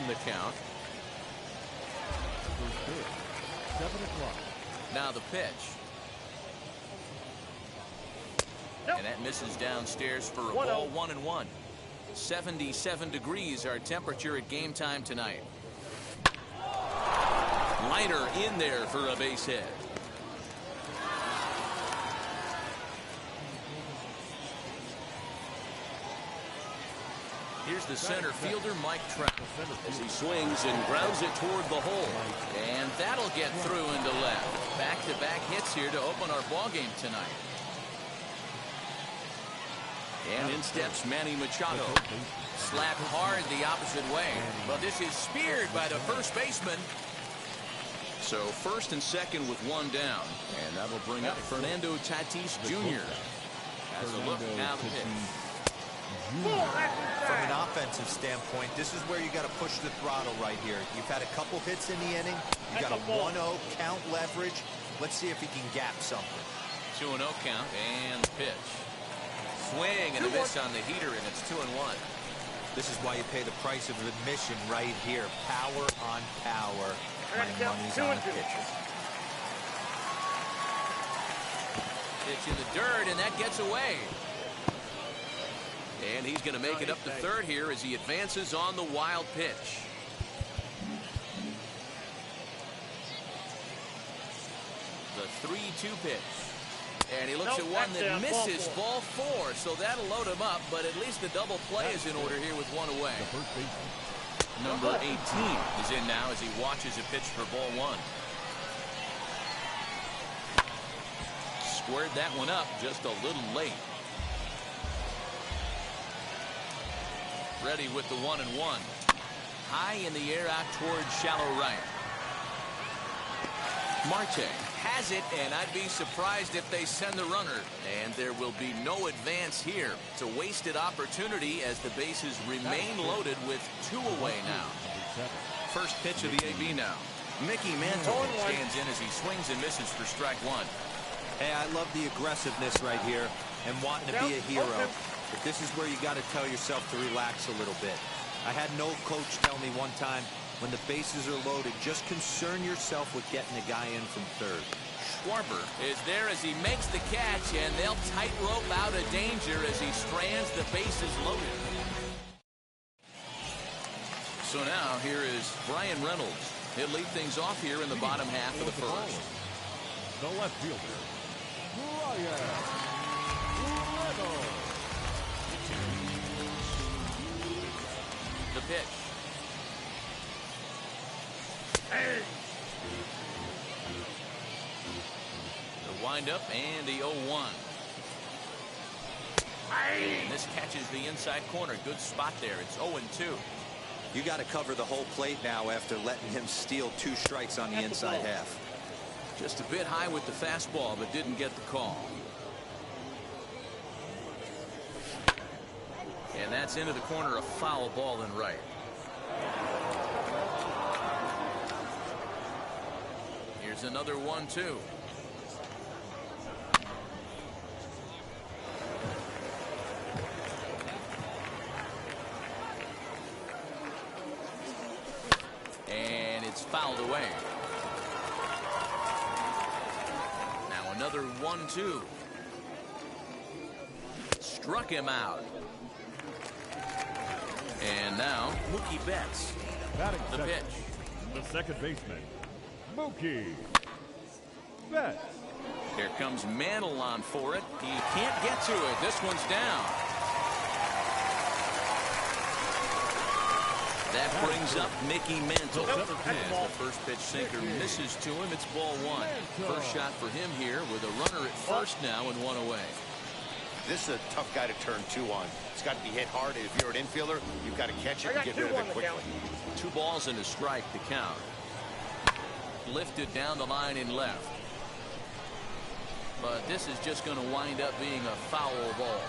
the count. 7 o'clock. Now the pitch. And that misses downstairs for a ball. 1-1. 77 degrees our temperature at game time tonight. Liner in there for a base hit. Here's the center fielder, Mike Trout, as he swings and grounds it toward the hole. And that'll get through into left. Back-to-back hits here to open our ballgame tonight. And in steps Manny Machado. Slapped hard the opposite way. But this is speared by the first baseman. So first and second with one down. And that'll bring up Fernando Tatis Jr. As a look now the pitch. From an offensive standpoint, this is where you got to push the throttle right here. You've had a couple hits in the inning. You got a 1-0 count leverage. Let's see if he can gap something. 2-0 count and the pitch. Swing and a miss on the heater, and it's 2-1. This is why you pay the price of admission right here. Power on power. My money's on a pitcher. Pitch in the dirt, and that gets away. And he's going to make it up to third here as he advances on the wild pitch. The 3-2 pitch. And he looks at one that misses, ball 4. So that'll load him up, but at least the double play is in order here with one away. Number 18 is in now as he watches a pitch for ball 1. Squared that one up just a little late. Ready with the 1-1. High in the air out towards shallow right. Marte has it, and I'd be surprised if they send the runner. And there will be no advance here. It's a wasted opportunity as the bases remain loaded with 2 away now. First pitch of the AB now. Mickey Mantle stands in as he swings and misses for strike 1. Hey, I love the aggressiveness right here and wanting to be a hero. But this is where you got to tell yourself to relax a little bit. I had an old coach tell me one time, when the bases are loaded, just concern yourself with getting a guy in from third. Schwarber is there as he makes the catch, and they'll tightrope out of danger as he strands the bases loaded. So now here is Brian Reynolds. He'll lead things off here in the bottom half of the first. The left fielder, Brian Reynolds. The pitch. The windup and the 0-1. And this catches the inside corner. Good spot there. It's 0-2. You got to cover the whole plate now after letting him steal 2 strikes on the inside half. Just a bit high with the fastball, but didn't get the call. And that's into the corner, a foul ball in right. Here's another 1-2. And it's fouled away. Now another 1-2. Struck him out. And now Mookie Betts. Batting the second, pitch. The second baseman, Mookie Betts. Here comes Mantle on for it. He can't get to it. This one's down. That brings up Mickey Mantle. As the first pitch sinker misses to him, it's ball 1. First shot for him here with a runner at first now and 1 away. This is a tough guy to turn 2 on. It's got to be hit hard. If you're an infielder, you've got to catch it and get rid of it quickly. 2 balls and a strike to count. Lifted down the line in left. But this is just going to wind up being a foul ball.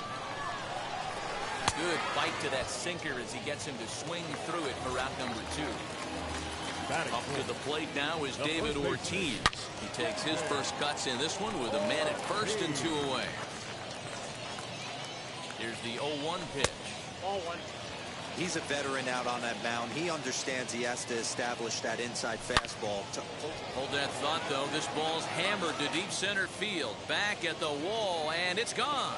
Good bite to that sinker as he gets him to swing through it for out number 2. Up to the plate now is David Ortiz. He takes his first cuts in this one with a man at first and 2 away. Here's the 0-1 pitch. He's a veteran out on that mound. He understands he has to establish that inside fastball. Hold that thought, though. This ball's hammered to deep center field. Back at the wall, and it's gone.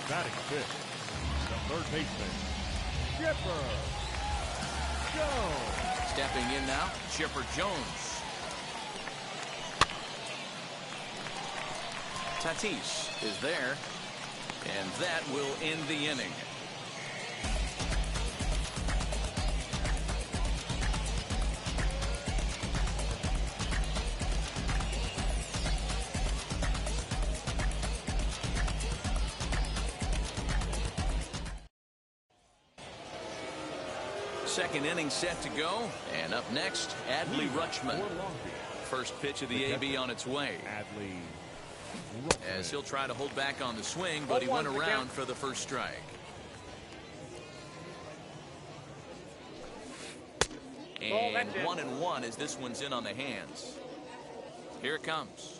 Batting fifth, the third baseman, Chipper Jones. Stepping in now, Chipper Jones. Tatis is there, and that will end the inning. Second inning set to go, and up next, Adley Rutschman. First pitch of the AB on its way. As he'll try to hold back on the swing, but he went around for the first strike. And 1-1 as this one's in on the hands. Here it comes.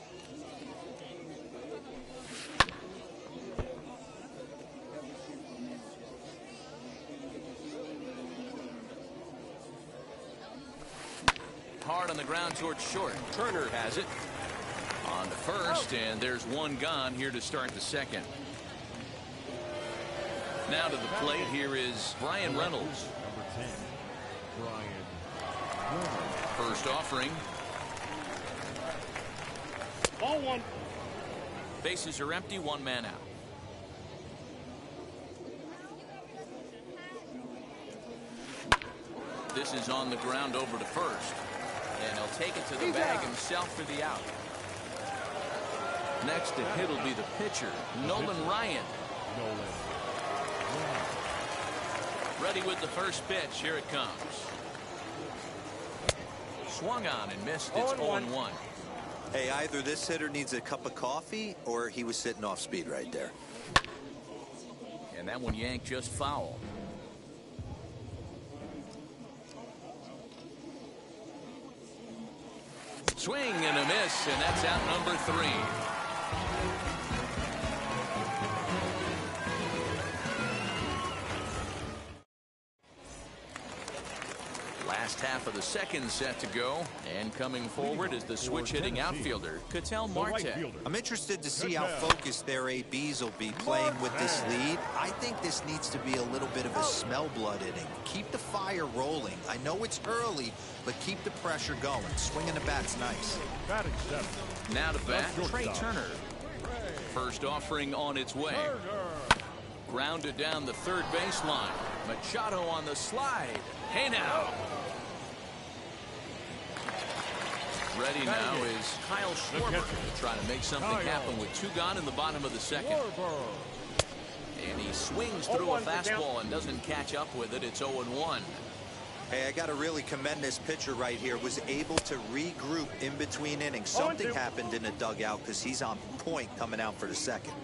Hard on the ground towards short. Turner has it on the first, and there's one gone here to start the second. Now to the plate, here is Brian Reynolds. Number 10, Brian Reynolds. First offering. Ball one. Bases are empty, one man out. This is on the ground over to first. And he'll take it to the bag himself for the out. Next to hit will be the pitcher, Nolan Ryan. Ready with the first pitch. Here it comes. Swung on and missed. It's 0-1. Hey, either this hitter needs a cup of coffee or he was sitting off speed right there. And that one yanked just foul. Swing and a miss, and that's out number 3. Last half of the second set to go, and coming forward is the switch-hitting outfielder, Ketel Marte. I'm interested to see how focused their ABs will be playing with this lead. I think this needs to be a little bit of a smell blood inning. Keep the fire rolling. I know it's early, but keep the pressure going. Swinging the bat's nice. Now to bat, Trey Turner. First offering on its way. Grounded down the third baseline. Machado on the slide. Hey now. Ready now is Kyle Schwarber to try to make something happen with 2 gone in the bottom of the second. And he swings through a fastball and doesn't catch up with it. It's 0-1. Hey, I got to really commend this pitcher right here. Was able to regroup in between innings. Something happened in the dugout because he's on point coming out for the second.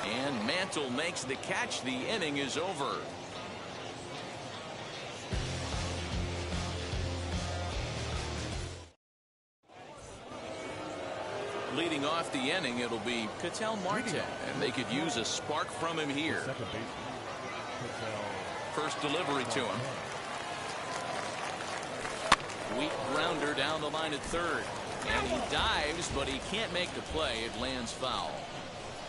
And Mantle makes the catch. The inning is over. Leading off the inning, it'll be Ketel Marte, and they could use a spark from him here. First delivery to him. Weak grounder down the line at third. And he dives, but he can't make the play. It lands foul.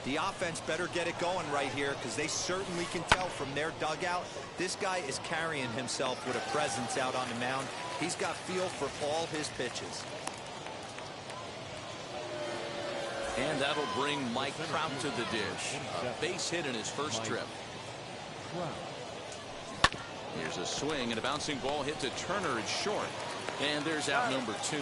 The offense better get it going right here because they certainly can tell from their dugout. This guy is carrying himself with a presence out on the mound. He's got feel for all his pitches. And that'll bring Mike Trout to the dish. A base hit in his first trip. Here's a swing and a bouncing ball hit to Turner at short. And there's out number 2.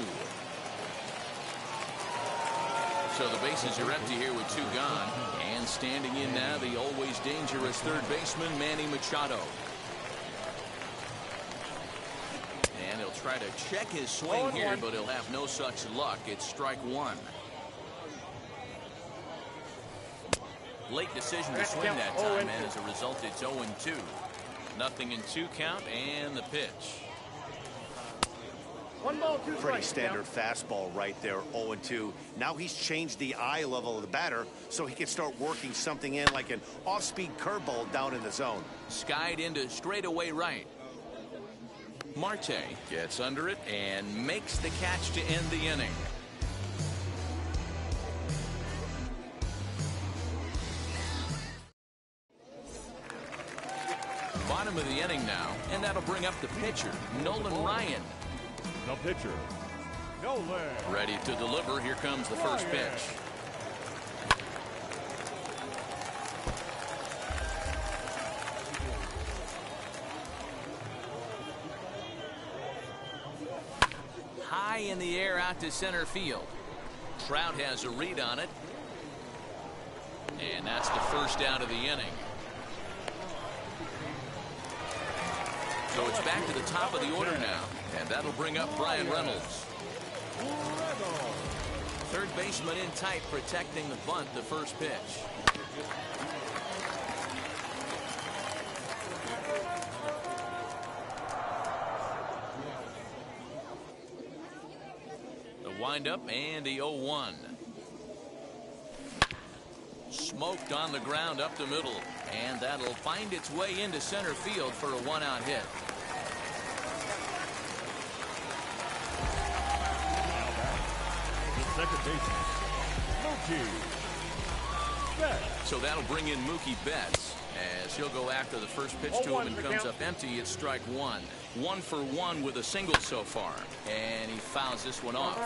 So the bases are empty here with 2 gone. And standing in now, the always dangerous third baseman, Manny Machado. And he'll try to check his swing here, but he'll have no such luck. It's strike 1. Late decision to swing that time, and as a result, it's 0-2. Nothing in 2 count, and the pitch. 1 ball, 2 strikes. Pretty standard fastball right there, 0-2. Now he's changed the eye level of the batter so he can start working something in like an off-speed curveball down in the zone. Skied into straightaway right. Marte gets under it and makes the catch to end the inning. Bottom of the inning now, and that'll bring up the pitcher, Nolan Ryan. The pitcher, Nolan. Ready to deliver. Here comes the first pitch. High in the air out to center field. Trout has a read on it. And that's the first out of the inning. So it's back to the top of the order now. And that'll bring up Brian Reynolds. Third baseman in tight, protecting the bunt, the first pitch. The windup and the 0-1. Smoked on the ground up the middle. And that'll find its way into center field for a 1-out hit. Second baseman, Mookie Betts. So that'll bring in Mookie Betts as he'll go after the first pitch to him and comes up empty. It's strike 1. 1 for 1 with a single so far, and he fouls this one off.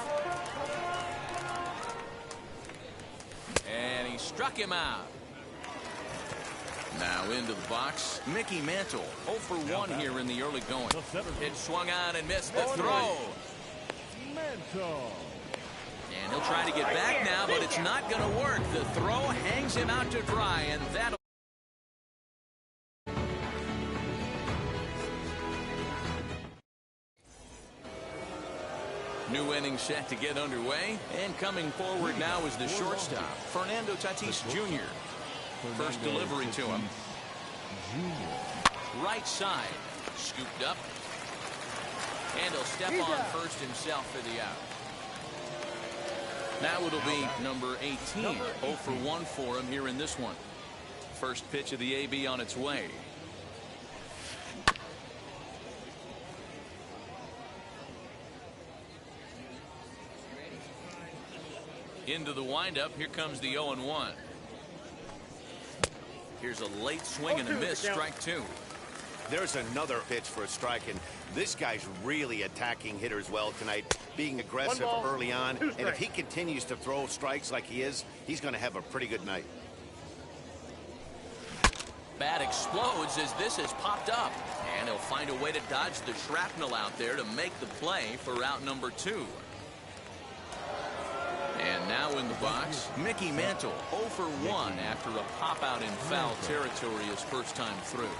And he struck him out. Now into the box, Mickey Mantle. 0 for 1 here in the early going. It swung on and missed the throw. Mantle. And he'll try to get back now, but it's not going to work. The throw hangs him out to dry, and that'll... New inning set to get underway, and coming forward now is the shortstop, Fernando Tatis Jr. First delivery to him. Right side, scooped up, and he'll step on first himself for the out. Now it'll be number 18. 0 for 1 for him here in this one. First pitch of the AB on its way. Into the windup. Here comes the 0-1. Here's a late swing and a miss. Strike 2. There's another pitch for a strike, and this guy's really attacking hitters well tonight, being aggressive early on. And if he continues to throw strikes like he is, he's going to have a pretty good night. Bat explodes as this has popped up, and he'll find a way to dodge the shrapnel out there to make the play for out number 2. And now in the box, Mickey Mantle, 0 for 1 after a pop-out in foul territory his first time through.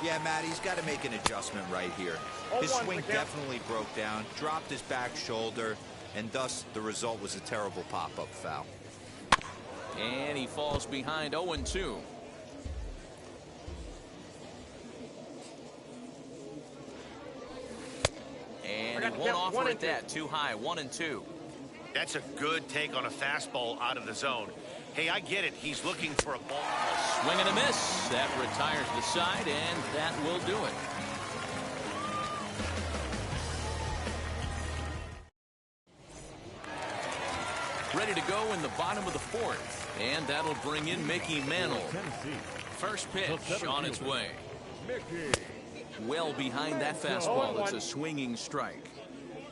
Yeah, Matt, he's got to make an adjustment right here. His swing definitely broke down, dropped his back shoulder, and thus the result was a terrible pop-up foul. And he falls behind 0-2. And he won't offer it that. Too high. 1-2. That's a good take on a fastball out of the zone. Hey, I get it. He's looking for a ball. Swing and a miss. That retires the side, and that will do it. Ready to go in the bottom of the 4th, and that'll bring in Mickey Mantle. First pitch on its way. Well behind that fastball. It's a swinging strike.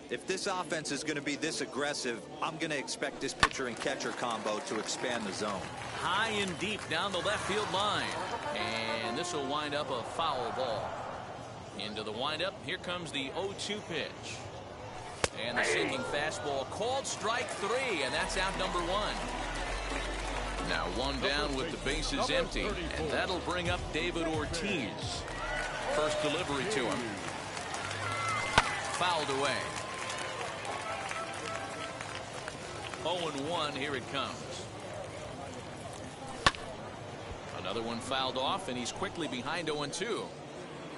If this offense is going to be this aggressive, I'm going to expect this pitcher and catcher combo to expand the zone. High and deep down the left field line. And this will wind up a foul ball. Into the windup. Here comes the 0-2 pitch. And the sinking fastball called strike 3, and that's out number 1. Now 1 down with the bases empty, and that'll bring up David Ortiz. First delivery to him. Fouled away. 0-1, here it comes. Another one fouled off, and he's quickly behind 0-2.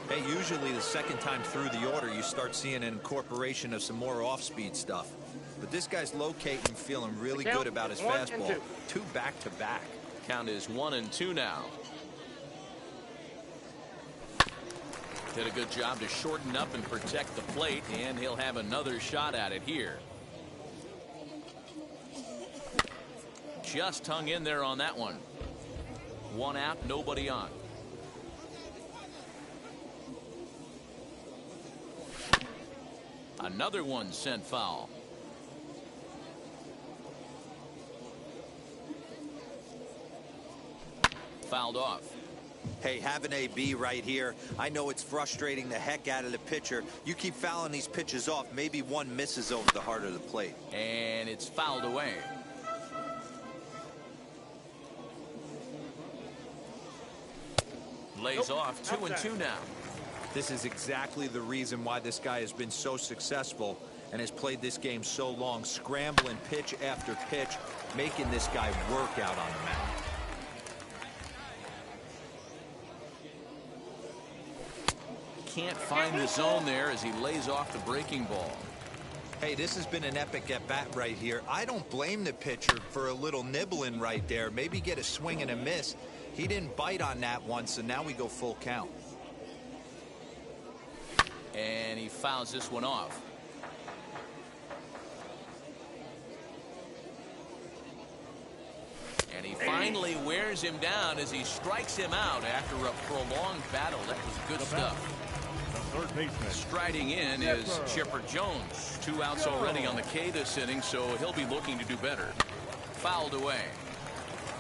Hey, usually the second time through the order, you start seeing an incorporation of some more off-speed stuff. But this guy's locating, feeling really good about his fastball. 2 back-to-back. Count is 1-2 now. Did a good job to shorten up and protect the plate, and he'll have another shot at it here. Just hung in there on that one. 1 out, nobody on. Another one sent foul. Fouled off. Hey, have an AB right here. I know it's frustrating the heck out of the pitcher. You keep fouling these pitches off, maybe one misses over the heart of the plate. And it's fouled away. Lays off. 2-2 now. This is exactly the reason why this guy has been so successful and has played this game so long, scrambling pitch after pitch, making this guy work out on the mound. Can't find the zone there as he lays off the breaking ball. Hey, this has been an epic at-bat right here. I don't blame the pitcher for a little nibbling right there. Maybe get a swing and a miss. He didn't bite on that one, so now we go full count. And he fouls this one off. And he finally wears him down as he strikes him out after a prolonged battle. That was good stuff. Third baseman. Striding in is Chipper Jones. 2 outs already on the K this inning, so he'll be looking to do better. Fouled away.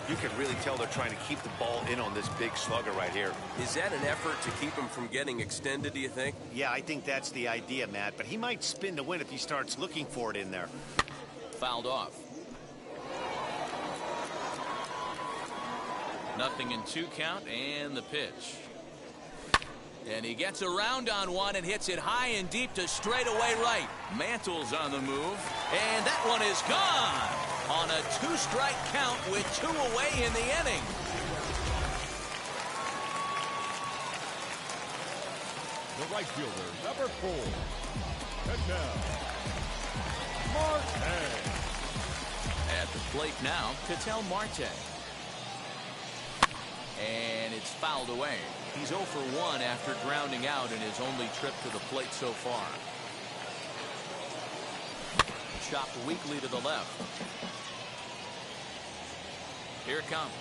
You can really tell they're trying to keep the ball in on this big slugger right here. Is that an effort to keep him from getting extended, do you think? Yeah, I think that's the idea, Matt. But he might spin to win if he starts looking for it in there. Fouled off. 0-2 count and the pitch. And he gets around on one and hits it high and deep to straightaway right. Mantle's on the move, and that one is gone on a 2-strike count with 2 away in the inning. The right fielder, number 4. And now, Marte. At the plate now, Ketel Marte. And it's fouled away. He's 0 for 1 after grounding out in his only trip to the plate so far. Chopped weakly to the left. Here it comes.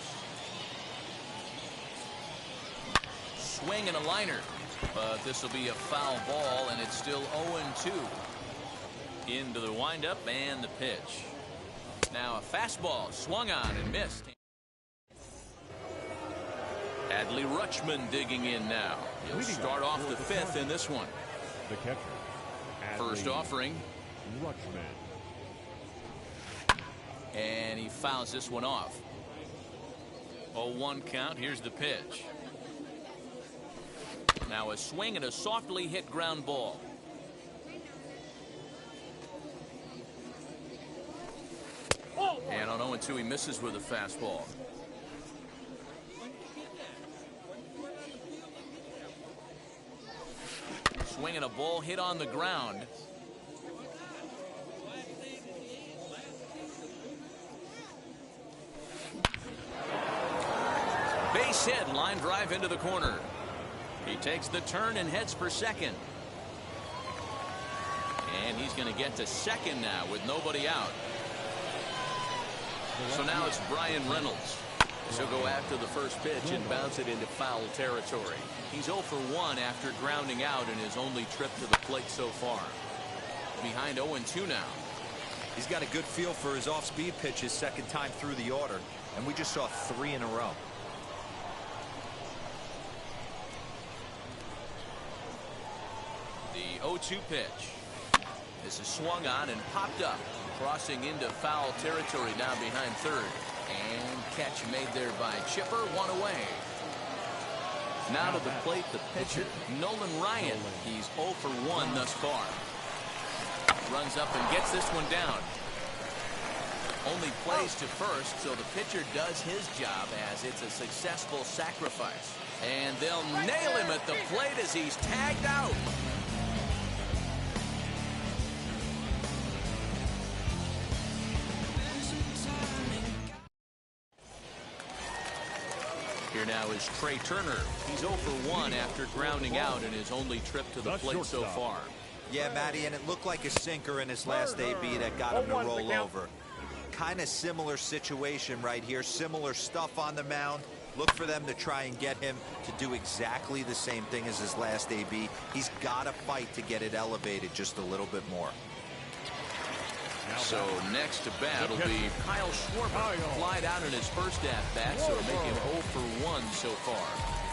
Swing and a liner. But this will be a foul ball, and it's still 0-2. Into the windup and the pitch. Now a fastball swung on and missed. Adley Rutschman digging in now. He'll start off the 5th in this one. The catcher. First offering. Rutschman. And he fouls this one off. 0-1 count. Here's the pitch. Now a swing and a softly hit ground ball. And on 0-2 he misses with a fastball. Swing and a ball hit on the ground. Base hit, line drive into the corner. He takes the turn and heads for second. And he's going to get to second now with nobody out. So now it's Brian Reynolds. He'll go after the first pitch and bounce it into foul territory. He's 0 for 1 after grounding out in his only trip to the plate so far. Behind 0-2 now. He's got a good feel for his off-speed pitches second time through the order, and we just saw 3 in a row. The 0-2 pitch. This is swung on and popped up, crossing into foul territory now behind third. And catch made there by Chipper, 1 away. Now to the plate, the pitcher, Nolan Ryan. He's 0 for 1 thus far. Runs up and gets this one down. Only plays to first, so the pitcher does his job as it's a successful sacrifice. And they'll nail him at the plate as he's tagged out. Here now is Trey Turner. He's 0 for 1 after grounding out in his only trip to the plate so far. Yeah, Matty, and it looked like a sinker in his last AB that got him to roll over. Kind of similar situation right here. Similar stuff on the mound. Look for them to try and get him to do exactly the same thing as his last AB. He's got to fight to get it elevated just a little bit more. So next to bat will be Kyle Schwarber. Flied out in his first at-bat, so make him 0 for 1 so far.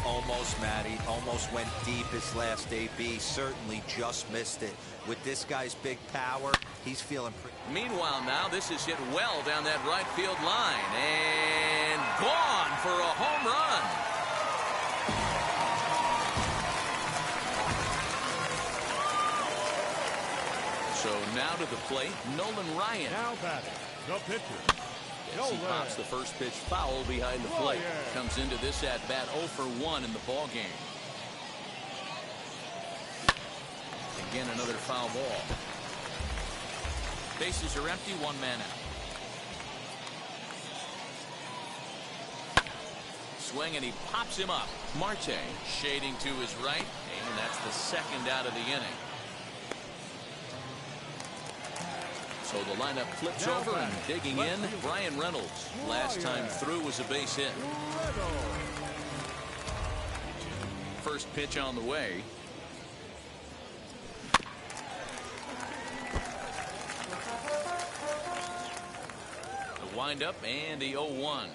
Almost, Matty. Almost went deep his last AB. Certainly just missed it. With this guy's big power, he's feeling pretty. Meanwhile, now this is hit well down that right field line. And gone for a home run. So now to the plate, Nolan Ryan. Now batting, the pitcher. Yes, he pops the first pitch foul behind the plate. Comes into this at bat 0 for 1 in the ball game. Again, another foul ball. Bases are empty, 1 man out. Swing, and he pops him up. Marte shading to his right, and that's the second out of the inning. So the lineup flips over, and digging in, Brian Reynolds. Last time through was a base hit. First pitch on the way. The windup and the 0-1.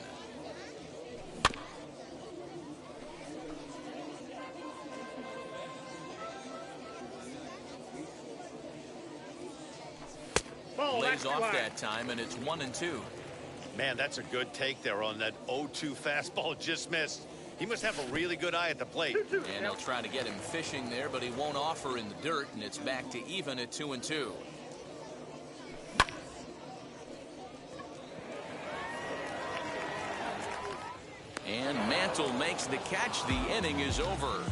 Lays off that time, and it's 1-2. Man, that's a good take there on that 0-2 fastball just missed. He must have a really good eye at the plate. And they'll try to get him fishing there, but he won't offer in the dirt, and it's back to even at 2-2. And Mantle makes the catch. The inning is over.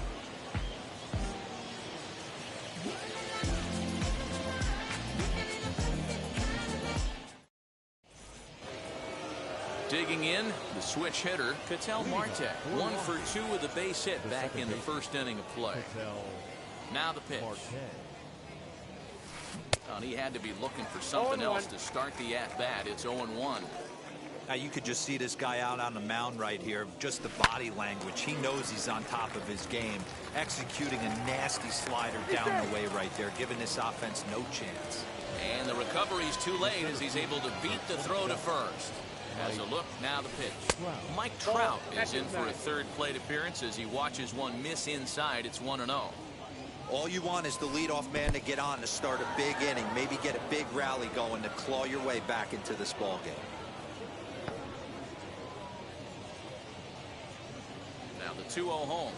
Digging in, the switch hitter, Ketel Marte. 1 for 2 with a base hit back in the first inning of play. Now the pitch. And he had to be looking for something else to start the at-bat. It's 0-1. Now you could just see this guy out on the mound right here. Just the body language. He knows he's on top of his game. Executing a nasty slider down the way right there, giving this offense no chance. And the recovery's too late as he's able to beat the throw to first. Has a look, now the pitch. Mike Trout is in for a third plate appearance as he watches one miss inside. It's 1-0. All you want is the leadoff man to get on to start a big inning, maybe get a big rally going to claw your way back into this ball game. Now the 2-0 home.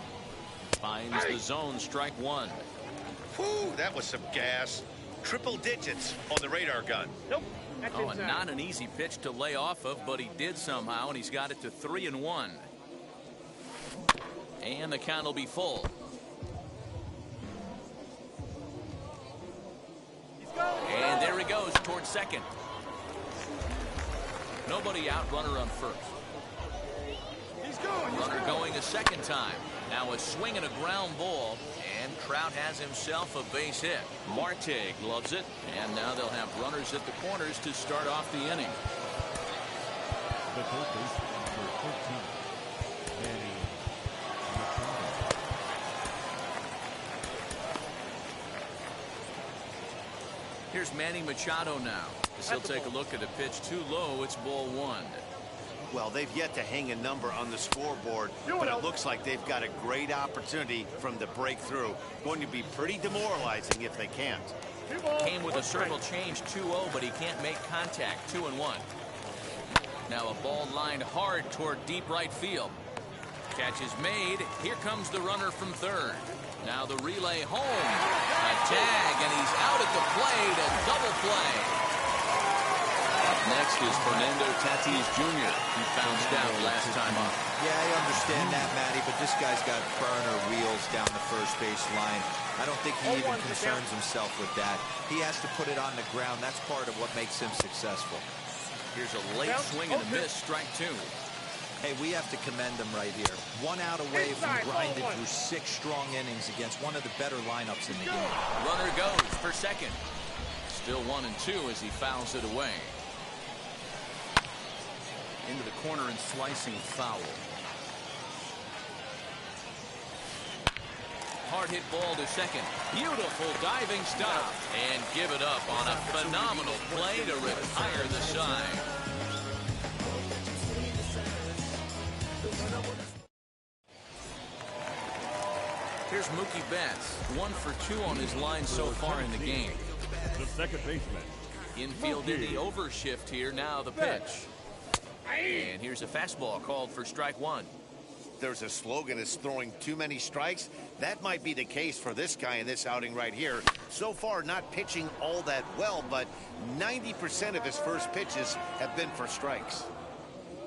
Finds the zone, strike 1. Whew, that was some gas. Triple digits on the radar gun. Nope. Oh, and not an easy pitch to lay off of, but he did somehow, and he's got it to 3-1. And the count will be full. And there he goes towards second. Nobody out, runner on first. Runner going a second time. Now a swing and a ground ball, and Trout has himself a base hit. Marte gloves it, and now they'll have runners at the corners to start off the inning. The third baseman, number 13, Manny Machado. Here's Manny Machado now. As he'll take a look at a pitch too low. It's ball 1. Well, they've yet to hang a number on the scoreboard, but it looks like they've got a great opportunity from the breakthrough. Going to be pretty demoralizing if they can't. Came with a circle change 2-0, but he can't make contact. 2-1. Now a ball lined hard toward deep right field. Catch is made. Here comes the runner from third. Now the relay home. A tag, and he's out at the plate. A double play. Next is Fernando Tatis Jr. He bounced out last time up. Yeah, I understand that, Matty, but this guy's got burner wheels down the first base line. I don't think he even concerns himself with that. He has to put it on the ground. That's part of what makes him successful. Here's a late swing and a miss, strike two. Hey, we have to commend him right here. 1 out away from grinding through 6 strong innings against one of the better lineups in the game. Runner goes for second. Still 1-2 as he fouls it away. Into the corner and slicing foul. Hard hit ball to second. Beautiful diving stop. And give it up on a phenomenal play to retire the side. Here's Mookie Betts. 1 for 2 on his line so far in the game. The second baseman. Infield in the overshift here. Now the pitch. And here's a fastball called for strike one. There's a slogan is throwing too many strikes. That might be the case for this guy in this outing right here. So far, not pitching all that well, but 90% of his first pitches have been for strikes.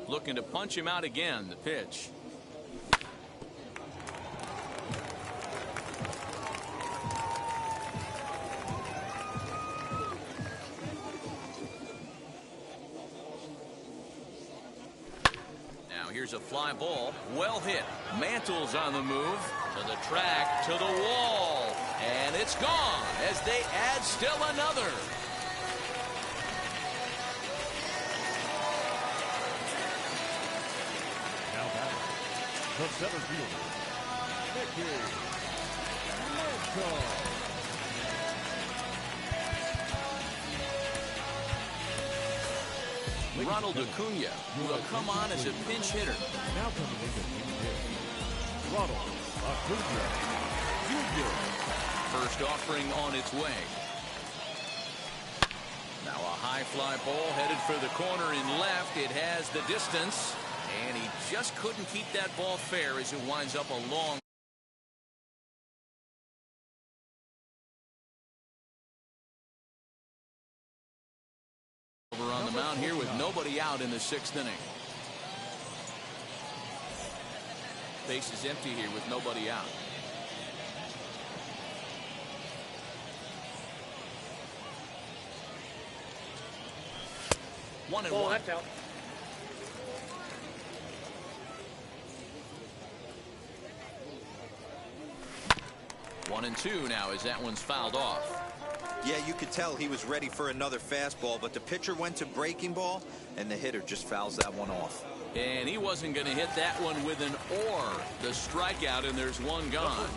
Looking to punch him out again. The pitch. Here's a fly ball, well hit. Mantle's on the move, to the track, to the wall, and it's gone as they add still another. Now back, the center fielder, Mickey Mantle. Ronald Acuna will come on as a pinch hitter. Now coming into pinch hit, Ronald Acuna Jr. First offering on its way. Now a high fly ball headed for the corner in left. It has the distance, and he just couldn't keep that ball fair as it winds up a long. On the mound here with nobody out in the 6th inning. Base is empty here with nobody out. One and one. That's out. One and two now as that one's fouled off. Yeah, you could tell he was ready for another fastball, but the pitcher went to breaking ball, and the hitter just fouls that one off. And he wasn't going to hit that one with an or. The strikeout, and there's one gone.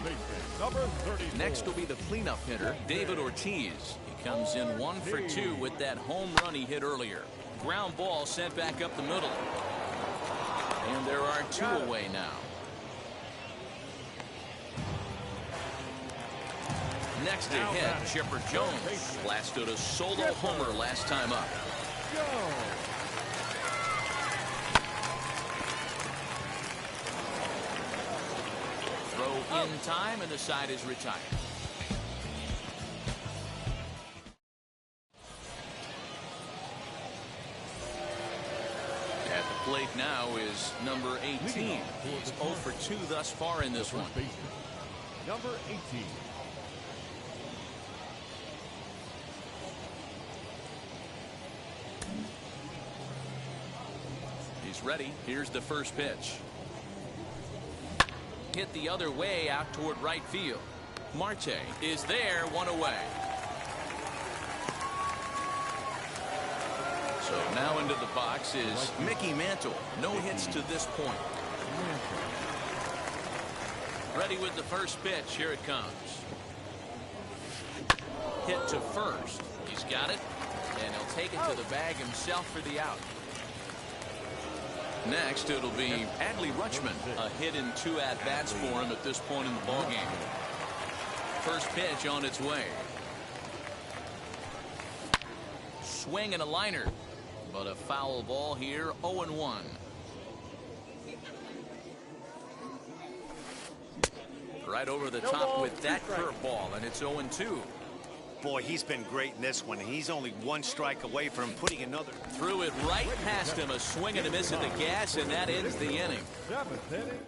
Next will be the cleanup hitter, David Ortiz. He comes in 1 for 2 with that home run he hit earlier. Ground ball sent back up the middle. And there are 2 away now. Next to hit, Chipper Jones blasted a solo homer last time up. Throw in time, and the side is retired. At the plate now is number 18. He's 0 for 2 thus far in this one. Number 18. He's ready. Here's the first pitch. Hit the other way out toward right field. Marte is there, 1 away. So now into the box is Mickey Mantle. No hits to this point. Ready with the first pitch. Here it comes. Hit to first. He's got it, and he'll take it to the bag himself for the out. Next, it'll be Adley Rutschman. A hit in 2 at-bats for him at this point in the ballgame. First pitch on its way. Swing and a liner. But a foul ball here, 0-1. Right over the top with that curveball, and it's 0-2. Boy, he's been great in this one. He's only one strike away from putting another. Threw it right past him, a swing and a miss at the gas, and that ends the inning. Seventh inning.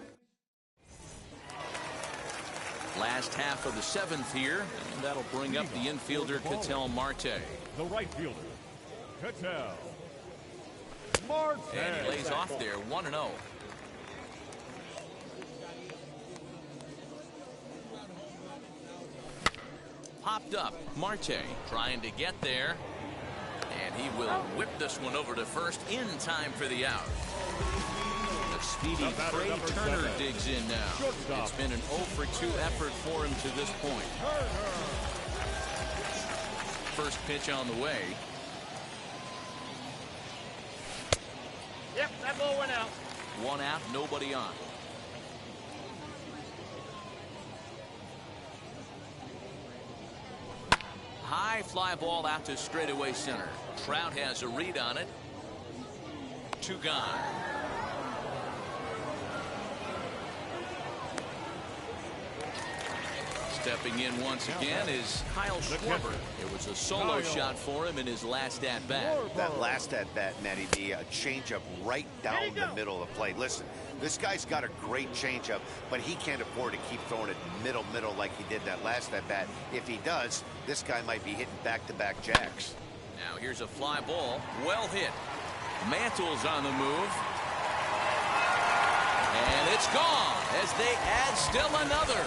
Last half of the seventh here, and that'll bring up the infielder, Ketel Marte. The right fielder, Ketel Marte. And he lays off there, 1-0. Popped up, Marte trying to get there, and he will whip this one over to first in time for the out. The speedy Trey Turner digs in now. It's been an 0 for 2 effort for him to this point. First pitch on the way. Yep, that ball went out. One out, nobody on. High fly ball out to straightaway center. Trout has a read on it. 2 gone. Stepping in once again is Kyle Schwarber. It was a solo shot for him in his last at-bat. That last at-bat, Matty B, a changeup right down the middle of the plate. Listen, this guy's got a great changeup, but he can't afford to keep throwing it middle like he did that last at-bat. If he does, this guy might be hitting back-to-back jacks. Now here's a fly ball. Well hit. Mantle's on the move. And it's gone as they add still another.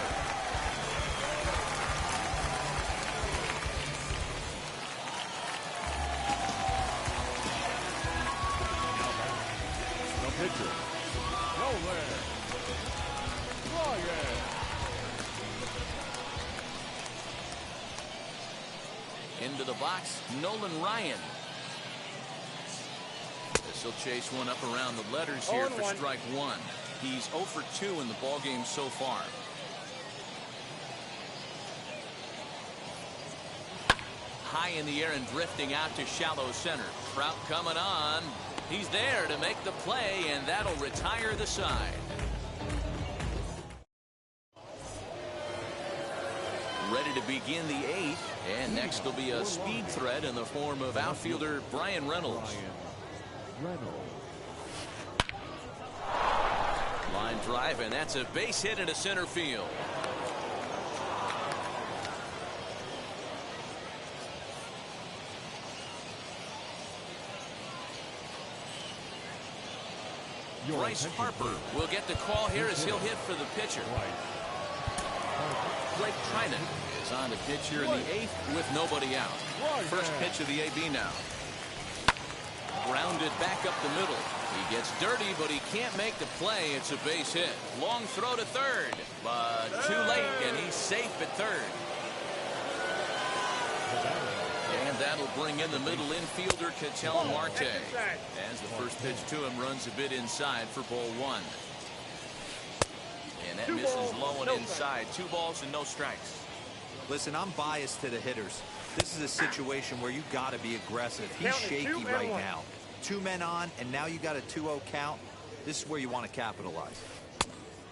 Pitcher, Nolan Ryan. Into the box, Nolan Ryan. This will chase one up around the letters here for strike one. He's 0 for 2 in the ballgame so far. High in the air and drifting out to shallow center. Trout coming on. He's there to make the play, and that'll retire the side. Ready to begin the 8th, and next will be a speed threat in the form of outfielder Brian Reynolds. Line drive, and that's a base hit into center field. Bryce Harper will get the call here as he'll hit for the pitcher. Blake Trinan is on the pitch here in the 8th with nobody out. First pitch of the AB now. Grounded back up the middle. He gets dirty, but he can't make the play. It's a base hit. Long throw to third, but too late, and he's safe at third. And that'll bring in the middle infielder, Ketel Marte. As the first pitch to him runs a bit inside for ball 1. And that misses low and inside. 2 balls and no strikes. Listen, I'm biased to the hitters. This is a situation where you got to be aggressive. He's shaky right now. 2 men on, and now you got a 2-0 count. This is where you want to capitalize.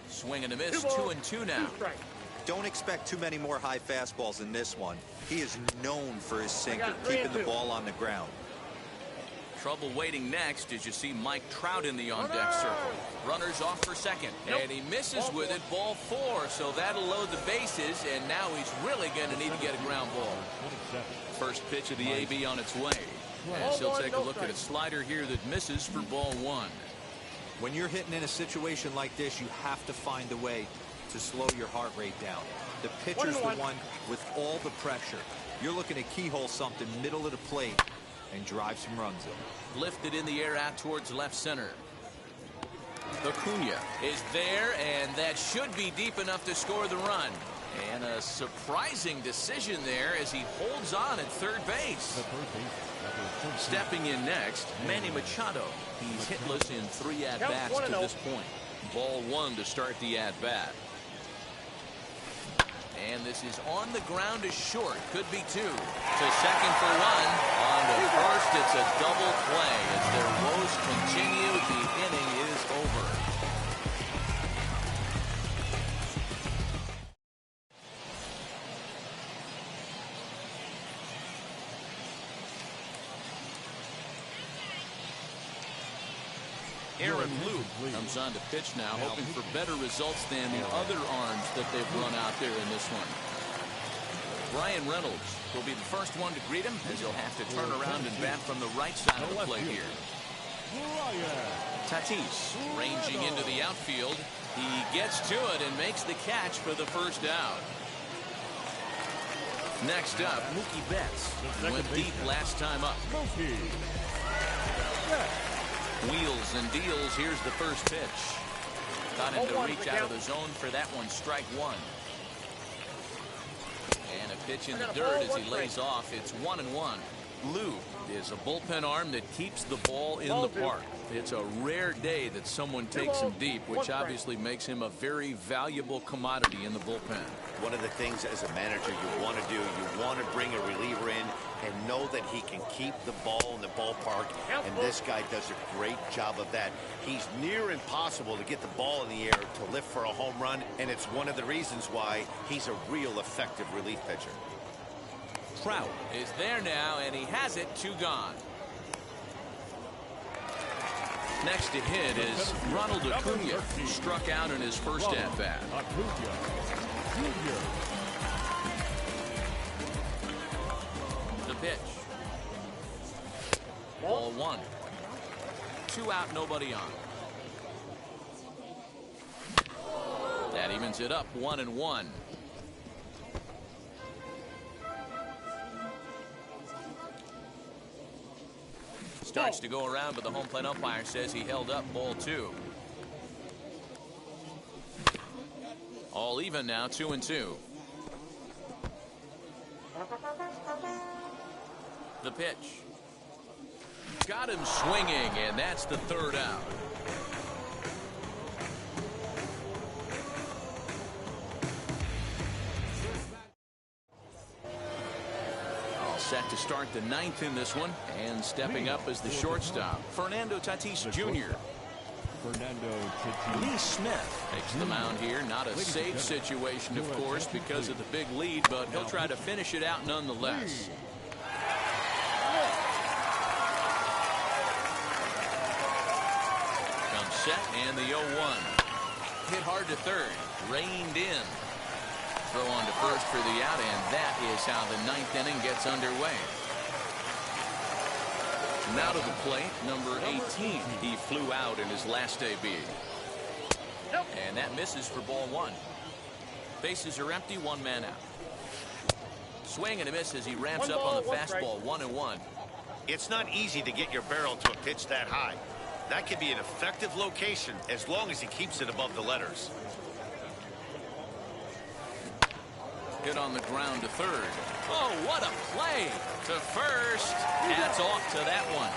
Swing and a miss. 2-2 now. Don't expect too many more high fastballs in this one. He is known for his sinker, keeping the ball on the ground. Trouble waiting next as you see Mike Trout in the on-deck circle. Runners off for second, and he misses with it, ball 4, so that'll load the bases, and now he's really going to need to get a ground ball. First pitch of the AB on its way, as he'll take a look at a slider here that misses for ball 1. When you're hitting in a situation like this, you have to find a way to slow your heart rate down. The pitcher's the one with all the pressure. You're looking to keyhole something middle of the plate and drive some runs in. Lifted in the air out towards left center. Acuna is there, and that should be deep enough to score the run. And a surprising decision there as he holds on at third base. Stepping in next, Manny Machado. He's hitless in 3 at-bats to this point. Ball 1 to start the at-bat. And this is on the ground to short. Could be 2. To second for 1. On to first, it's a double play. As their woes continue, the inning is over. Mark Lou comes on to pitch now, hoping for better results than the other arms that they've run out there in this one. Brian Reynolds will be the first one to greet him, as he'll have to turn around and bat from the right side of the plate here. Tatis ranging into the outfield. He gets to it and makes the catch for the first out. Next up, Mookie Betts went deep last time up. Wheels and deals. Here's the first pitch. Got him to reach out of the zone for that one. Strike one. And a pitch in the dirt as he lays off. It's 1-1. Lou is a bullpen arm that keeps the ball in the park. It's a rare day that someone takes him deep, which obviously makes him a very valuable commodity in the bullpen. One of the things as a manager you want to do, you want to bring a reliever in and know that he can keep the ball in the ballpark, and this guy does a great job of that. He's near impossible to get the ball in the air to lift for a home run, and it's one of the reasons why he's a real effective relief pitcher. Trout is there now, and he has it. 2 gone. Next to hit is Ronald Acuna, who struck out in his first at-bat. The pitch. Ball 1. 2 out, nobody on. That evens it up, 1-1. Starts to go around, but the home plate umpire says he held up. Ball 2. All even now, 2-2. The pitch. Got him swinging, and that's the 3rd out. Set to start the 9th in this one, and stepping up as the shortstop, Fernando Tatis Jr. Lee Smith takes the mound here. Not a safe situation, of course, because of the big lead, but he'll try to finish it out nonetheless. Comes set, and the 0-1. Hit hard to third, reined in. Throw on to first for the out, and that is how the 9th inning gets underway. Now to the plate, number 18. He flew out in his last AB. And that misses for ball 1. Bases are empty, 1 man out. Swing and a miss as he ramps up on the fastball, 1-1. It's not easy to get your barrel to a pitch that high. That could be an effective location as long as he keeps it above the letters. Hit on the ground to third. Oh, what a play to first. Hats off to that one.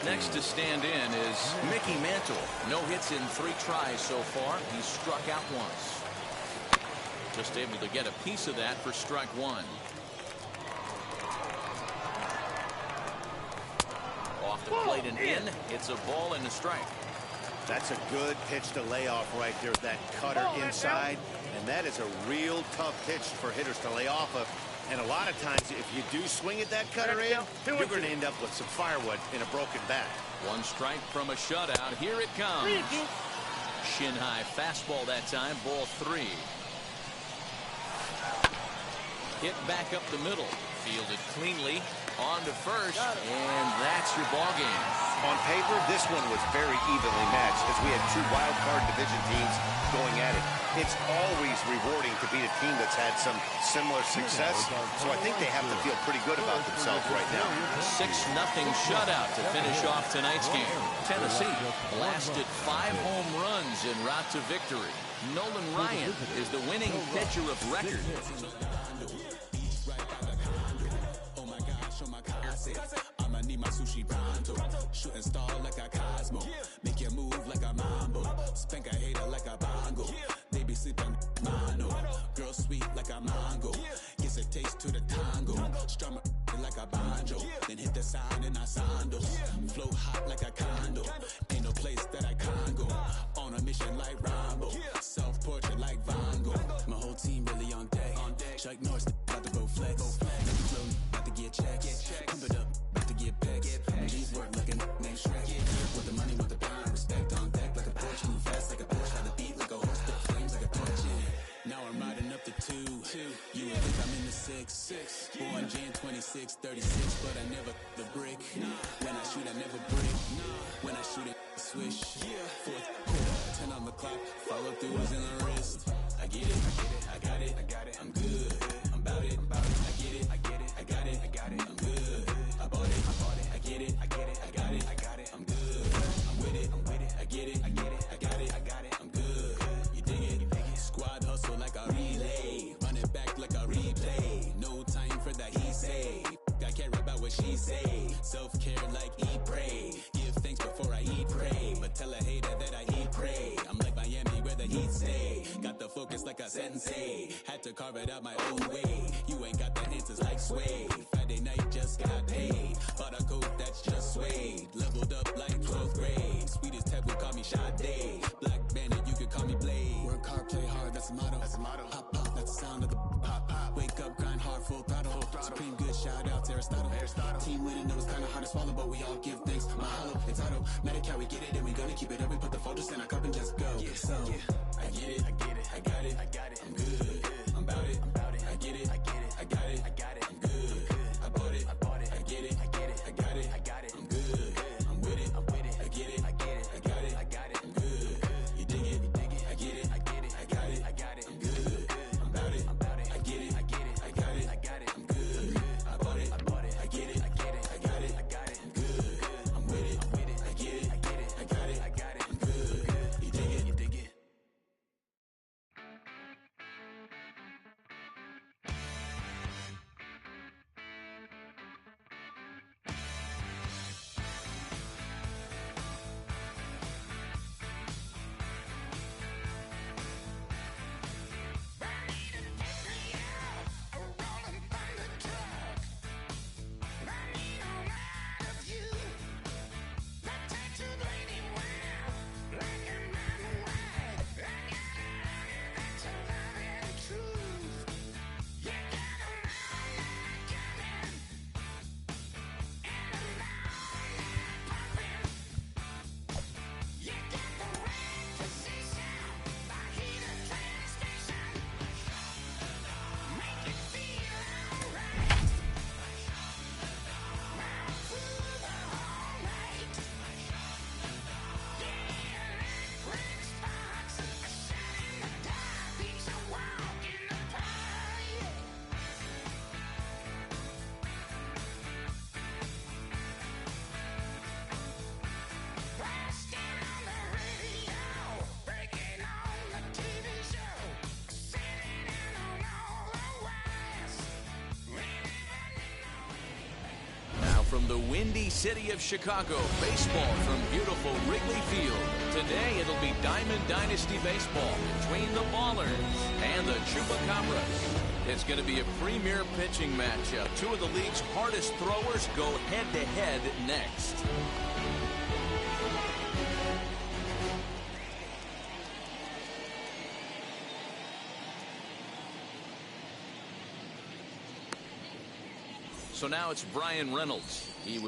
Next to stand in is Mickey Mantle. No hits in 3 tries so far. He's struck out once. Just able to get a piece of that for strike 1. Off the plate and in. It's a ball and a strike. That's a good pitch to lay off right there, that cutter inside. And that is a real tough pitch for hitters to lay off of. And a lot of times, if you do swing at that cutter in, you're going to end up with some firewood in a broken bat. 1 strike from a shutout. Here it comes. Shin high fastball that time, ball 3. Hit back up the middle. Fielded cleanly. On to first, and that's your ball game. On paper, this one was very evenly matched as we had 2 wild card division teams going at it. It's always rewarding to beat a team that's had some similar success, so I think they have to feel pretty good about themselves right now. 6-0 shutout to finish off tonight's game. Tennessee blasted 5 home runs en route to victory. Nolan Ryan is the winning pitcher of record. I'ma need my sushi pronto. Shooting star like a Cosmo. Make you move like a mambo. Spank a hater like a bongo. They be sleeping mono. Girl sweet like a mango. Gets a taste to the tango. Strum it like a banjo. Then hit the sound in our sandals. Flow hot like a condo. Ain't no place that I can't go. On a mission like Rambo. Self-portrait like Van Gogh. My whole team really on deck. Chuck Norris about to go flex. About to get checks. Pump it up, about to get 636, but I never the brick. When I shoot, I never break. When I shoot it, swish. Fourth quarter, 10 on the clock. Follow through is in the wrist. I get it, I got it, I'm good. I'm about it, I get it, I got it, I'm good. I bought it, I get it, I got it, I'm good. I'm with it, I get it, I got it, I'm good. You dig it? Squad hustle like a relay. Run it back like a replay. No time for that he say. I care about what she say. Self-care like eat, pray. Give thanks before I eat, pray. But tell a hater that I eat, pray. I'm like Miami where the heat stay. Got the focus like a sensei. Had to carve it out my own way. You ain't got the answers like sway. Friday night just got paid. Bought a coat that's just suede. Leveled up like 12th grade. Sweetest taboo, call me Sade. Black bandit, you could call me Blade. Work hard, play hard, that's the motto. Pop, pop, that's the sound of the pop, pop. Wake up, grind hard, full throttle. Supreme good, shout out to Aristotle. Team winning, know it's kinda hard to swallow, but we all give thanks. Mahalo, it's auto. Medical, we get it, and we gonna keep it up. We put the folders in our cup and just go. So, I get it, I got it, I'm good. I'm about it, I get it, I got it, I'm good. I bought it, I get it, I got it, I'm good. I'm with it, I get it, I got it, I'm good. You dig it, I get it, I got it, I'm good. I'm about it, I get it, I got it, I'm good. I bought it, I get it, I got it, I'm good. I'm with it, I get it, I got it, I'm good. You dig it? From the windy city of Chicago, baseball from beautiful Wrigley Field. Today it'll be Diamond Dynasty baseball between the Ballers and the Chupacabras. It's going to be a premier pitching matchup. Two of the league's hardest throwers go head-to-head next. So now it's Brian Reynolds. He will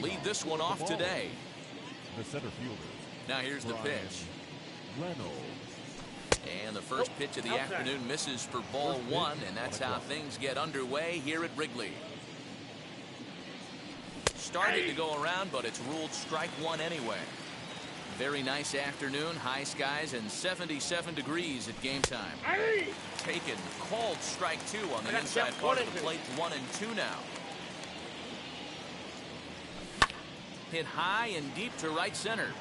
lead this one off today. The center fielder. Now here's the pitch. Reynolds. And the first pitch of the afternoon misses for ball one, and that's how things get underway here at Wrigley. Started to go around, but it's ruled strike one anyway. Very nice afternoon, high skies, and 77 degrees at game time. Taken, called strike two on the inside part of the plate, 1-2 now. Hit high and deep to right center.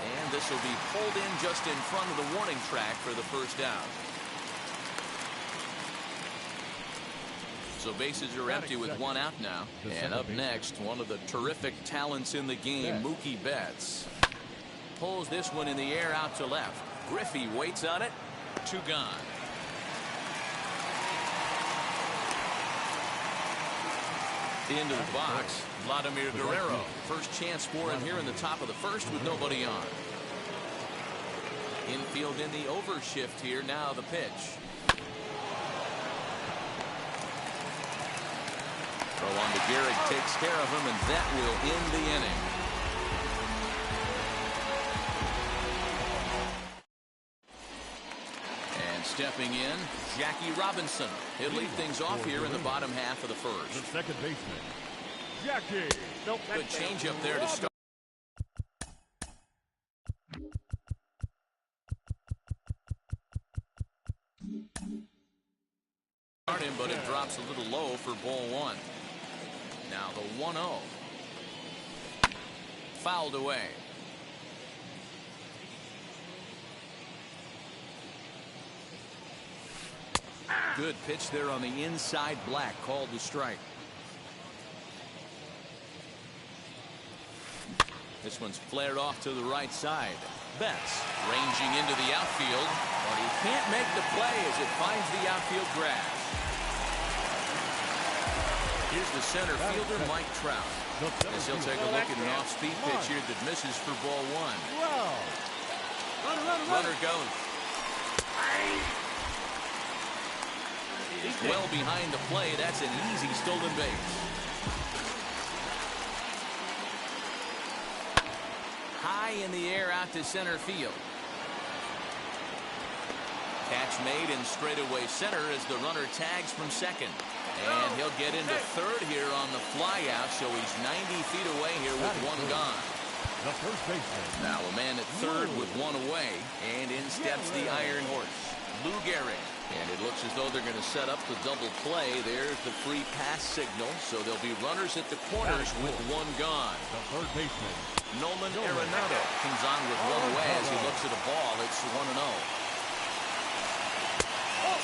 And this will be pulled in just in front of the warning track for the first down. So bases are empty with one out now. And up next, one of the terrific talents in the game, Mookie Betts. Pulls this one in the air out to left. Griffey waits on it. Two gone. Into the box, Vladimir Guerrero. First chance for him here in the top of the first with nobody on. Infield in the overshift here. Now the pitch. Throw on to Gehrig, takes care of him, and that will end the inning. stepping in, Jackie Robinson. He'll lead things off here in the bottom half of the The first. second baseman, Jackie. Nope, Good changeup there to start him, but it drops a little low for ball one. Now the 1-0. Fouled away. Good pitch there on the inside, Black called the strike. This one's flared off to the right side. Betts ranging into the outfield, but he can't make the play as it finds the outfield grass. Here's the center fielder, Mike Trout, as he'll take a look at an off-speed pitch here that misses for ball one. Runner goes. Well behind the play. That's an easy stolen base. High in the air out to center field. Catch made in straightaway center as the runner tags from second. And he'll get into third here on the flyout, so he's 90 feet away here with one gone. The first baseman. Now a man at third with one away, and in steps the Iron Horse, Lou Gehrig. And it looks as though they're going to set up the double play. There's the free pass signal, so there'll be runners at the corners with one gone. The third baseman, Nolan Arenado comes on with one away as he looks at a ball. It's 1-0.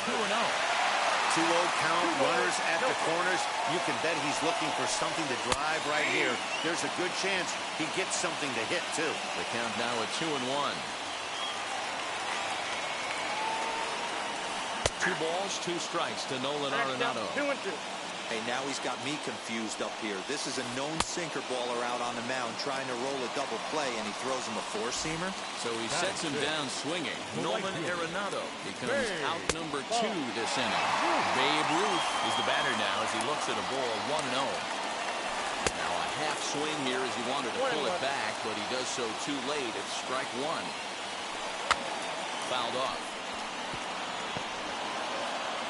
2-0. 2-0 count, runners at the corners. You can bet he's looking for something to drive right here. There's a good chance he gets something to hit, too. The count now at 2-1. 2 balls, 2 strikes to Nolan Arenado. 2-2. Hey, now he's got me confused up here. This is a known sinker baller out on the mound trying to roll a double play, and he throws him a four-seamer. So he sets him down swinging. Nolan Arenado becomes out number 2 this inning. Babe Ruth is the batter now as he looks at a ball 1-0. Now a half swing here as he wanted to pull it back, but he does so too late. It's strike 1. Fouled off.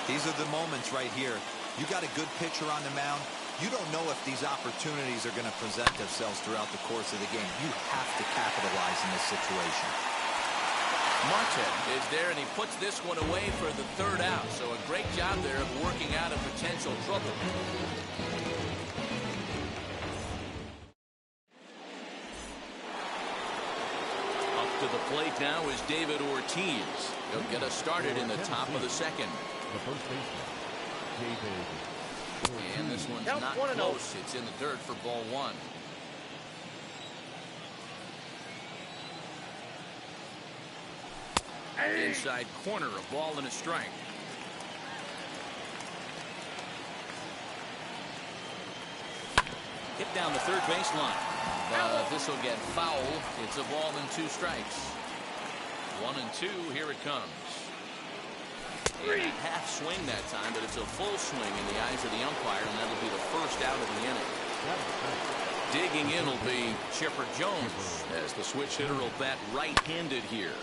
These are the moments right here. You got a good pitcher on the mound. You don't know if these opportunities are going to present themselves throughout the course of the game. You have to capitalize in this situation. Marte is there, and he puts this one away for the third out. So a great job there of working out a potential trouble. Up to the plate now is David Ortiz. He'll get us started in the top of the second. the first baseman, David. And this one's Count not 1-0. close. It's in the dirt for ball 1. Inside corner, a ball and a strike. Hit down the third baseline. But this will get foul. It's a ball and 2 strikes. 1-2. Here it comes. A half swing that time, but it's a full swing in the eyes of the umpire, and that'll be the first out of the inning. Digging in will be Chipper Jones, as the switch hitter will bat right-handed here.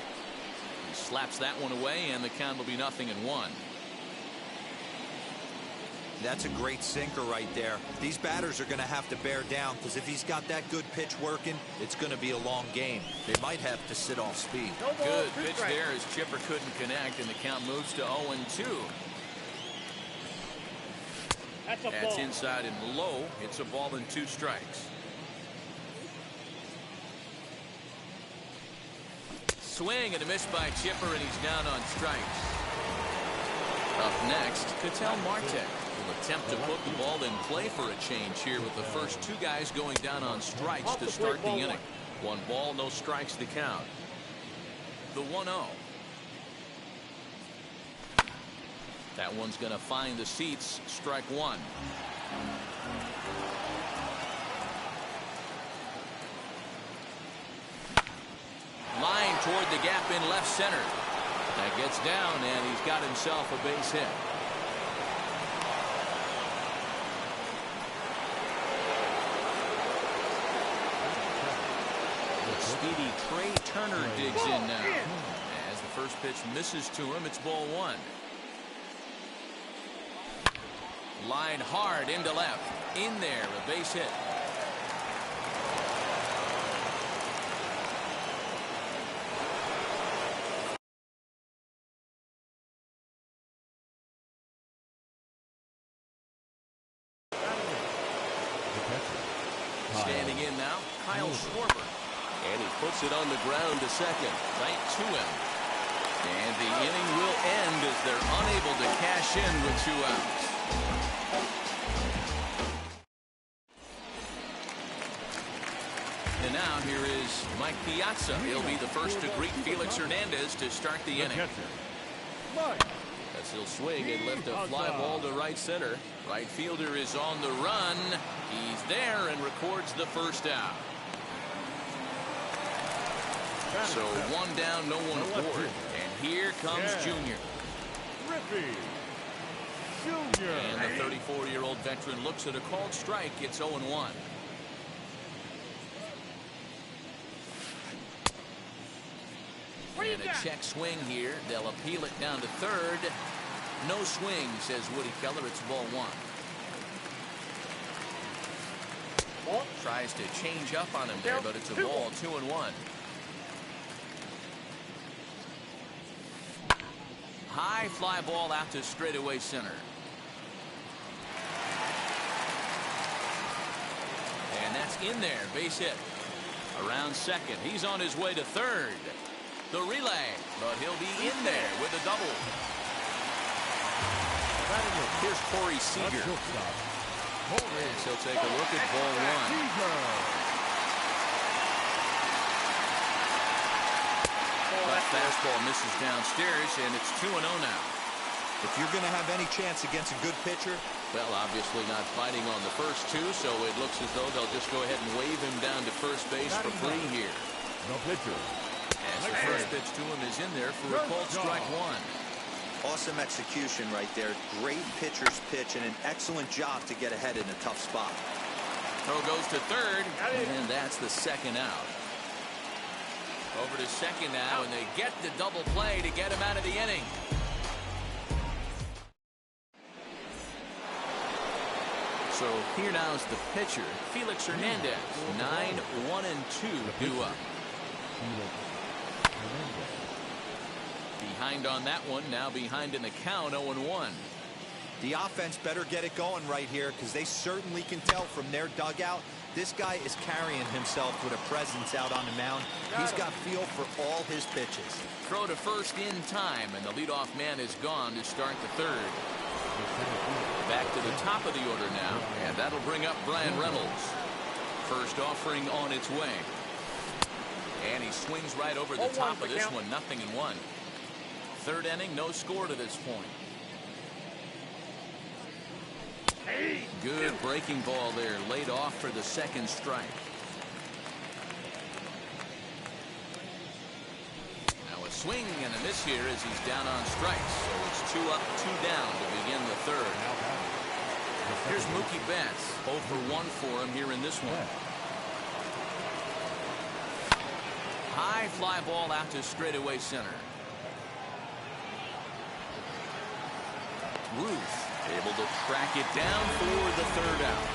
He slaps that one away, and the count will be 0-1. That's a great sinker right there. These batters are going to have to bear down, because if he's got that good pitch working, it's going to be a long game. They might have to sit off speed. Good pitch there as Chipper couldn't connect, and the count moves to 0-2. That's inside and low. It's a ball and 2 strikes. Swing and a miss by Chipper, and he's down on strikes. Up next, Ketel Marte will attempt to put the ball in play for a change here with the first 2 guys going down on strikes to start the inning. 1 ball, no strikes to count. The 1-0. That one's going to find the seats. Strike 1. Line toward the gap in left center. That gets down, and he's got himself a base hit. The speedy Trey Turner digs in now. As the first pitch misses to him. It's ball one. Line hard into left. In there, a base hit. Standing in now, Kyle Schwarber. And he puts it on the ground to second. Right to him. And the inning will end as they're unable to cash in with 2 outs. And now here is Mike Piazza. He'll be the first to greet Felix Hernandez to start the inning. As he'll swing and lift a fly ball to right center. Right fielder is on the run. He's there and records the first out. So 1 down, no one aboard. And here comes Junior. And the 34-year-old veteran looks at a called strike. It's 0-1. And a check swing here. They'll appeal it down to third. No swing, says Woody Keller. It's ball 1. Tries to change up on him there, but it's a ball. 2-1. High fly ball out to straightaway center. And that's in there. Base hit. Around second. He's on his way to third. The relay, but he'll be in there with a double. Here's Corey Seager. And he'll take a look at ball 1. That fastball misses downstairs, and it's 2-0 now. If you're going to have any chance against a good pitcher, well, obviously not fighting on the first 2, so it looks as though they'll just go ahead and wave him down to first base for free here. The pitcher. As the first pitch to him is in there for a called strike 1. awesome execution right there. Great pitcher's pitch and an excellent job to get ahead in a tough spot. Throw goes to third, and that's the second out. Over to second now, and they get the double play to get him out of the inning. So here now is the pitcher, Felix Hernandez. 9-1-2 due up. Behind on that one, now behind in the count, 0-1. The offense better get it going right here, because they certainly can tell from their dugout this guy is carrying himself with a presence out on the mound. He's got feel for all his pitches. Throw to first in time, and the leadoff man is gone to start the third. Back to the top of the order now, and that'll bring up Brian Reynolds. First offering on its way. And he swings right over the top of this one, 0-1. Third inning, no score to this point. Good breaking ball there, laid off for the second strike. Now a swing and a miss here as he's down on strikes. So it's 2 up, 2 down to begin the third. Here's Mookie Betts, 0 for 1 for him here in this one. High fly ball out to straightaway center. Ruth able to track it down for the third out.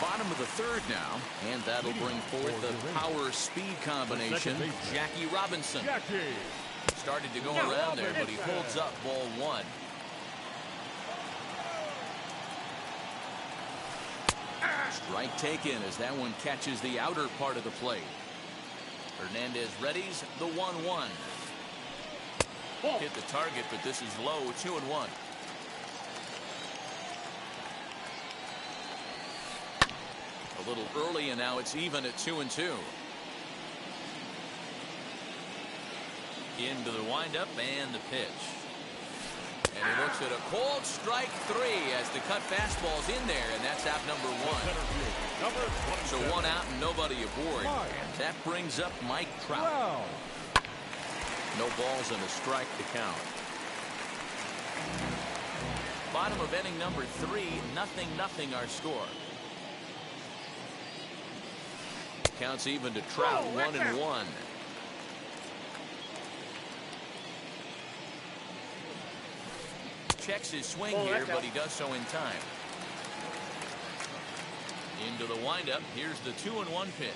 Bottom of the third now, and that'll bring forth the power-speed combination, Jackie Robinson. Started to go around there, but he holds up ball 1. Strike taken as that one catches the outer part of the plate. Hernandez readies the 1-1. Hit the target, but this is low, 2-1. A little early, and now it's even at 2-2. Into the windup and the pitch. And he looks at a cold strike 3 as the cut fastball's in there, and that's out number 1. So 1 out and nobody aboard. And that brings up Mike Trout. No balls and a strike to count. Bottom of inning number 3, 0-0 our score. Counts even to Trout, 1-1. Checks his swing here, but he does so in time. Into the windup. Here's the 2-1 pitch.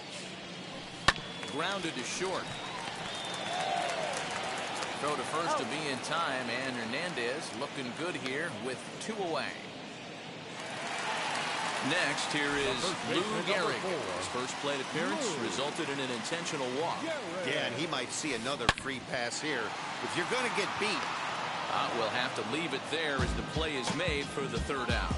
Grounded to short. Throw to first to be in time, and Hernandez looking good here with 2 away. Next, here is Lou Gehrig. His first plate appearance resulted in an intentional walk. Yeah, and he might see another free pass here. If you're going to get beat, we'll have to leave it there as the play is made for the 3rd out.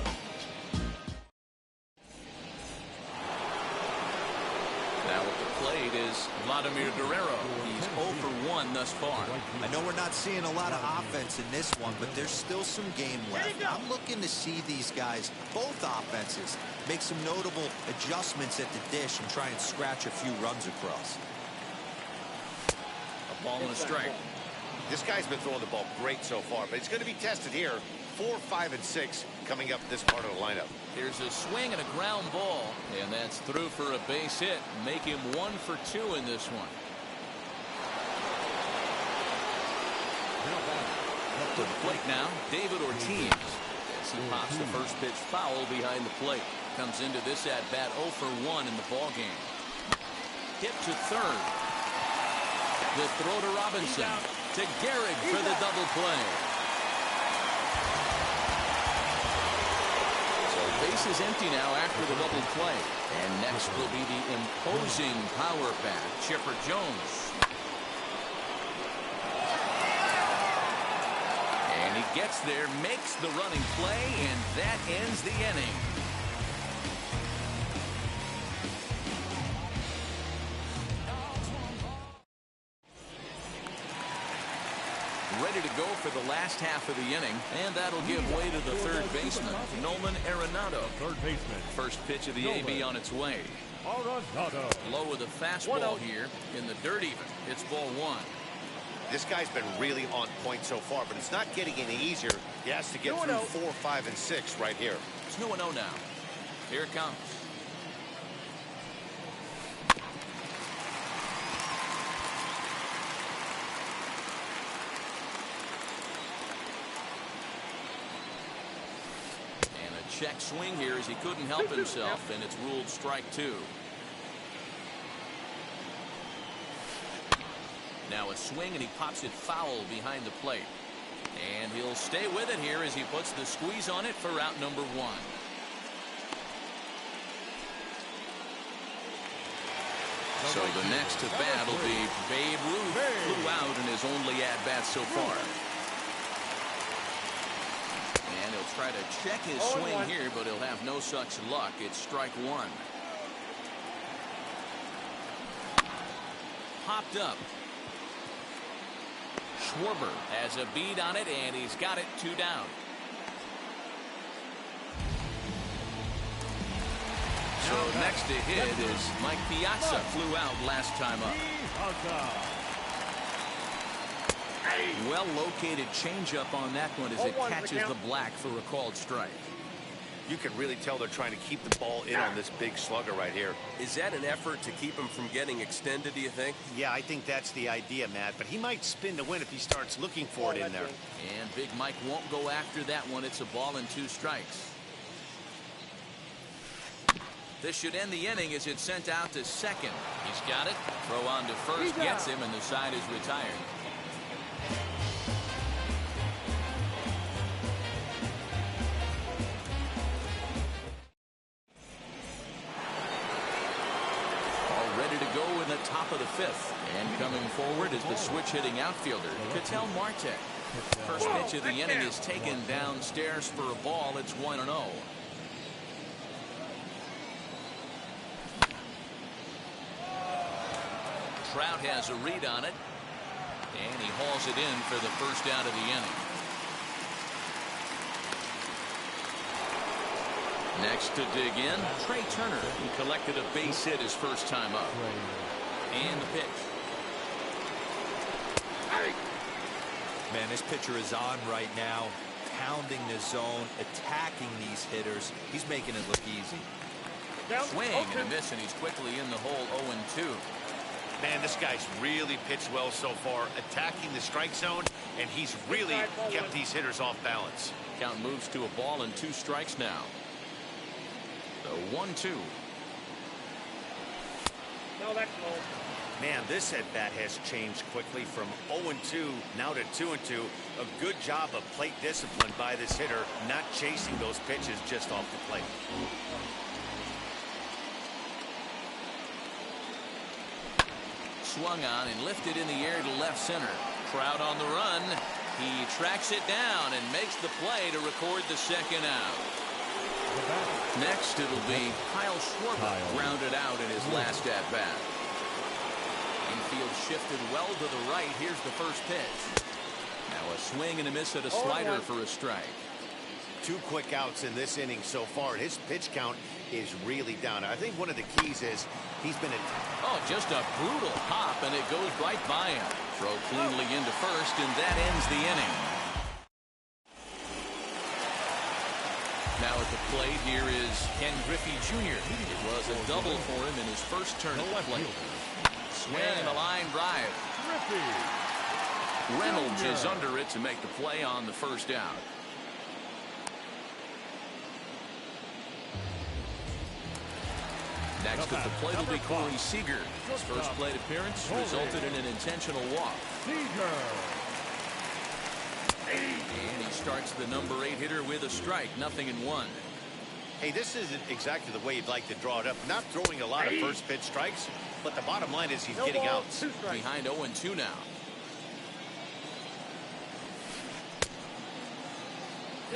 Now at the plate is Vladimir Guerrero. He's 0 for 1 thus far. I know we're not seeing a lot of offense in this one, but there's still some game left. I'm looking to see these guys, both offenses, make some notable adjustments at the dish and try and scratch a few runs across. A ball and a strike. this guy's been throwing the ball great so far, but he's going to be tested here. 4, 5, and 6 coming up this part of the lineup. There's a swing and a ground ball, and that's through for a base hit. Make him 1 for 2 in this one. Up to the plate now, David Ortiz. As he pops the first pitch foul behind the plate. Comes into this at bat 0 for 1 in the ball game. Hit to third. The throw to Robinson. To Gehrig for the double play. Base is empty now after the double play. And next will be the imposing power bat, Chipper Jones. And he gets there, makes the running play, and that ends the inning. Ready to go for the last half of the inning, and that'll give way to the third baseman, Nolan Arenado. Third baseman. First pitch of the AB on its way. Arenado. Low with a fastball here in the dirt even. It's ball 1. This guy's been really on point so far, but it's not getting any easier. He has to get through 4, 5, and 6 right here. It's 2-0 now. Here it comes. Check swing here as he couldn't help himself, and it's ruled strike 2. Now a swing, and he pops it foul behind the plate. And he'll stay with it here as he puts the squeeze on it for out number 1. So the next to bat will be Babe Ruth. Flew out in his only at-bat so far. And he'll try to check his swing here, but he'll have no such luck. It's strike 1. Popped up. Schwarber has a bead on it, and he's got it 2 down. So next to hit is Mike Piazza. Flew out last time up. Well-located changeup on that one as it catches the black for a called strike. You can really tell they're trying to keep the ball in on this big slugger right here. Is that an effort to keep him from getting extended, do you think? Yeah, I think that's the idea, Matt. But he might spin to win if he starts looking for it in there. And Big Mike won't go after that one. It's a ball and 2 strikes. This should end the inning as it's sent out to second. He's got it. Throw on to first. Gets him, and the side is retired. In the top of the 5th, and coming forward is the switch-hitting outfielder Ketel Marte. First pitch of the inning is taken downstairs for a ball. It's 1-0. Trout has a read on it, and he hauls it in for the first out of the inning. Next to dig in, Trey Turner. He collected a base hit his first time up. And the pitch. Man, this pitcher is on right now, pounding the zone, attacking these hitters. He's making it look easy. Swing and a miss, and he's quickly in the hole 0-2. Man, this guy's really pitched well so far, attacking the strike zone, and he's really kept these hitters off balance. Count moves to a ball and 2 strikes now. So 1-2. No, that's low. Man, this at-bat has changed quickly from 0-2 now to 2-2. A good job of plate discipline by this hitter, not chasing those pitches just off the plate. Swung on and lifted in the air to left center. Crowd on the run. He tracks it down and makes the play to record the second out. Next, it'll be Kyle Schwarber, grounded out in his last at-bat. Infield shifted well to the right. Here's the first pitch. Now a swing and a miss at a slider for a strike. 2 quick outs in this inning so far. His pitch count is really down. I think one of the keys is he's been just a brutal pop, and it goes right by him. Throw cleanly into first, and that ends the inning. Now at the plate, here is Ken Griffey Jr. It was a double for him in his first turn at the plate. Swing and a line drive. Reynolds is under it to make the play on the first out. Next at the plate will be Corey Seager. His first plate appearance resulted in an intentional walk. And he starts the number 8 hitter with a strike, 0-1. Hey, this isn't exactly the way you'd like to draw it up. Not throwing a lot of first pitch strikes, but the bottom line is he's getting outs. Behind 0-2 now.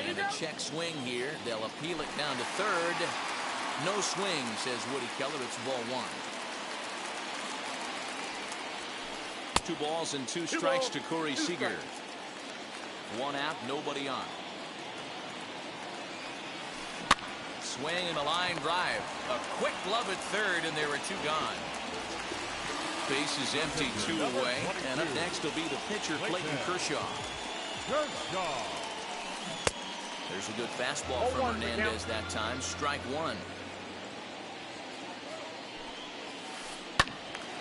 And a check swing here. They'll appeal it down to third. No swing, says Woody Keller. It's ball 1. 2 balls and 2 strikes to Corey Seager. 1 out, nobody on. Swing and a line drive. A quick glove at third, and there are 2 gone. Base is empty, 2 away. And up next will be the pitcher, Clayton Kershaw. There's a good fastball from Hernandez that time. Strike 1.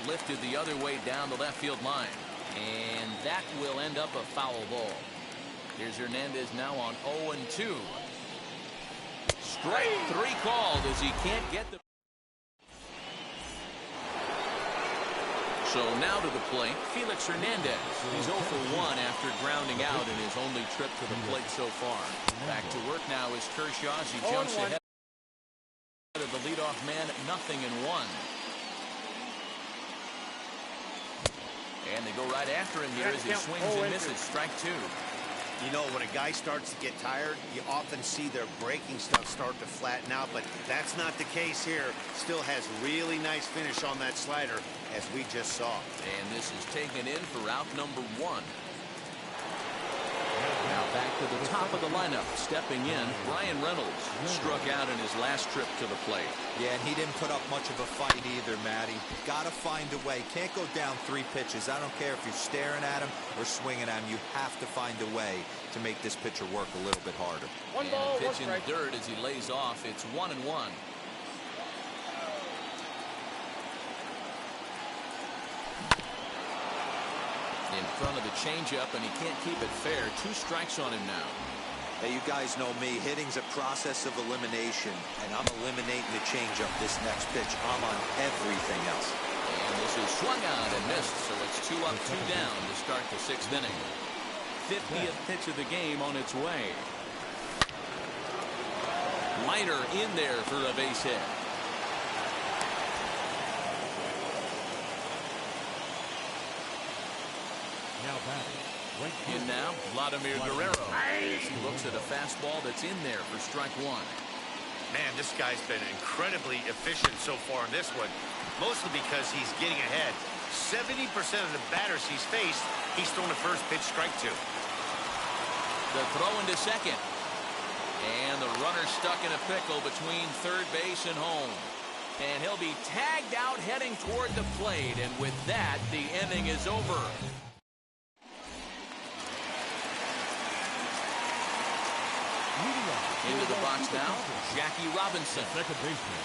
Lifted the other way down the left field line. And that will end up a foul ball. Here's Hernandez now on 0-2. Strike 3 called as he can't get the... So now to the plate, Felix Hernandez. He's 0 for 1 after grounding out in his only trip to the plate so far. Back to work now is Kershaw as he jumps ahead of the leadoff man, 0-1. And they go right after him here as he swings and misses. Strike 2. You know, when a guy starts to get tired, you often see their breaking stuff start to flatten out, but that's not the case here. Still has really nice finish on that slider, as we just saw. And this is taken in for out number 1. Now back to the top of the lineup. Stepping in, Brian Reynolds struck out in his last trip to the plate. Yeah, and he didn't put up much of a fight either, Matty. Got to find a way. Can't go down 3 pitches. I don't care if you're staring at him or swinging at him. You have to find a way to make this pitcher work a little bit harder. And a pitch in the dirt as he lays off. It's 1-1. In front of the changeup, and he can't keep it fair. 2 strikes on him now. Hey, you guys know me. Hitting's a process of elimination, and I'm eliminating the changeup this next pitch. I'm on everything else. And this is swung on and missed, so it's 2 up, 2 down to start the 6th inning. 50th pitch of the game on its way. Leiter in there for a base hit. In now, Vladimir Guerrero. He looks at a fastball that's in there for strike 1. Man, this guy's been incredibly efficient so far in this one, mostly because he's getting ahead. 70% of the batters he's faced, he's thrown the first pitch, strike 2. The throw into second. And the runner stuck in a pickle between third base and home. And he'll be tagged out heading toward the plate. And with that, the inning is over. Into the box now, Jackie Robinson. Second baseman,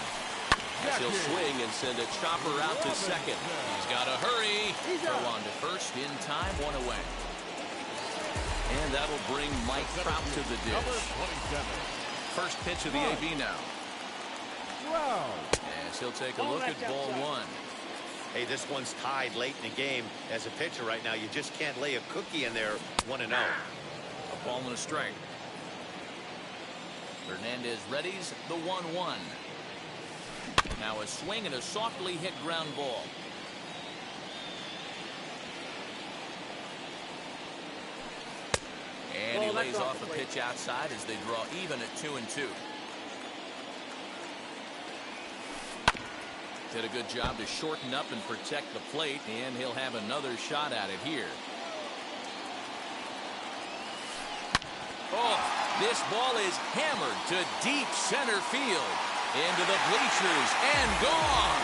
He'll swing and send a chopper out to second. He's got to hurry. Throw on to first in time, 1 away. And that'll bring Mike Trout to the dish. First pitch of the AB now. As he'll take a look at ball 1. Hey, this one's tied late in the game. As a pitcher right now, you just can't lay a cookie in there 1-0. A ball and a strike. Hernandez readies the 1-1. Now a swing and a softly hit ground ball. And he lays off a pitch outside as they draw even at 2-2. Did a good job to shorten up and protect the plate, and he'll have another shot at it here. Oh, this ball is hammered to deep center field, into the bleachers, and gone.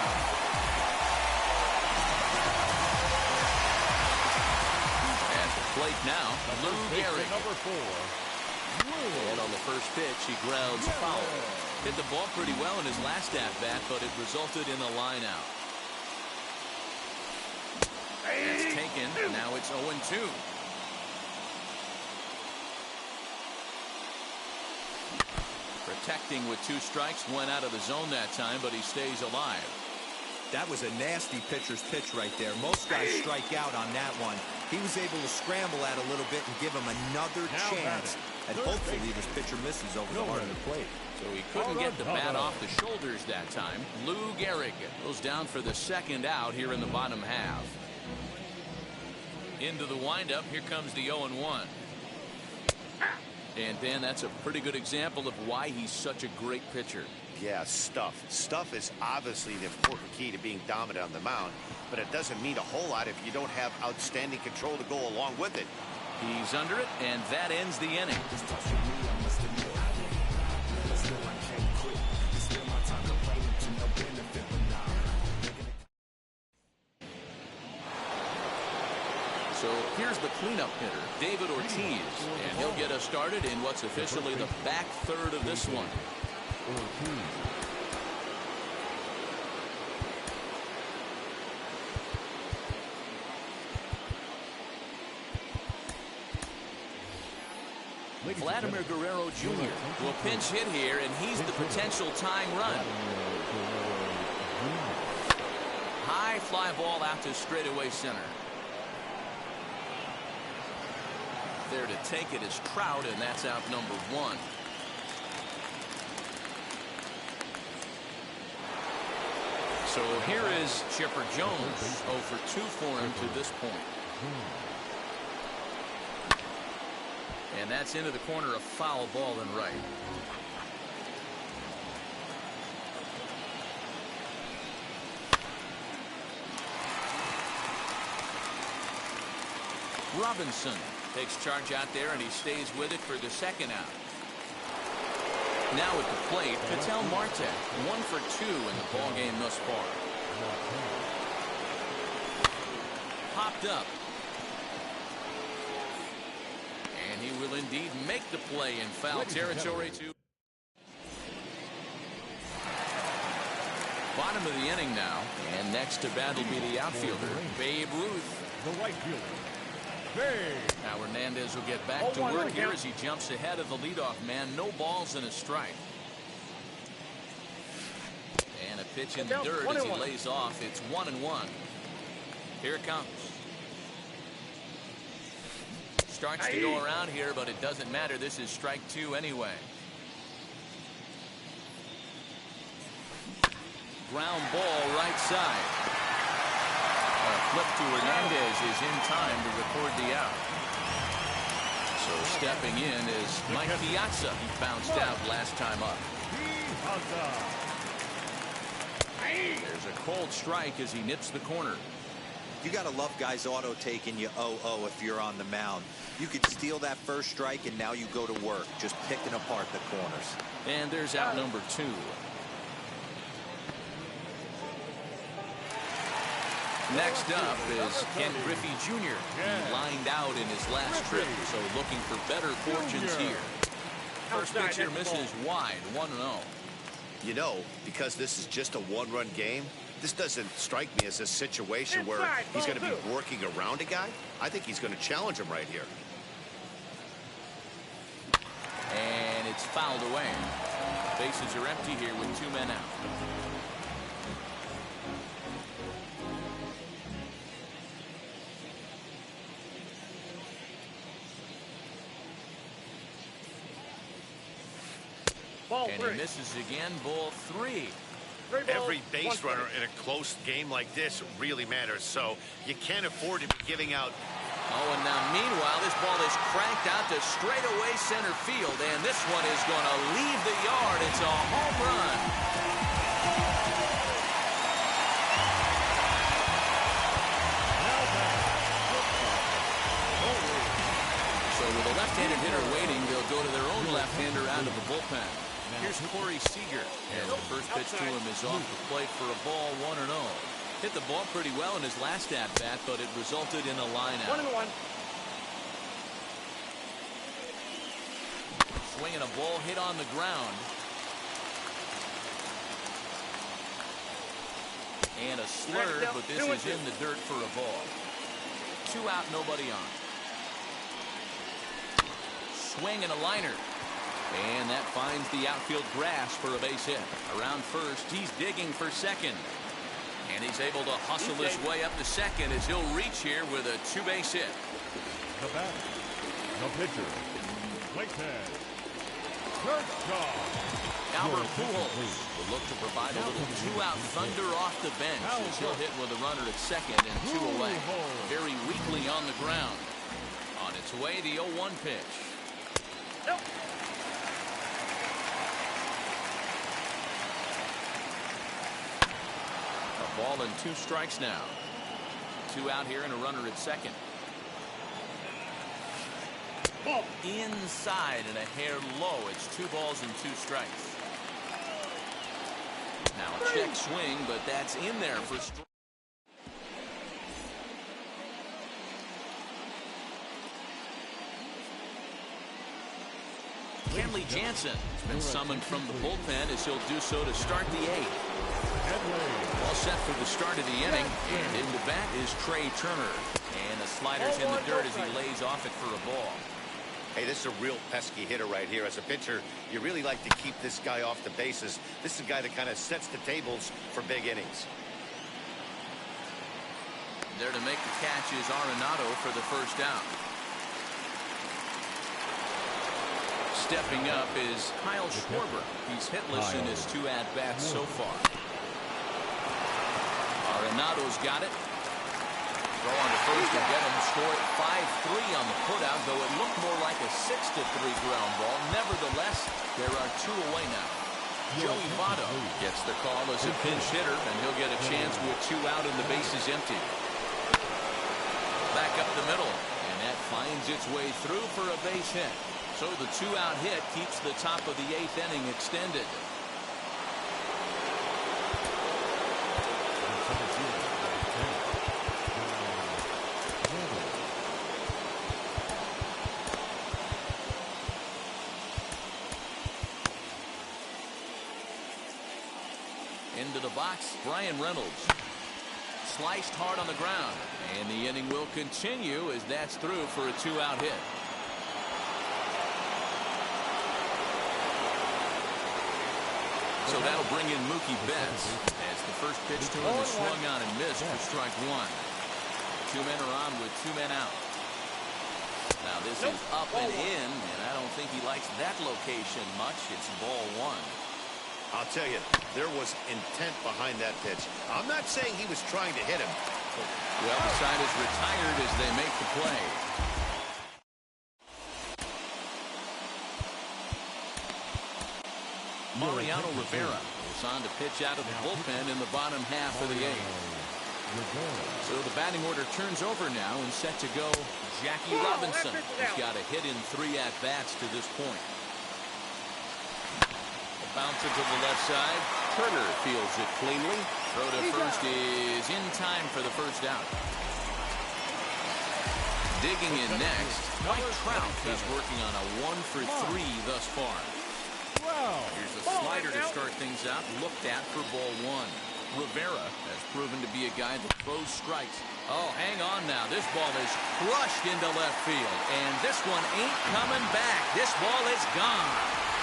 At the plate now, Lou Gehrig. Number 4. And on the first pitch, he grounds foul. Hit the ball pretty well in his last at-bat, but it resulted in a line out. That's taken. Now it's 0-2. Protecting with 2 strikes, went out of the zone that time, but he stays alive. That was a nasty pitcher's pitch right there. Most guys strike out on that one. He was able to scramble at a little bit and give him another chance. And hopefully this pitcher misses over the heart of the plate. So he couldn't get the bat off the shoulders that time. Lou Gehrig goes down for the second out here in the bottom half. Into the windup. Here comes the 0-1. And Dan, that's a pretty good example of why he's such a great pitcher. Yeah, stuff. Stuff is obviously the important key to being dominant on the mound, but it doesn't mean a whole lot if you don't have outstanding control to go along with it. He's under it, and that ends the inning. So here's the cleanup hitter, David Ortiz, and he'll get us started in what's officially the back third of this one. Vladimir Guerrero Jr. will pinch hit here, and he's the potential tying run. High fly ball out to straightaway center. There to take it is Trout, and that's out number 1. So here is Chipper Jones, 0 for 2 for him to this point. And that's into the corner, a foul ball and right. Robinson takes charge out there, and he stays with it for the second out. Now at the plate, Patel Marte, 1 for 2 in the ball game thus far. Popped up. And he will indeed make the play in foul territory too. Bottom of the inning now, and next to bat will be the outfielder, Babe Ruth. The right fielder. Now Hernandez will get back to work here as he jumps ahead of the leadoff man. No balls and a strike. And a pitch in the dirt as he lays off. It's 1-1. Here it comes. Starts to go around here, but it doesn't matter. This is strike 2 anyway. Ground ball right side. A flip to Hernandez is in time to record the out. So stepping in is Mike Piazza. He bounced out last time up. There's a cold strike as he nips the corner. You got to love guys auto taking you 0-0 if you're on the mound. You could steal that first strike, and now you go to work, just picking apart the corners. And there's out number 2. Next up is Ken Griffey Jr. He lined out in his last trip, so looking for better fortunes here. First pitch here misses wide, 1-0. You know, because this is just a one-run game, this doesn't strike me as a situation where he's going to be working around a guy. I think he's going to challenge him right here. And it's fouled away. Bases are empty here with 2 men out. And he misses again. Ball 3. Every base runner in a close game like this really matters, so you can't afford to be giving out. Oh, and now meanwhile, this ball is cranked out to straightaway center field, and this one is going to leave the yard. It's a home run. So with a left-handed hitter waiting, they'll go to their own left-hander out of the bullpen. Here's Corey Seager, and the first pitch to him is off the plate for a ball, 1-0. Hit the ball pretty well in his last at-bat, but it resulted in a line-out. 1-1. Swinging a ball hit on the ground. And a slurve, but this is in the dirt for a ball. 2 out, nobody on. Swing and a liner. And that finds the outfield grass for a base hit. Around first, he's digging for second. And he's able to hustle his way up to second as he'll reach here with a 2-base hit. The batter, the pitcher, Whitehead, Kershaw. Albert Pujols will look to provide a little 2-out thunder off the bench as he'll hit with a runner at second and 2 away. Very weakly on the ground. On its way, the 0-1 pitch. Nope. Ball and 2 strikes now. 2 out here and a runner at second. Ball. Inside and a hair low. It's 2 balls and 2 strikes. Now a check swing, but that's in there for strike. Kenley Jansen has been summoned from the bullpen as he'll do so to start the 8th. All set for the start of the inning, and into bat is Trey Turner. And the slider's in the dirt as he lays off it for a ball. Hey, this is a real pesky hitter right here. As a pitcher, you really like to keep this guy off the bases. This is a guy that kind of sets the tables for big innings. There to make the catch is Arenado for the first out. Stepping up is Kyle Schwarber. He's hitless in his 2 at-bats so far. Arenado's got it. Throw on to first to get him. Score 5-3 on the putout, though it looked more like a 6-3 ground ball. Nevertheless, there are 2 away now. Joey Votto gets the call as a pinch hitter, and he'll get a chance with 2 out and the bases empty. Back up the middle, and that finds its way through for a base hit. So the 2-out hit keeps the top of the 8th inning extended. Into the box, Brian Reynolds. Sliced hard on the ground, and the inning will continue as that's through for a 2-out hit. So that'll bring in Mookie Betts as the first pitch to him is swung on and missed for strike 1. 2 men are on with 2 men out. Now this is up and in, and I don't think he likes that location much. It's ball 1. I'll tell you, there was intent behind that pitch. I'm not saying he was trying to hit him. Well, the side is retired as they make the play. Mariano Rivera is on to pitch out of the bullpen in the bottom half of the 8th. So the batting order turns over now and set to go Jackie Robinson. He's got a hit in 3 at-bats to this point. A bouncer to the left side. Turner fields it cleanly. Throw to first is in time for the first out. Digging in next, Mike Trout is working on a 1-for-3 thus far. foul. Here's a slider to start things out, looked at for ball one. Rivera has proven to be a guy that throws strikes. Oh, hang on now. This ball is crushed into left field, and this one ain't coming back. This ball is gone.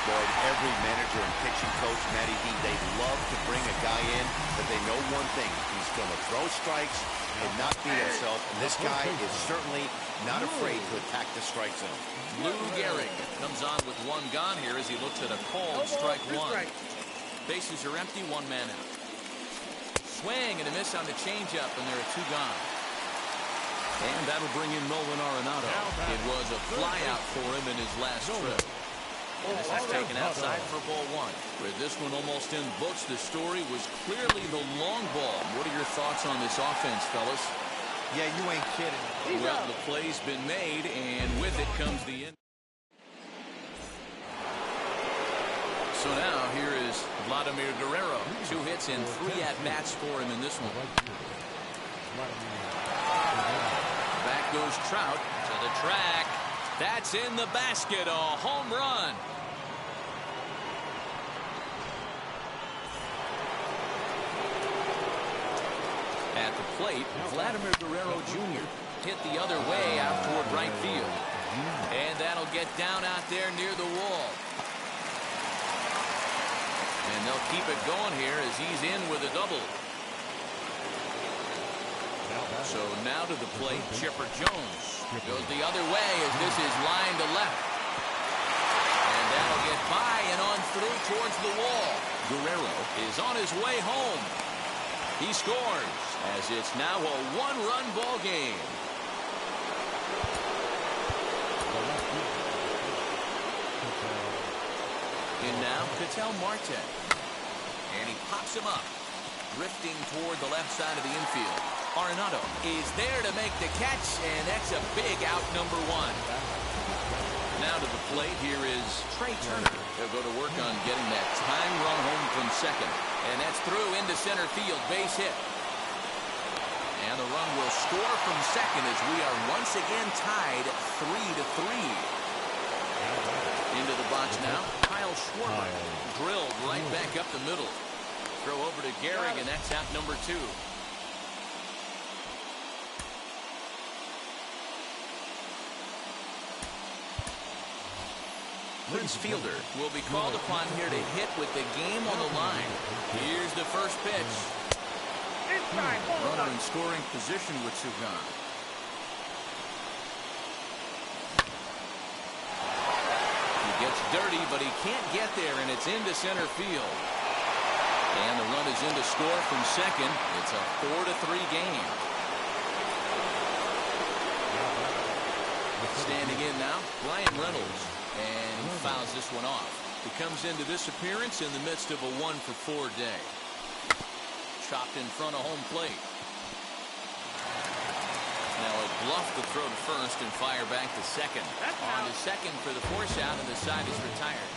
Boy, every manager and pitching coach, Matty D, they love to bring a guy in that they know one thing. He's going to throw strikes and not beat himself. And this guy is certainly not afraid to attack the strike zone. Lou Gehrig comes on with one gone here as he looks at a called strike one. Bases are empty, one man out. Swing and a miss on the changeup, and there are two gone. And that'll bring in Nolan Arenado. It was a flyout for him in his last trip. And this is taken outside for ball one. Where this one almost in books, the story was clearly the long ball. What are your thoughts on this offense, fellas? Yeah, you ain't kidding. Well, the play's been made, and with it comes the end. So now here is Vladimir Guerrero. 2 hits and 3 at-bats for him in this one. Back goes Trout to the track. That's in the basket, a home run. At the plate, Vladimir Guerrero Jr. hit the other way out toward right field. And that'll get down out there near the wall. And they'll keep it going here as he's in with a double. So now to the plate, Chipper Jones goes the other way as this is line to left. And that'll get by and on through towards the wall. Guerrero is on his way home. He scores as it's now a one-run ball game. In now, Ketel Marte. And he pops him up, drifting toward the left side of the infield. Arenado is there to make the catch, and that's a big out, number one. Now to the plate, here is Trey Turner. He'll go to work on getting that time run home from second. And that's through into center field, base hit. And the run will score from second as we are once again tied 3-3. Into the box now, Kyle Schwarber. Drilled right back up the middle. Throw over to Gehrig, and that's out number 2. Prince Fielder will be called upon here to hit with the game on the line. Here's the first pitch. Runner in scoring position with Sugan. He gets dirty, but he can't get there, and it's into center field. And the run is in to score from second. It's a 4-3 game. Standing in now, Brian Reynolds. And he fouls this one off. He comes into this appearance in the midst of a 1-for-4 day. Chopped in front of home plate. Now a bluff to throw to first and fire back to second. On to second for the force out, and the side is retired.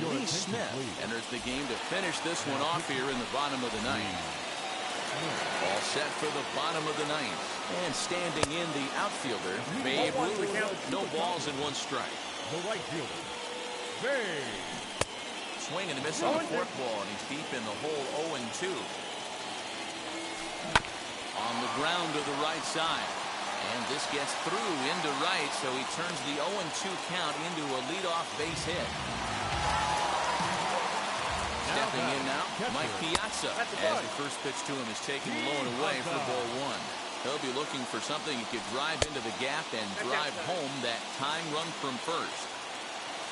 Lee Smith enters the game to finish this one off here in the bottom of the ninth. All set for the bottom of the ninth. And standing in the outfielder, Babe Ruth. No balls and 1 strike. The right fielder, Babe. Swing and a miss on the forkball, and he's deep in the hole 0-2. On the ground to the right side. And this gets through into right, so he turns the 0-2 count into a leadoff base hit. Stepping in now, Mike Piazza, as the first pitch to him is taken low and away for ball 1. He'll be looking for something he could drive into the gap and drive home that time run from first.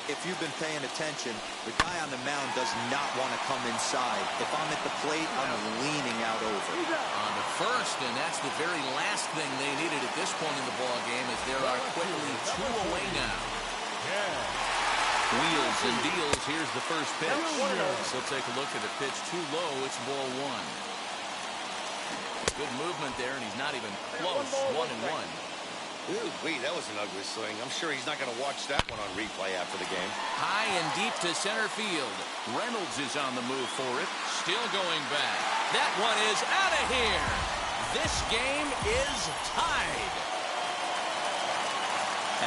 If you've been paying attention, the guy on the mound does not want to come inside. If I'm at the plate, I'm leaning out over. On to first, and that's the very last thing they needed at this point in the ball game, as there are quickly 2 away now. Wheels and deals. Here's the first pitch. So take a look at the pitch. Too low. It's ball 1. Good movement there, and he's not even close. 1-1. Ooh-wee, that was an ugly swing. I'm sure he's not going to watch that one on replay after the game. High and deep to center field. Reynolds is on the move for it. Still going back. That one is out of here. This game is tied.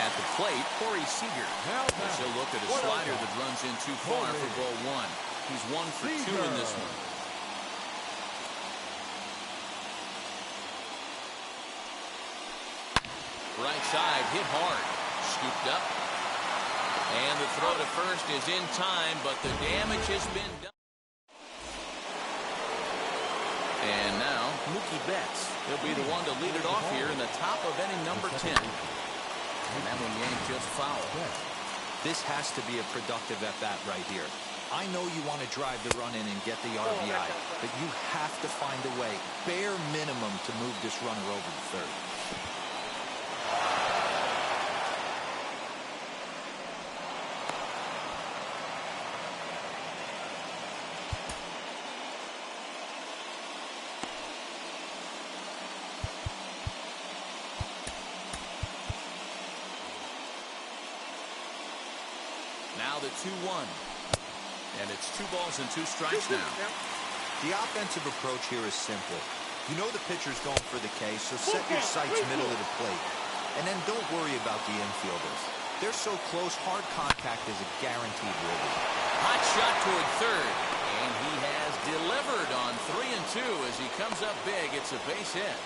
At the plate, Corey Seager. He'll look at a slider that runs in too far for ball one. He's 1 for 2 in this one. Right side, hit hard. Scooped up. And the throw to first is in time, but the damage has been done. And now, Mookie Betts. He'll be the one to lead it off here in the top of inning number 10. And that one yanked just foul. This has to be a productive at-bat right here. I know you want to drive the run in and get the RBI, but you have to find a way, bare minimum, to move this runner over to third. Now the 2-1. And it's 2 balls and 2 strikes now. The offensive approach here is simple. You know the pitcher's going for the K, so set your sights middle of the plate. And then don't worry about the infielders. They're so close, hard contact is a guaranteed win. Hot shot toward third. And he has delivered on 3 and 2 as he comes up big. It's a base hit.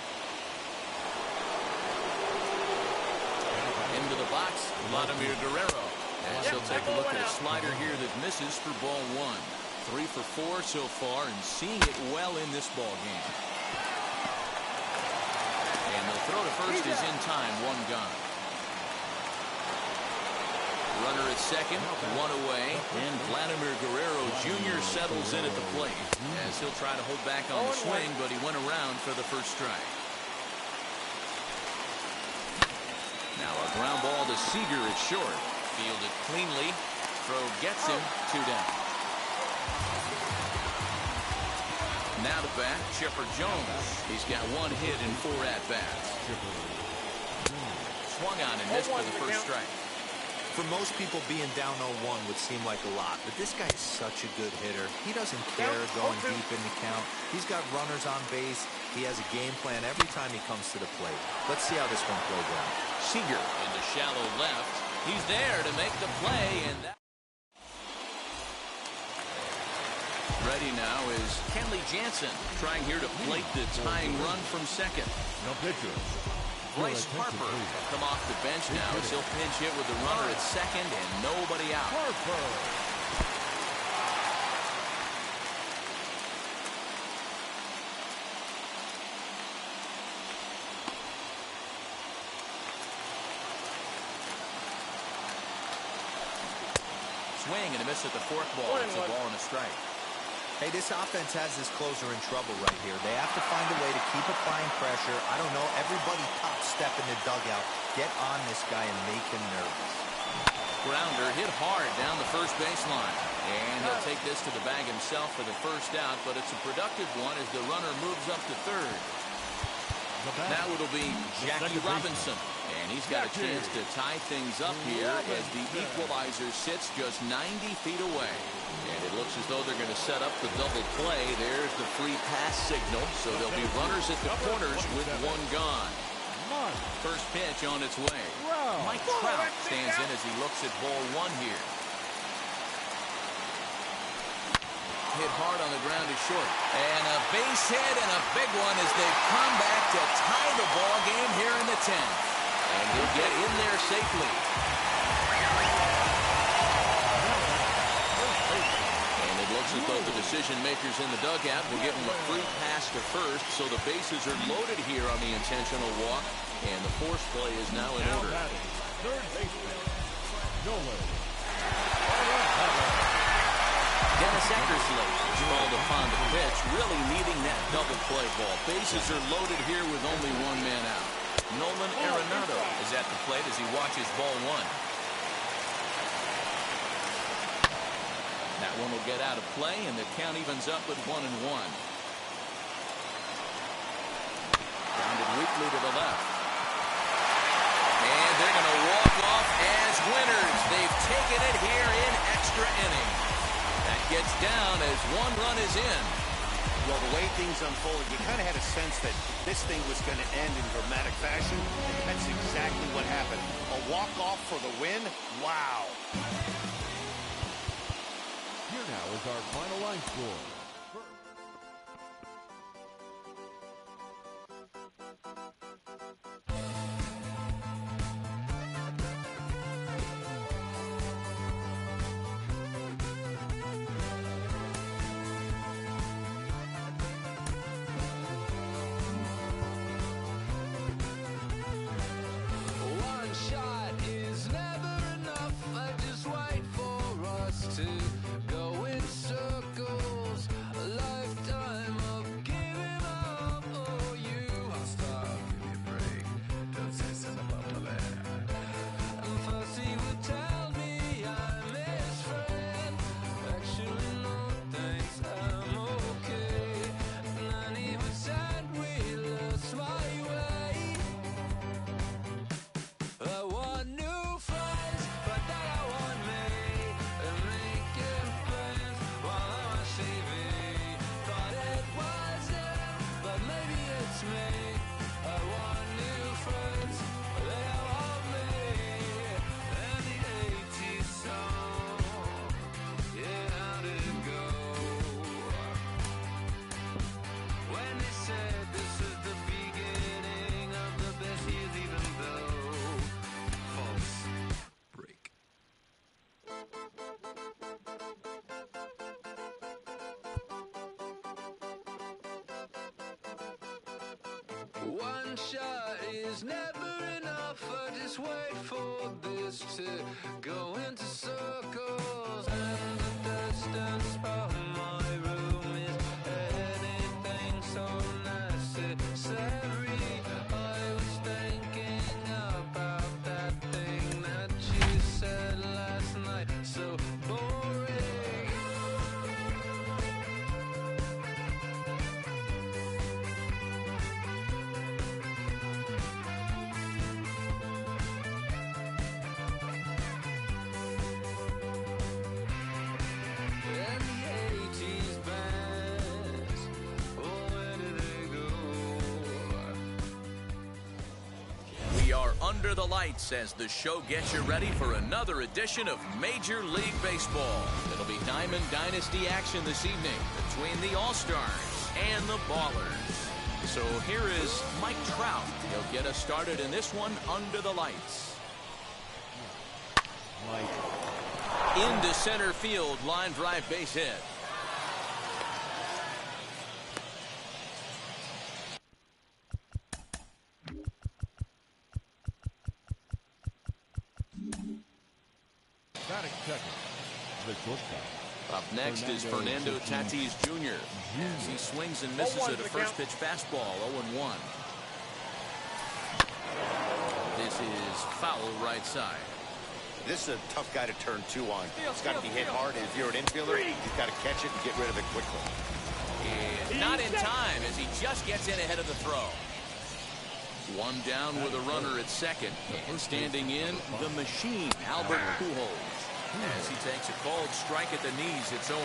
Into the box, Vladimir Guerrero. And she'll take a look at a slider here that misses for ball 1. 3 for 4 so far and seeing it well in this ball game. And the throw to first is in time. 1 gone. Runner at second, 1 away. And Vladimir Guerrero Jr. settles in at the plate as he'll try to hold back on the swing, but he went around for the first strike. Now a ground ball to Seager at short. Fielded cleanly. Throw gets him. 2 down. Now to bat, Chipper Jones. He's got 1 hit in 4 at-bats. Swung on and missed for the first strike. For most people, being down 0-1 would seem like a lot, but this guy is such a good hitter. He doesn't care going deep in the count. He's got runners on base. He has a game plan every time he comes to the plate. Let's see how this one plays out. Seager into shallow left. He's there to make the play, and that. Ready now is Kenley Jansen, trying here to plate the tying run from second. No pitcher. Bryce Harper come off the bench now as he'll pinch hit with the runner at second and nobody out. Harper. Swing and a miss at the fork ball. It's a ball and a strike. Hey, this offense has this closer in trouble right here. They have to find a way to keep applying pressure. I don't know, everybody top step in the dugout. Get on this guy and make him nervous. Grounder hit hard down the first baseline. And he'll take this to the bag himself for the first out, but it's a productive one as the runner moves up to third. Now it'll be Jackie Robinson. And he's got a chance to tie things up here as the equalizer sits just 90 feet away. And it looks as though they're going to set up the double play. There's the free pass signal. So there'll be runners at the corners with 1 gone. First pitch on its way. Mike Trout stands in as he looks at ball 1 here. Hit hard on the ground to short. And a base hit and a big one as they come back to tie the ball game here in the 10th. And he'll get in there safely. And it looks as though the decision makers in the dugout will give him a free pass to first, so the bases are loaded here on the intentional walk, and the force play is now in order. Third baseman, Nolan. Dennis Eckersley is called upon the pitch, really needing that double play ball. Bases are loaded here with only 1 man out. Nolan Arenado is at the plate as he watches ball 1. That one will get out of play, and the count evens up at 1-1. Grounded weakly to the left. taking it here in extra innings. That gets down as 1 run is in. Well, the way things unfolded, you kind of had a sense that this thing was going to end in dramatic fashion. That's exactly what happened. A walk-off for the win? Wow. Here now is our final line score. One shot is never enough. I just wait for this to go into circles. And the distance from my room is anything so necessary. I was thinking about that thing that you said last night. So boring. We are under the lights as the show gets you ready for another edition of Major League Baseball. It'll be Diamond Dynasty action this evening between the All-Stars and the Ballers. So here is Mike Trout. He'll get us started in this one under the lights. Into center field, line drive base hit. Batting second, the shortstop. Up next is Fernando Tatis Jr. as he swings and misses at a first pitch fastball, 0-1. This is foul right side. This is a tough guy to turn 2 on. It's got to be hit hard, and if you're an infielder, you've got to catch it and get rid of it quickly. And not in time as he just gets in ahead of the throw. One down with a runner at second. And standing in, the machine, Albert Pujols. As he takes a called strike at the knees, it's 0-1.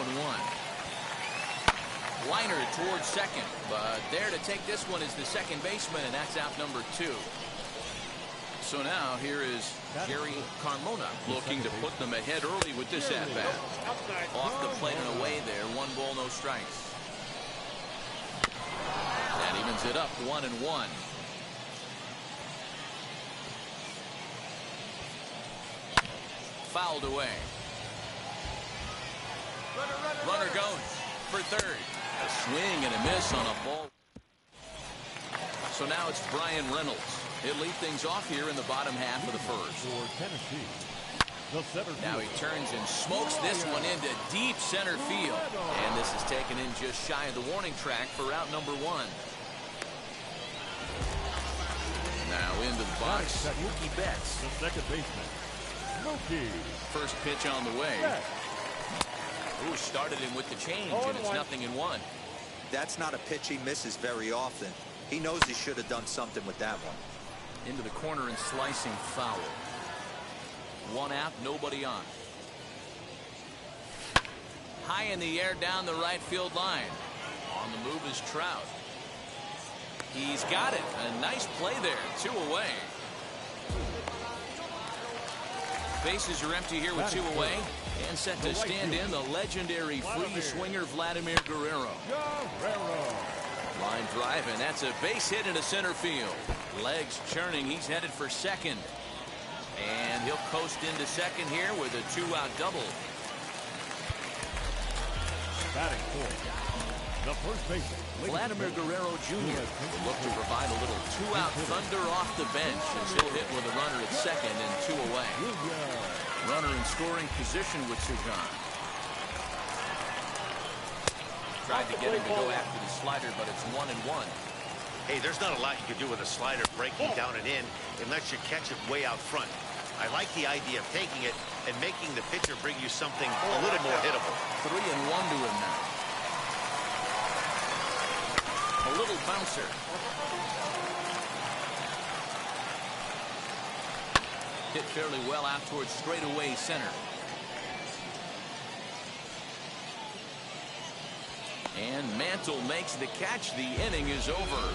Liner towards second, but there to take this one is the second baseman, and that's out number 2. So now here is Jerry Carmona looking to put them ahead early with this at-bat. Off the plate and away there, 1 ball, no strikes. That evens it up, 1-1. Fouled away. Runner goes for third. A swing and a miss on a ball. So now it's Brian Reynolds. He'll lead things off here in the bottom half of the first. For Tennessee, the center Now he turns and smokes this one into deep center field. And this is taken in just shy of the warning track for out number 1. Now into the box, Mookie Betts. the second baseman, Mookie. First pitch on the way. Ooh, started him with the change, and it's 0-1. That's not a pitch he misses very often. He knows he should have done something with that one. Into the corner and slicing foul. 1 out, nobody on. High in the air down the right field line. On the move is Trout. He's got it. A nice play there. 2 away. Bases are empty here with 2 away. And set to stand in the legendary free swinger Vladimir Guerrero. Line drive, and that's a base hit into center field. Legs churning. He's headed for second. And he'll coast into second here with a 2-out double. Batting fourth, the first baseman, Vladimir Guerrero Jr. will look to provide a little 2-out thunder off the bench as he'll hit with a runner at second and 2 away. Runner in scoring position with 2 gone. Tried to get him to go after the slider, but it's 1-1. Hey, there's not a lot you can do with a slider breaking down and in unless you catch it way out front. I like the idea of taking it and making the pitcher bring you something a little more hittable. 3-1 to him now. A little bouncer. Hit fairly well out towards straightaway center. And Mantle makes the catch. The inning is over.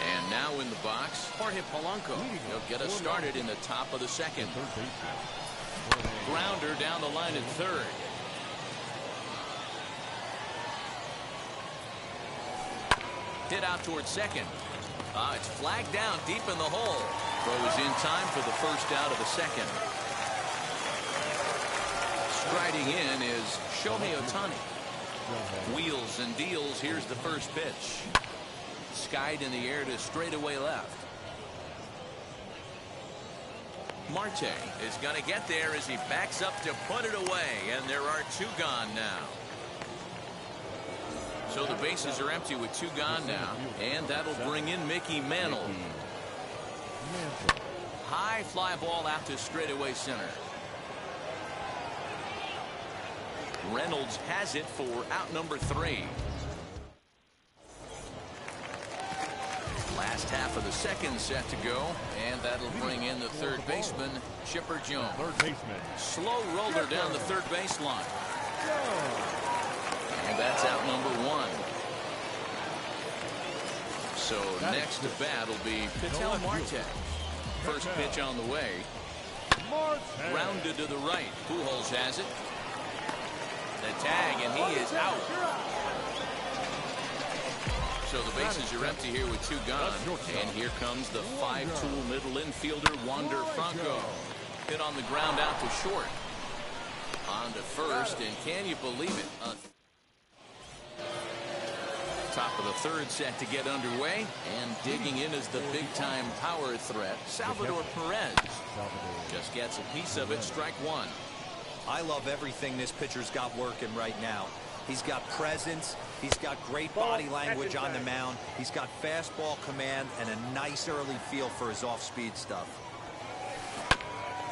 And now in the box, Jorge Polanco. He'll get us started in the top of the second. Grounder down the line at third. Hit out towards second. It's flagged down deep in the hole. Throw is in time for the first out of the second. Striding in is Shohei Ohtani. Wheels and deals. Here's the first pitch. Skied in the air to straightaway left. Marte is going to get there as he backs up to put it away, and there are 2 gone now. So the bases are empty with 2 gone now, and that'll bring in Mickey Mantle. High fly ball out to straightaway center. Reynolds has it for out number 3. Last half of the second set to go, and that'll bring in the third baseman, Chipper Jones. Slow roller down the third baseline. And that's out number 1. So next to bat will be Ketel Marte. First pitch on the way. Rounded to the right. Pujols has it. The tag, and he is out. So the bases are empty here with 2 gone. And here comes the 5-tool middle infielder, Wander Franco. Hit on the ground out to short. On to first, and can you believe it? Top of the third set to get underway. And digging in is the big-time power threat, Salvador Perez. Just gets a piece of it, strike 1. I love everything this pitcher's got working right now. He's got presence. He's got great body language on the mound. He's got fastball command and a nice early feel for his off-speed stuff.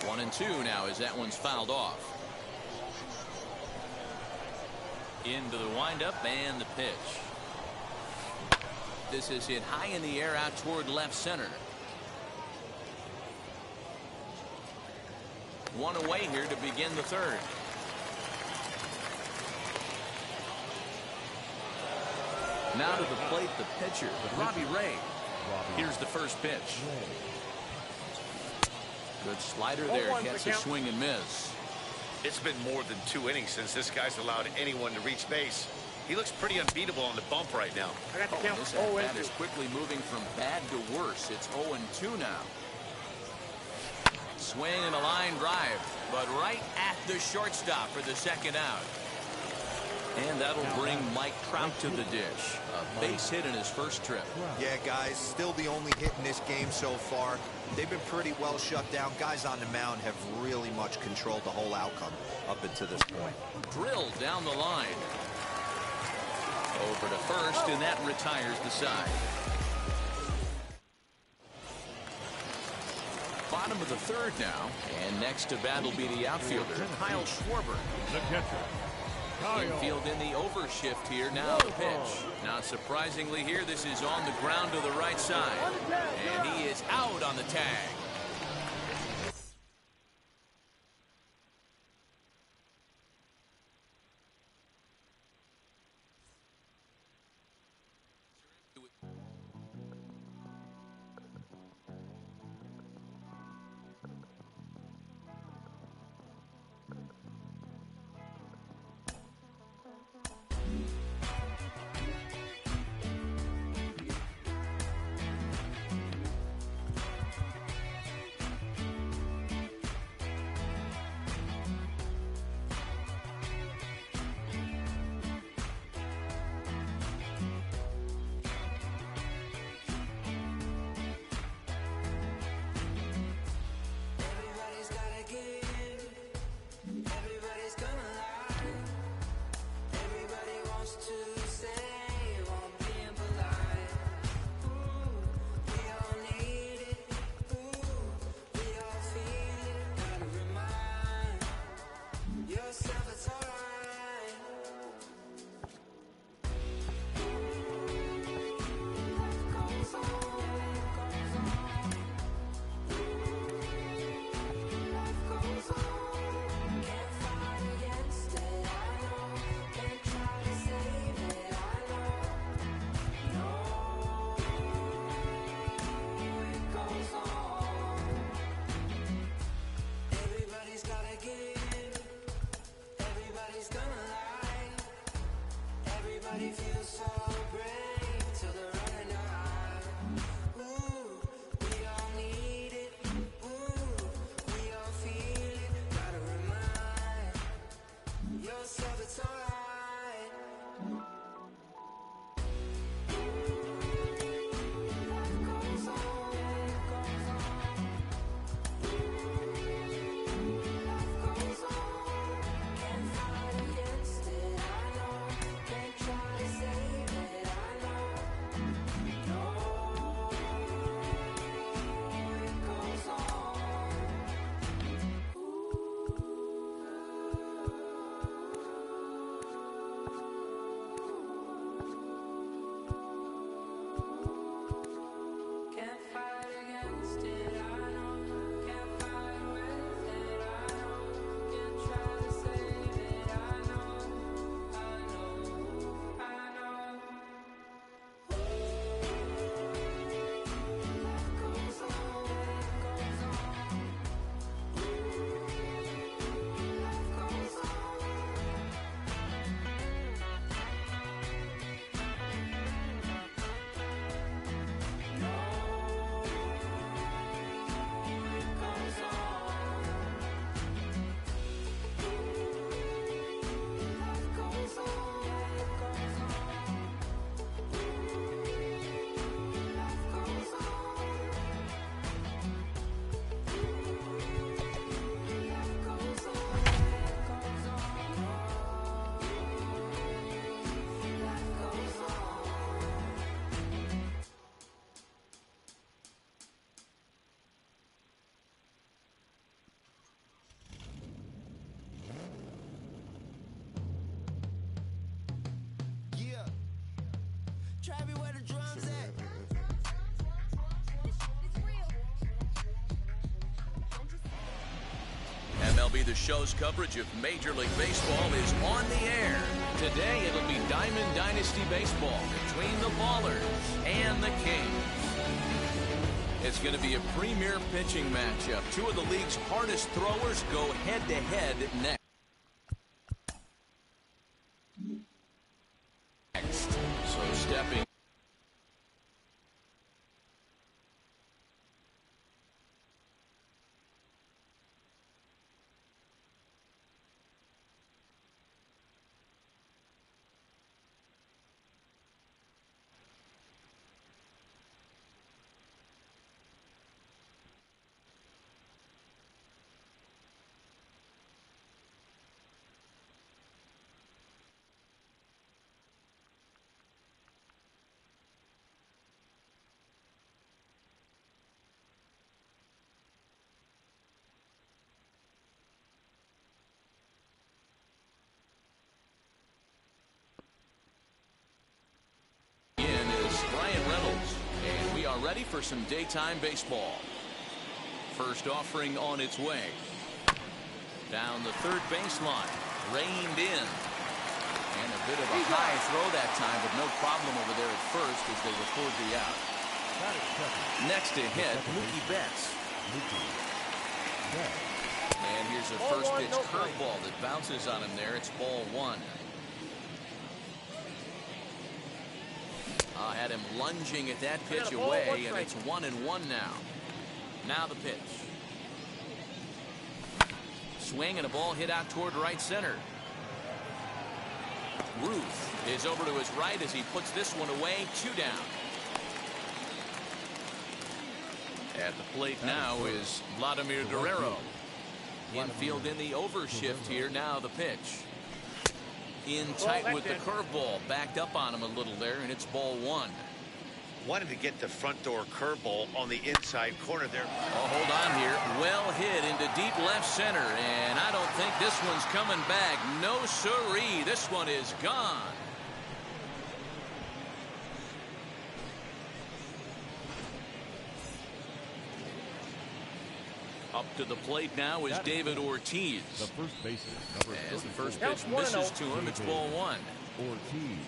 1-2 now as that one's fouled off. Into the windup and the pitch. This is hit high in the air out toward left center. 1 away here to begin the third. Now to the plate, the pitcher, Robbie Ray. Here's the first pitch. Good slider there, gets a swing and miss. It's been more than 2 innings since this guy's allowed anyone to reach base. He looks pretty unbeatable on the bump right now. This at-bat is quickly moving from bad to worse. It's 0-2 now. Swing and a line drive, but right at the shortstop for the second out. And that'll bring Mike Trout to the dish. A base hit in his first trip. Yeah, guys, still the only hit in this game so far. They've been pretty well shut down. Guys on the mound have really much controlled the whole outcome up until this point. Drilled down the line. Over to first, and that retires the side. Bottom of the third now, and next to bat will be the outfielder, Kyle Schwarber. The catcher, Infield in the overshift here. Now the pitch. Not surprisingly here, this is on the ground to the right side. And he is out on the tag. nobody's gonna lie. Everybody feels so brave till they're running out. Ooh, we all need it. Ooh, we all feel it. Gotta remind yourself it's alright. Travis, where the drums at? MLB The Show's coverage of Major League Baseball is on the air. Today, it'll be Diamond Dynasty Baseball between the Ballers and the Kings. It's going to be a premier pitching matchup. Two of the league's hardest throwers go head-to-head next. So stepping ready for some daytime baseball. First offering on its way. Down the third baseline. Reined in. And a bit of a high throw that time, but no problem over there at first as they record the out. Next to hit, Mookie Betts. And here's a first pitch curveball that bounces on him there. It's ball one. Had him lunging at that pitch away, and it's 1-1 now. Now the pitch. Swing and a ball hit out toward right center. Ruth is over to his right as he puts this one away. 2 down. At the plate now is Vladimir Guerrero. Infield in the overshift here. Now the pitch. In tight with the curveball. Backed up on him a little there, and it's ball one. Wanted to get the front door curveball on the inside corner there. Oh, hold on here. Well hit into deep left center, and I don't think this one's coming back. No siree. This one is gone. Up to the plate now is David Ortiz. The first baseman, as the first pitch misses to him, it's ball one. Ortiz.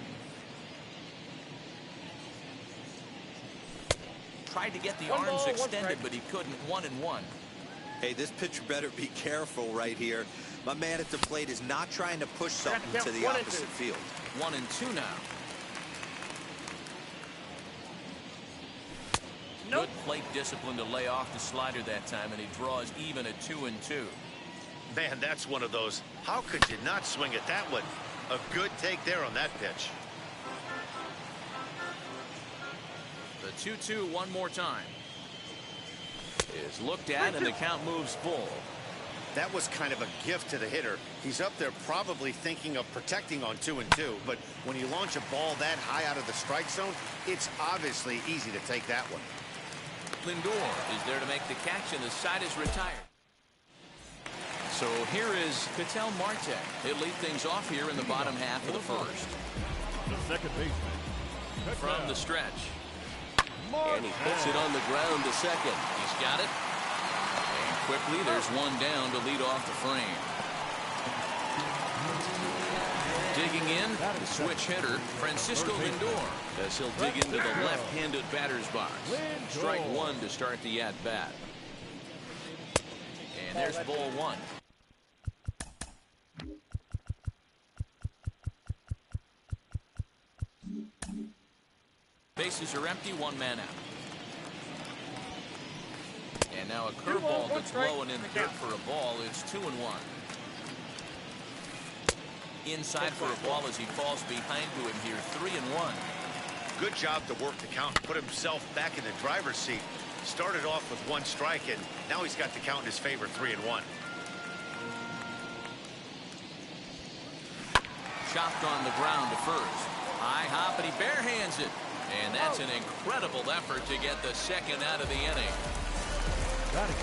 Tried to get the arms extended, but he couldn't. 1-1. Hey, this pitcher better be careful right here. My man at the plate is not trying to push something to the opposite field. 1-2 now. Nope. Good plate discipline to lay off the slider that time, and he draws even at 2-2. Man, that's one of those. How could you not swing at that one? A good take there on that pitch. The 2-2 one more time. Is looked at, and the count moves full. That was kind of a gift to the hitter. He's up there probably thinking of protecting on 2-2, but when you launch a ball that high out of the strike zone, it's obviously easy to take that one. Lindor is there to make the catch, and the side is retired. So here is Ketel Marte. He'll lead things off here in the bottom half of the first. The second baseman. From the stretch. Marte. And he puts it on the ground to second. He's got it. And quickly, there's one down to lead off the frame. Digging in, the switch hitter, Francisco Lindor, as he'll dig into the left-handed batter's box. Strike one to start the at-bat. And there's ball one. Bases are empty, one man out. And now a curveball that's low and in the dirt for a ball. It's 2-1. Inside for a ball as he falls behind to him here, 3-1. Good job to work the count and put himself back in the driver's seat. Started off with one strike, and now he's got the count in his favor, 3-1. Chopped on the ground to first. High hop, and he barehands it. And that's an incredible effort to get the second out of the inning.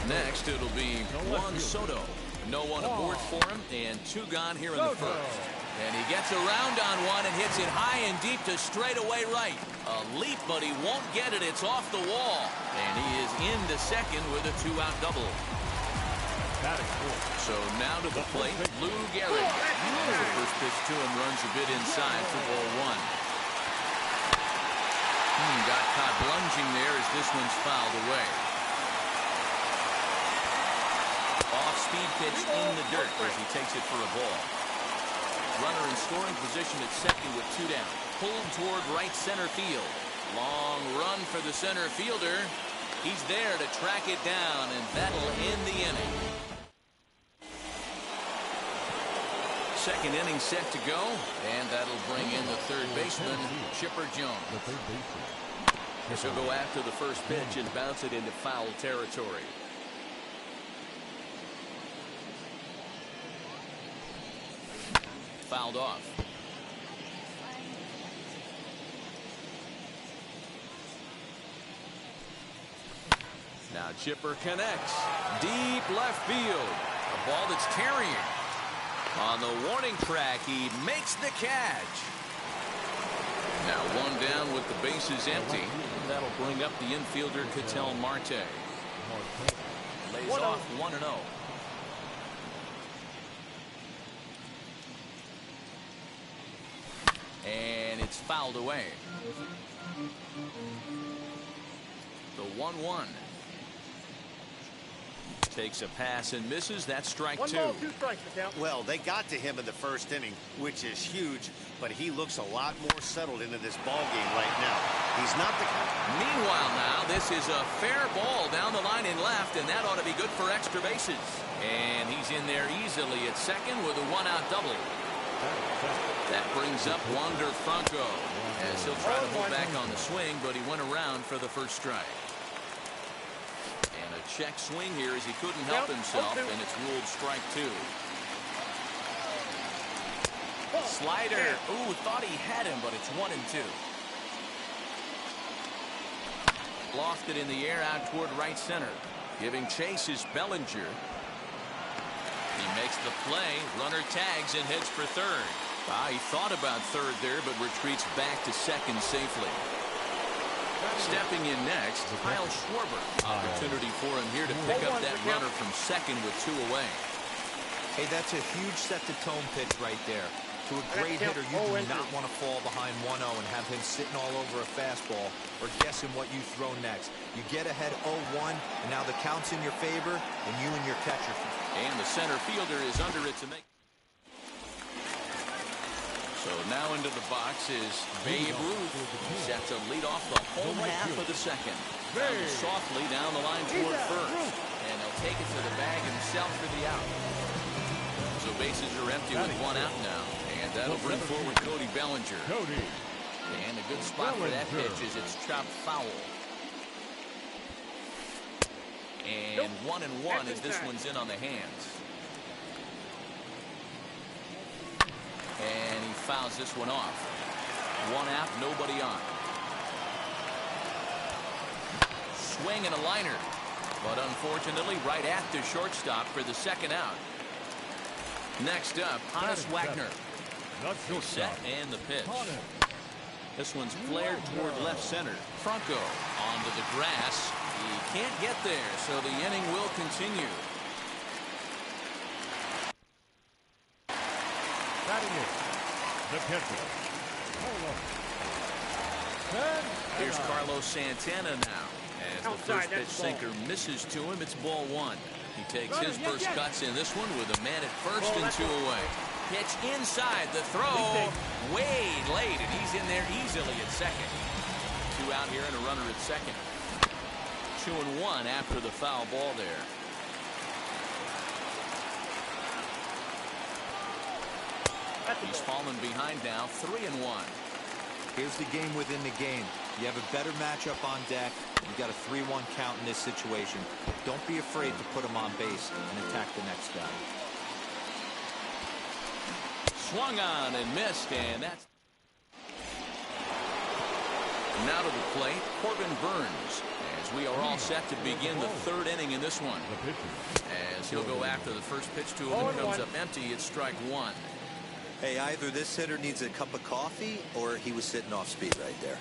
Next, it'll be Juan Soto. No one aboard for him, and two gone here in the first. And he gets around on one and hits it high and deep to straightaway right. A leap, but he won't get it. It's off the wall. And he is into second with a two-out double. So now to the plate, Lou Gehrig. The first pitch to him runs a bit inside for ball one. Got caught lunging there as this one's fouled away. Off-speed pitch in the dirt as he takes it for a ball. Runner in scoring position at second with two down. Pulled toward right center field. Long run for the center fielder. He's there to track it down, and that'll end the inning. Second inning set to go, and that'll bring in the third baseman, Chipper Jones. The third baseman. She'll go after the first pitch and bounce it into foul territory. Fouled off. Now Chipper connects. Deep left field. A ball that's carrying. On the warning track, he makes the catch. Now one down with the bases empty. And that'll bring up the infielder, Ketel Marte. Lays off 1-0. And it's fouled away. The 1-1. Takes a pass and misses. That's strike two. 1 ball, 2 strikes, Ketel. Well, they got to him in the first inning, which is huge, but he looks a lot more settled into this ball game right now. He's not the... Meanwhile now, this is a fair ball down the line and left, and that ought to be good for extra bases. And he's in there easily at second with a one-out double. That brings up Wander Franco, as he'll try to hold back on the swing, but he went around for the first strike. And a check swing here as he couldn't help himself, and it's ruled strike two. Slider. Ooh, thought he had him, but it's 1-2. Lofted in the air out toward right center. Giving chase is Bellinger. He makes the play. Runner tags and heads for third. He thought about third there, but retreats back to second safely. Stepping in next, Kyle Schwarber. Opportunity for him here to pick up that runner from second with two away. Hey, that's a huge set-the-tone pitch right there. To a great hitter, you do not want to fall behind 1-0 and have him sitting all over a fastball or guessing what you throw next. You get ahead 0-1, and now the count's in your favor, and you and your catcher. And the center fielder is under it to make. So now into the box is Babe Ruth, set to lead off the home half of the second. Bounces softly down the line toward first, and he'll take it to the bag himself for the out. So bases are empty with one out now, and that'll bring forward Cody Bellinger. And a good spot for that pitch as it's chopped foul. And 1-1 as this one's in on the hands. And he fouls this one off. One out, nobody on. Swing and a liner, but unfortunately right at the shortstop for the second out. Next up, Hannes Wagner. He'll set and the pitch. This one's flared toward left center. Franco onto the grass. He can't get there, so the inning will continue. Batting it, the pitcher. Here's Carlos Santana now. As the first pitch sinker misses to him, it's ball one. He takes his first cuts in this one with a man at first and two away. Pitch inside, the throw way late, and he's in there easily at second. Two out here and a runner at second. 2-1 after the foul ball there. He's fallen behind now, 3-1. Here's the game within the game. You have a better matchup on deck. You got a 3-1 count in this situation. Don't be afraid to put him on base and attack the next guy. Swung on and missed, and that's now to the plate, Corbin Burns, as we are all set to begin the third inning in this one. As he'll go after the first pitch to him and comes up empty, it's strike one. Hey, either this hitter needs a cup of coffee or he was sitting off speed right there.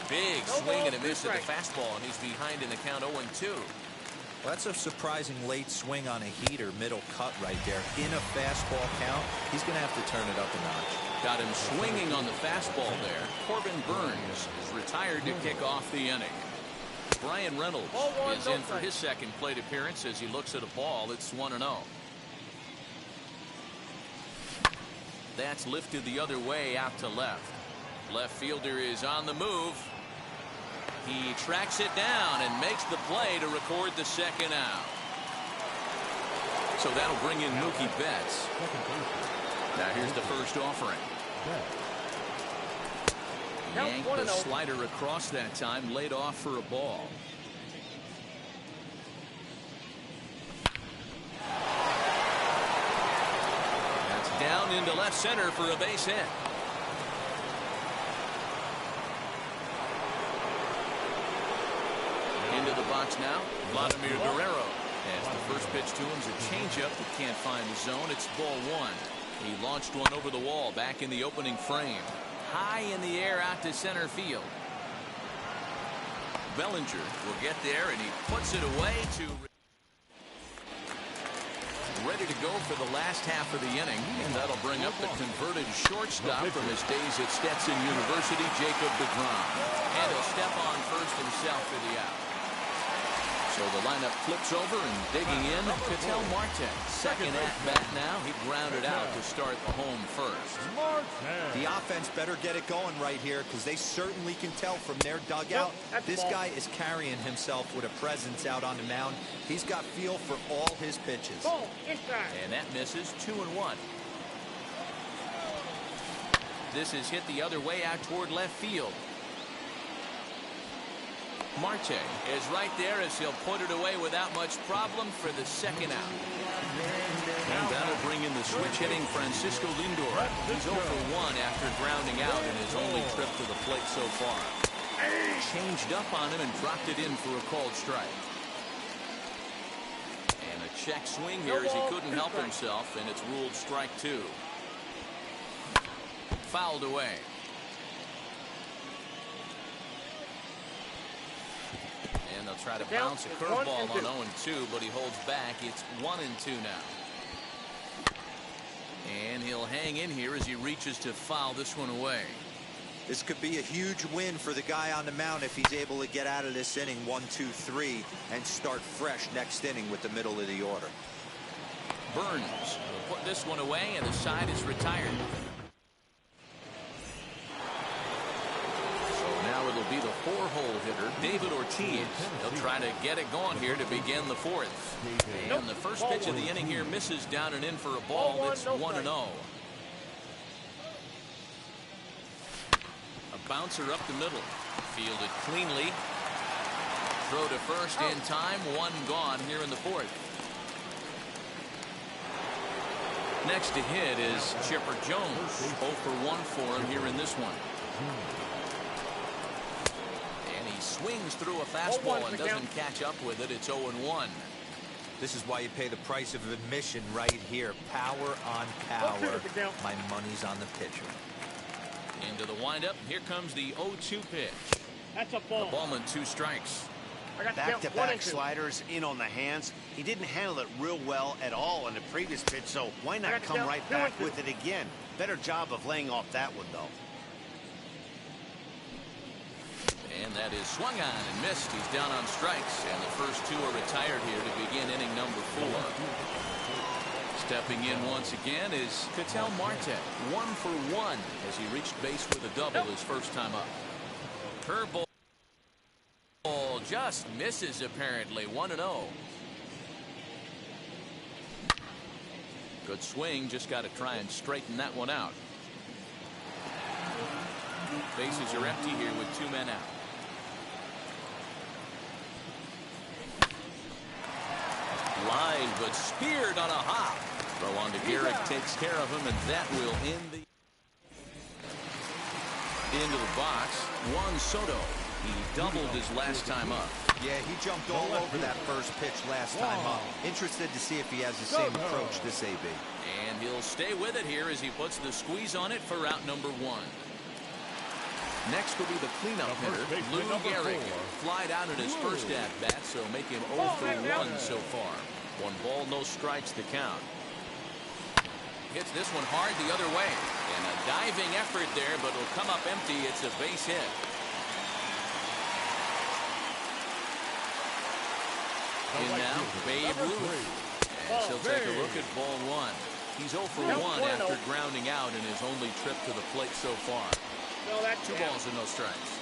Big swing and a miss at the fastball, and he's behind in the count 0-2. Well, that's a surprising late swing on a heater, middle cut right there. In a fastball count, he's going to have to turn it up a notch. Got him swinging on the fastball there. Corbin Burns is retired to kick off the inning. Brian Reynolds is in for his second plate appearance as he looks at a ball. It's 1-0. That's lifted the other way out to left. Left fielder is on the move. He tracks it down and makes the play to record the second out. So that'll bring in Mookie Betts. Now here's the first offering. Yanked the slider across that time, laid off for a ball. That's down into left center for a base hit. Into the box now, Vladimir Guerrero. As the first pitch to him is a changeup that can't find the zone. It's ball one. He launched one over the wall back in the opening frame. High in the air out to center field. Bellinger will get there, and he puts it away to ready to go for the last half of the inning, and that'll bring up the converted shortstop from his days at Stetson University, Jacob deGrom. And he'll step on first himself for the out. So the lineup flips over, and digging in, Ketel Marte. Second at bat now. He grounded out to start the home first. The offense better get it going right here, because they certainly can tell from their dugout. This guy is carrying himself with a presence out on the mound. He's got feel for all his pitches. And that misses. 2-1. This is hit the other way out toward left field. Marte is right there as he'll put it away without much problem for the second out. And that'll bring in the switch hitting Francisco Lindor. He's 0 for 1 after grounding out in his only trip to the plate so far. Changed up on him and dropped it in for a called strike. And a check swing here as he couldn't help himself, and it's ruled strike two. Fouled away. And they'll try to bounce a curveball on 0-2, but he holds back. It's 1-2 now. And he'll hang in here as he reaches to foul this one away. This could be a huge win for the guy on the mound if he's able to get out of this inning 1, 2, 3 and start fresh next inning with the middle of the order. Burns will put this one away, and the side is retired. So now it'll be the 4-hole hitter, David Ortiz. He'll try to get it going here to begin the 4th. And the first pitch of the inning here misses down and in for a ball. That's 1-0. A bouncer up the middle. Fielded cleanly. Throw to first in time. 1 gone here in the 4th. Next to hit is Chipper Jones. 0 for 1 for him here in this one. And he swings through a fastball and doesn't catch up with it. It's 0-1. This is why you pay the price of admission right here. Power on power. My money's on the pitcher. Into the windup. Here comes the 0-2 pitch. That's a ball. The ball and 2 strikes. Back-to-back sliders in on the hands. He didn't handle it real well at all on the previous pitch, so why not come right back with it again? Better job of laying off that one, though. And that is swung on and missed. He's down on strikes, and the first 2 are retired here to begin inning number 4. Stepping in once again is Ketel Marte. 1 for 1 as he reached base with a double his first time up. Curveball just misses apparently. 1-0. Good swing. Just got to try and straighten that one out. Bases are empty here with 2 men out. Line, but speared on a hop. Throw on to Garrick, takes care of him, and that will end the into the box. Juan Soto. He doubled his last time up. Yeah, he jumped all over that first pitch last time up. Interested to see if he has the same approach this AB. And he'll stay with it here as he puts the squeeze on it for out number 1. Next will be the cleanup hitter, Lou Gehrig. Flied out in his first at-bat, so make him 0 for 1 so far. 1 ball, no strikes to count. Hits this one hard the other way. And a diving effort there, but it'll come up empty. It's a base hit. In now, Babe Ruth. And he'll take a look at ball 1. He's 0 for 1 after grounding out in his only trip to the plate so far. 2 balls and no strikes.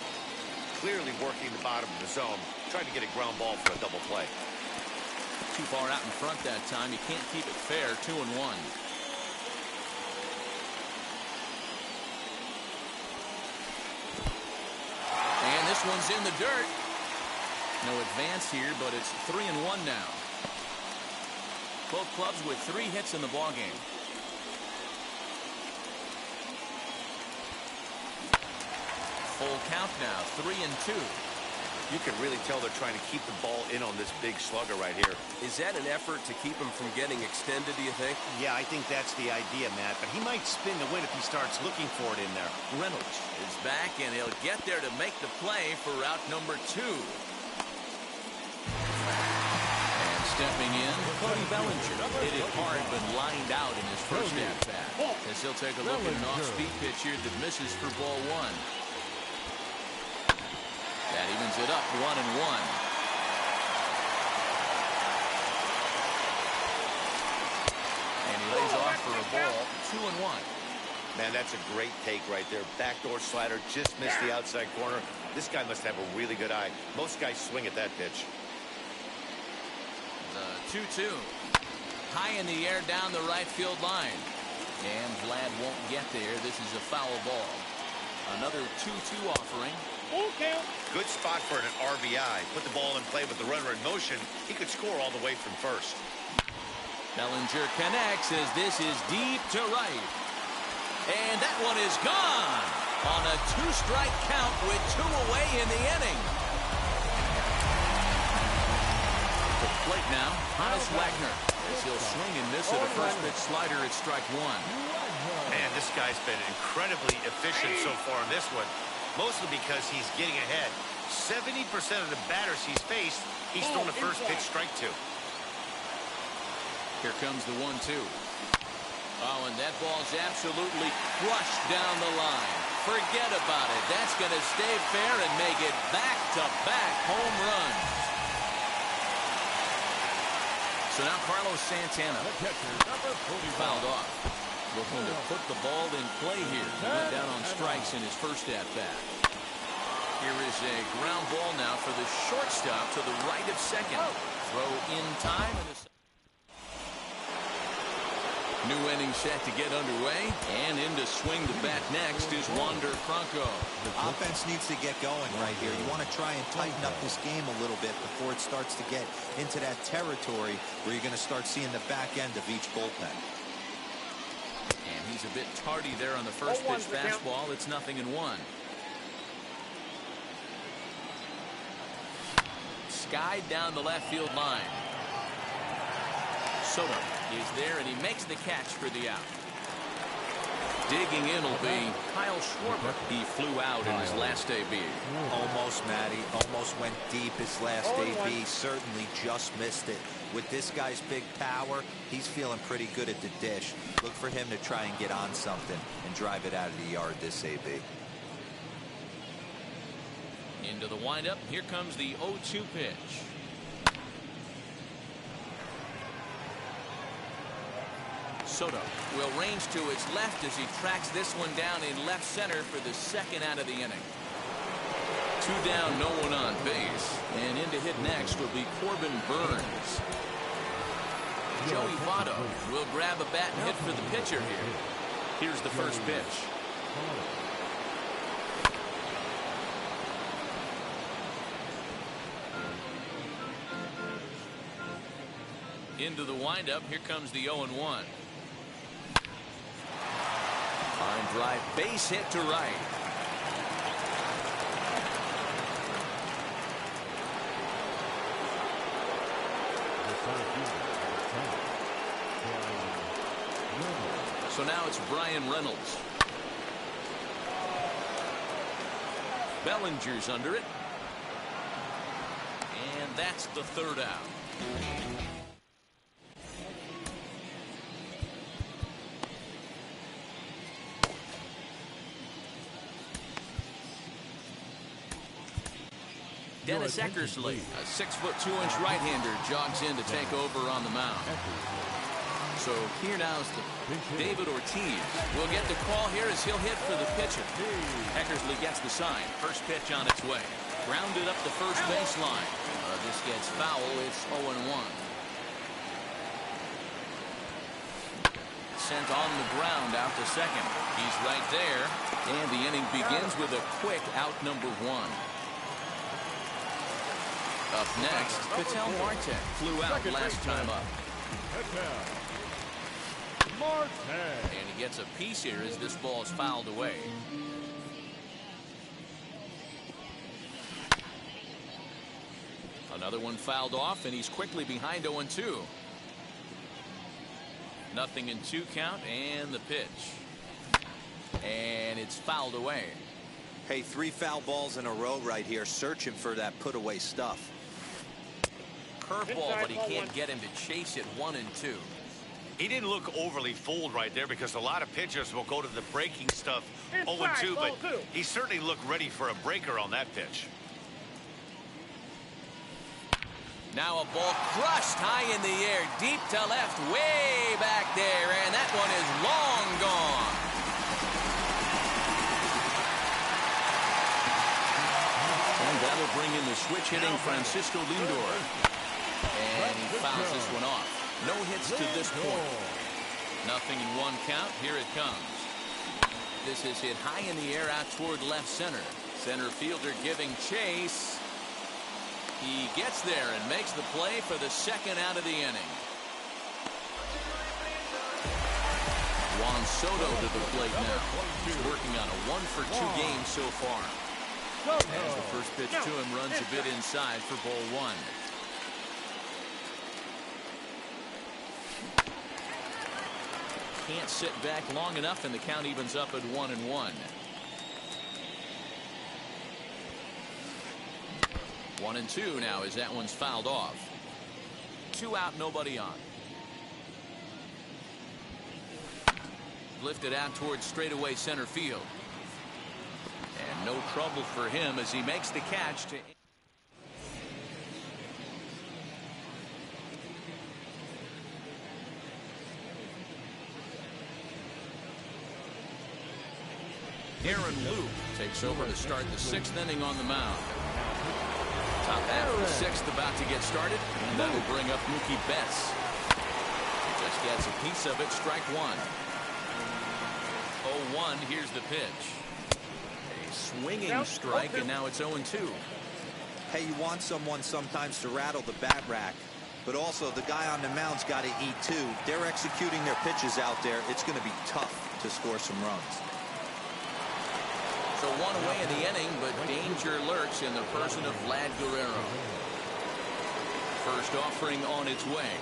Clearly working the bottom of the zone. Trying to get a ground ball for a double play. Too far out in front that time. He can't keep it fair. 2-1. And this one's in the dirt. No advance here, but it's 3-1 now. Both clubs with 3 hits in the ballgame. Full count now, 3-2. You can really tell they're trying to keep the ball in on this big slugger right here. Is that an effort to keep him from getting extended, do you think? Yeah, I think that's the idea, Matt. But he might spin the win if he starts looking for it in there. Reynolds is back, and he'll get there to make the play for route number 2. And stepping in, Cody Bellinger. Hit it hard, but lined out in his first at-bat. As he'll take a look at an off-speed pitch here that misses for ball 1. That evens it up, 1-1. And he lays off for a ball, 2-1. Man, that's a great take right there. Backdoor slider, just missed the outside corner. This guy must have a really good eye. Most guys swing at that pitch. The 2-2. High in the air down the right field line. And Vlad won't get there. This is a foul ball. Another 2-2 offering. Good spot for an RBI. Put the ball in play with the runner in motion. He could score all the way from first. Bellinger connects as this is deep to right. And that one is gone on a 2-strike count with 2 away in the inning. To the plate now, Hannes Wagner. As he'll swing and miss at a first pitch slider at strike 1. Man, this guy's been incredibly efficient so far in this one. Mostly because he's getting ahead. 70% of the batters he's faced, he's thrown a first pitch strike to. Here comes the 1-2. Oh, and that ball's absolutely crushed down the line. Forget about it. That's going to stay fair and make it back-to-back home runs. So now Carlos Santana fouled off. Looking to put the ball in play here. He went down on strikes in his first at-bat. Here is a ground ball now for the shortstop to the right of second. Throw in time. New inning set to get underway. And in to swing the bat next is Wander Franco. Offense needs to get going right here. You want to try and tighten up this game a little bit before it starts to get into that territory where you're going to start seeing the back end of each bullpen. And he's a bit tardy there on the first pitch fastball. It's 0-1. Skied down the left field line. Soto is there, and he makes the catch for the out. Digging in will be Kyle Schwarber. He flew out in his last AB. Almost, Matty. Almost went deep his last AB. Certainly just missed it. With this guy's big power, he's feeling pretty good at the dish. Look for him to try and get on something and drive it out of the yard this AB. Into the windup. Here comes the 0-2 pitch. Soto will range to his left as he tracks this one down in left center for the second out of the inning. 2 down, no one on base. And in to hit next will be Corbin Burns. Joey Votto will grab a bat and hit for the pitcher here. Here's the first pitch. Into the windup. Here comes the 0-1. Line drive, base hit to right. So now it's Brian Reynolds. Bellinger's under it. And that's the third out. Dennis Eckersley, a 6'2" right-hander, jogs in to take over on the mound. So here now is David Ortiz. We'll get the call here as he'll hit for the pitcher. Eckersley gets the sign. First pitch on its way. Grounded up the first baseline. This gets foul. It's 0-1. Sent on the ground out to second. He's right there. And the inning begins with a quick out number 1. Up next, Ketel Marte flew out last time up. And he gets a piece here as this ball is fouled away. Another one fouled off, and he's quickly behind 0-2. 0-2 count, and the pitch. And it's fouled away. Hey, 3 foul balls in a row right here, searching for that put-away stuff. Curveball, but he can't get him to chase it. 1-2. He didn't look overly fooled right there because a lot of pitchers will go to the breaking stuff 0-2, but he certainly looked ready for a breaker on that pitch. Now a ball crushed high in the air, deep to left, way back there, and that one is long gone. And that'll bring in the switch-hitting Francisco Lindor. And he fouls this one off. No hits to this point. 0-1 count. Here it comes. This is hit high in the air out toward left center. Center fielder giving chase. He gets there and makes the play for the second out of the inning. Juan Soto to the plate now. He's working on a 1-for-2 game so far. As the first pitch to him runs a bit inside for ball 1. Can't sit back long enough, and the count evens up at 1-1. 1-2 now as that one's fouled off. 2 out, nobody on. Lifted out towards straightaway center field. And no trouble for him as he makes the catch to... Aaron Luke takes over to start the 6th inning on the mound. Top half of the 6th about to get started, and that will bring up Mookie Betts. He just gets a piece of it, strike one. 0-1, here's the pitch. A swinging strike, and now it's 0-2. Hey, you want someone sometimes to rattle the bat rack, but also the guy on the mound's got to eat too. They're executing their pitches out there. It's going to be tough to score some runs. So one away in the inning, but danger lurks in the person of Vlad Guerrero. First offering on its way.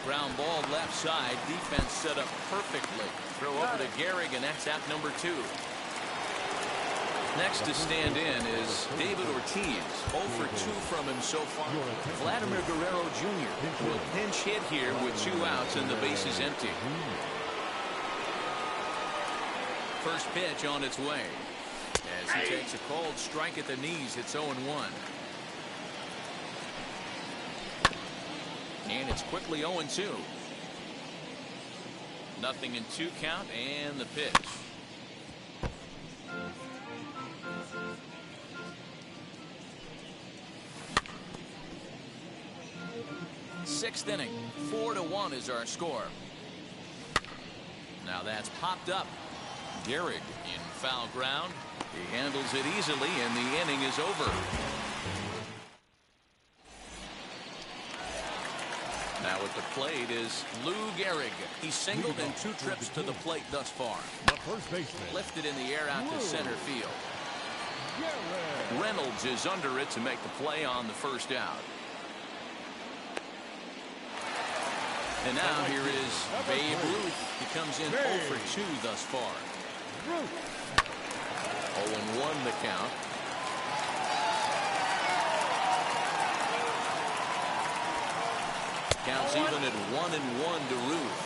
Ground ball left side. Defense set up perfectly. Throw over to Gehrig, and that's out number 2. Next to stand in is David Ortiz. 0 for 2 from him so far. Vladimir Guerrero Jr. will pinch hit here with 2 outs and the base is empty. First pitch on its way. As he takes a cold strike at the knees, it's 0-1. And it's quickly 0-2. Nothing in 2 count, and the pitch. Sixth inning, 4-1 is our score. Now that's popped up. Gehrig in foul ground. He handles it easily, and the inning is over. Now at the plate is Lou Gehrig. He's singled in 2 trips to the plate thus far. The first baseman. Lifted in the air out to center field. Reynolds is under it to make the play on the first out. And now here is Babe Ruth. He comes in 0 for 2 thus far. 0-1 the count. Counts even at 1-1 to Ruth.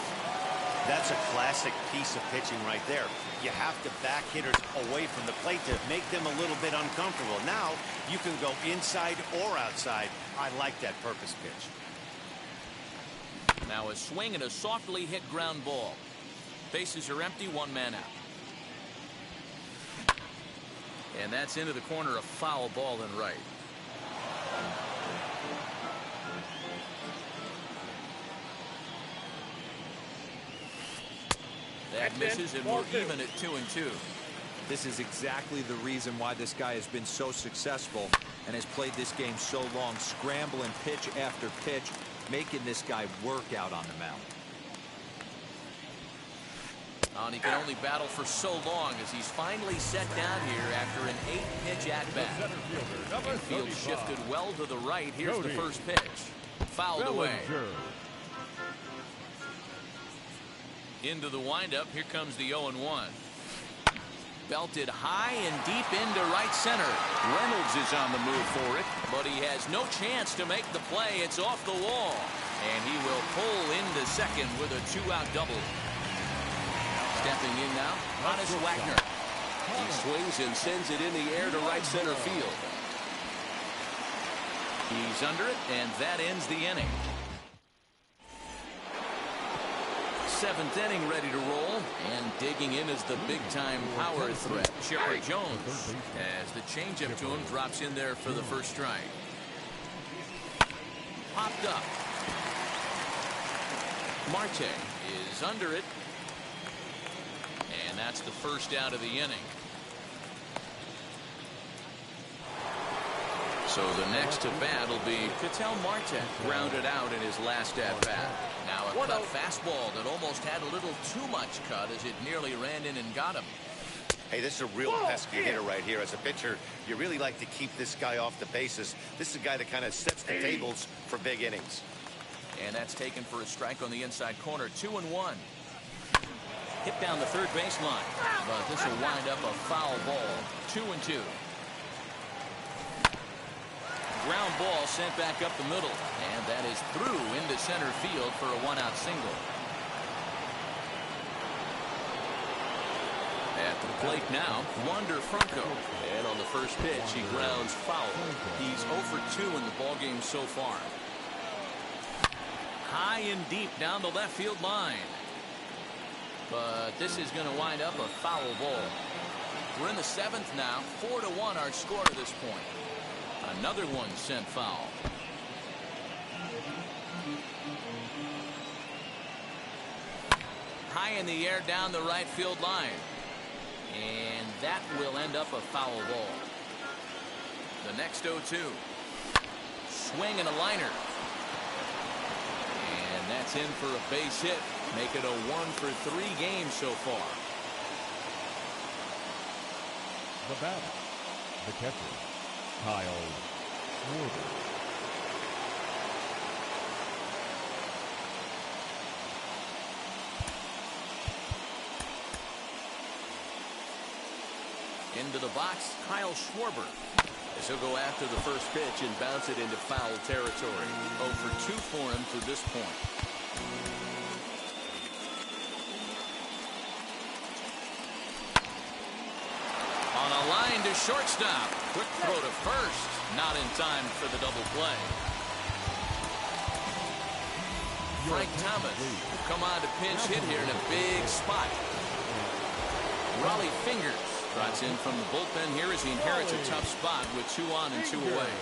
That's a classic piece of pitching right there. You have to back hitters away from the plate to make them a little bit uncomfortable. Now you can go inside or outside. I like that purpose pitch. Now a swing and a softly hit ground ball. Bases are empty, 1 man out. And that's into the corner, a foul ball and right. That misses, and we're even at 2-2. This is exactly the reason why this guy has been so successful and has played this game so long, scrambling pitch after pitch, making this guy work out on the mound. And he can only battle for so long as he's finally set down here after an 8-pitch at-bat. Infield shifted well to the right. Here's the first pitch. Fouled away. Into the windup. Here comes the 0-1. Belted high and deep into right center. Reynolds is on the move for it, but he has no chance to make the play. It's off the wall, and he will pull into second with a 2-out double. Stepping in now, Hannes Wagner. He swings and sends it in the air to right center field. He's under it, and that ends the inning. 7th inning ready to roll, and digging in is the big-time power threat, Chipper Jones, as the changeup to him drops in there for the first strike. Popped up. Marte is under it, and that's the first out of the inning. So the next to bat will be Ketel Marte, grounded out in his last at bat. Now a cut fastball that almost had a little too much cut as it nearly ran in and got him. Hey, this is a real pesky hitter right here. As a pitcher, you really like to keep this guy off the bases. This is a guy that kind of sets the tables for big innings. And that's taken for a strike on the inside corner. 2-1. Hit down the third baseline, but this will wind up a foul ball. 2-2. Ground ball sent back up the middle, and that is through into center field for a 1-out single. The plate now, Wander Franco. And on the first pitch, he grounds foul. He's 0 for 2 in the ballgame so far. High and deep down the left field line. But this is going to wind up a foul ball. We're in the 7th now. 4-1 our score to this point. Another one sent foul. High in the air down the right field line. And that will end up a foul ball. The next 0-2. Swing and a liner. And that's in for a base hit. Make it a 1 for 3 game so far. The batter, the catcher, Kyle Schwarber. Into the box, Kyle Schwarber. As he'll go after the first pitch and bounce it into foul territory. 0 for 2 for him to this point. On a line to shortstop. Quick throw to first. Not in time for the double play. Frank Thomas will come on to pinch hit here in a big spot. Raleigh Fingers trots in from the bullpen here as he inherits a tough spot with 2 on and 2 away.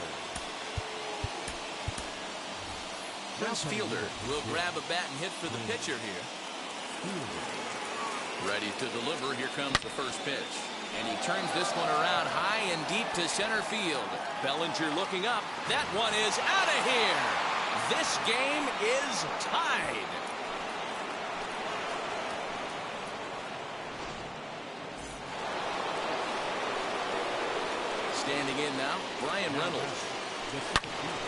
Prince Fielder will grab a bat and hit for the pitcher here. Ready to deliver. Here comes the first pitch. And he turns this one around high and deep to center field. Bellinger looking up. That one is out of here. This game is tied. Standing in now, Brian Reynolds.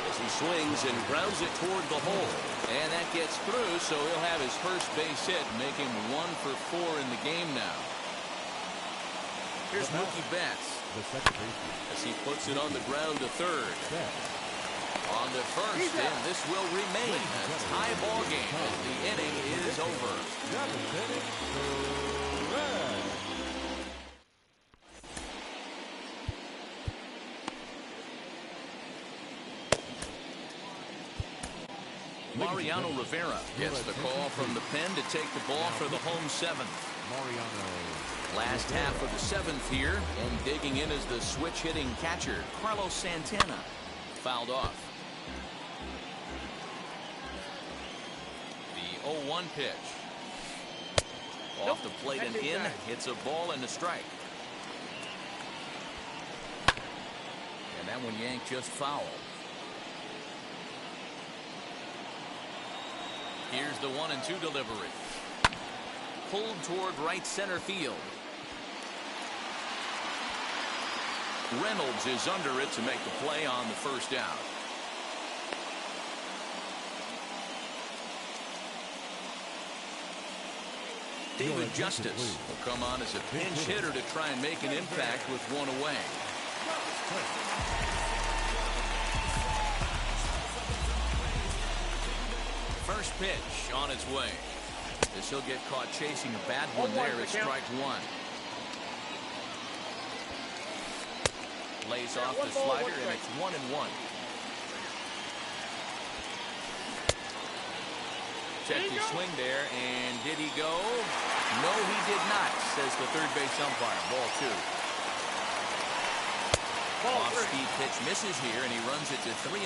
As he swings and grounds it toward the hole. And that gets through, so he'll have his first base hit, make him 1 for 4 in the game now. Here's Mookie Betts. As he puts it on the ground to third. On to first, and this will remain a tie ball game as the inning is over. Mariano Rivera gets the call from the pen to take the ball for the home 7th. Last half of the 7th here, and digging in is the switch-hitting catcher, Carlos Santana. Fouled off. The 0-1 pitch. Off the plate and in. It's a ball and a strike. And that one yanked just foul. Here's the 1-2 delivery. Pulled toward right center field. Reynolds is under it to make the play on the first out. David Justice will come on as a pinch hitter to try and make an impact with 1 away. First pitch on its way. As he'll get caught chasing a bad one there at strike 1. Lays off the slider, and it's 1-1. Check the swing there, and did he go? No, he did not, says the third base umpire. Ball 2. Off-speed pitch misses here, and he runs it to 3-1.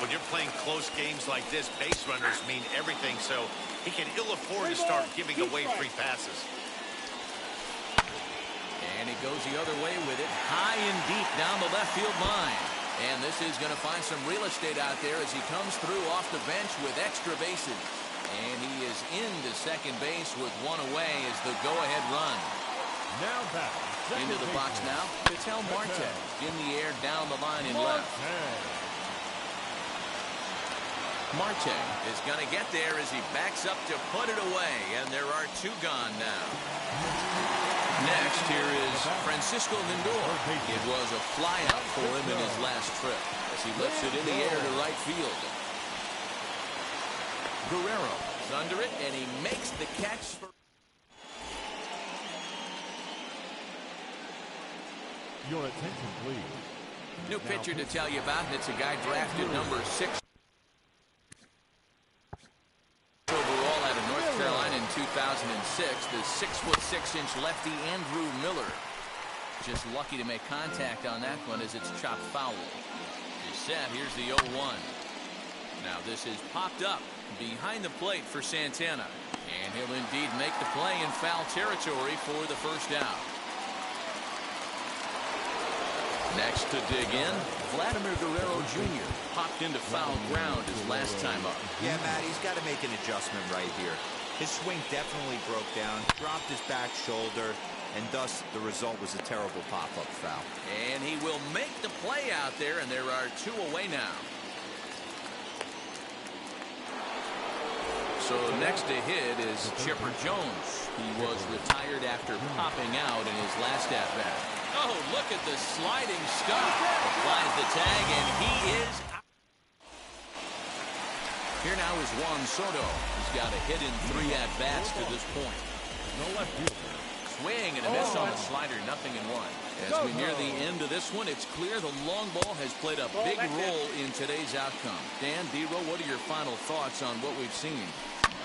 When you're playing close games like this, base runners mean everything, so he can ill afford to start giving away free passes. And he goes the other way with it, high and deep down the left field line. And this is going to find some real estate out there as he comes through off the bench with extra bases. And he is into second base with 1 away as the go-ahead run. Now back. Into the box now, Ketel Marte in the air down the line in left. Marte is going to get there as he backs up to put it away, and there are 2 gone now. Next, here is Francisco Lindor. It was a flyout for him in his last trip as he lifts it in the air to right field. Guerrero is under it, and he makes the catch. Your attention, please. New pitcher to tell you about, and it's a guy drafted number 6 overall out of North Carolina in 2006. The 6'6" lefty Andrew Miller. Just lucky to make contact on that one as it's chopped foul. He's set. Here's the 0-1. Now this is popped up behind the plate for Santana. And he'll indeed make the play in foul territory for the first down. Next to dig in, Vladimir Guerrero Jr. popped into foul ground his last time up. Yeah, Matt, he's got to make an adjustment right here. His swing definitely broke down, dropped his back shoulder, and thus the result was a terrible pop-up foul. And he will make the play out there, and there are 2 away now. So next to hit is Chipper Jones. He was retired after popping out in his last at-bat. Oh, look at the sliding stop. Applies the tag, and he is out. Here now is Juan Soto. He's got a hit in 3 at-bats to this point. No left fielder. Swing and a miss on the slider, 0-1. As we near the end of this one, it's clear the long ball has played a big role in today's outcome. Dan, D-Row, what are your final thoughts on what we've seen?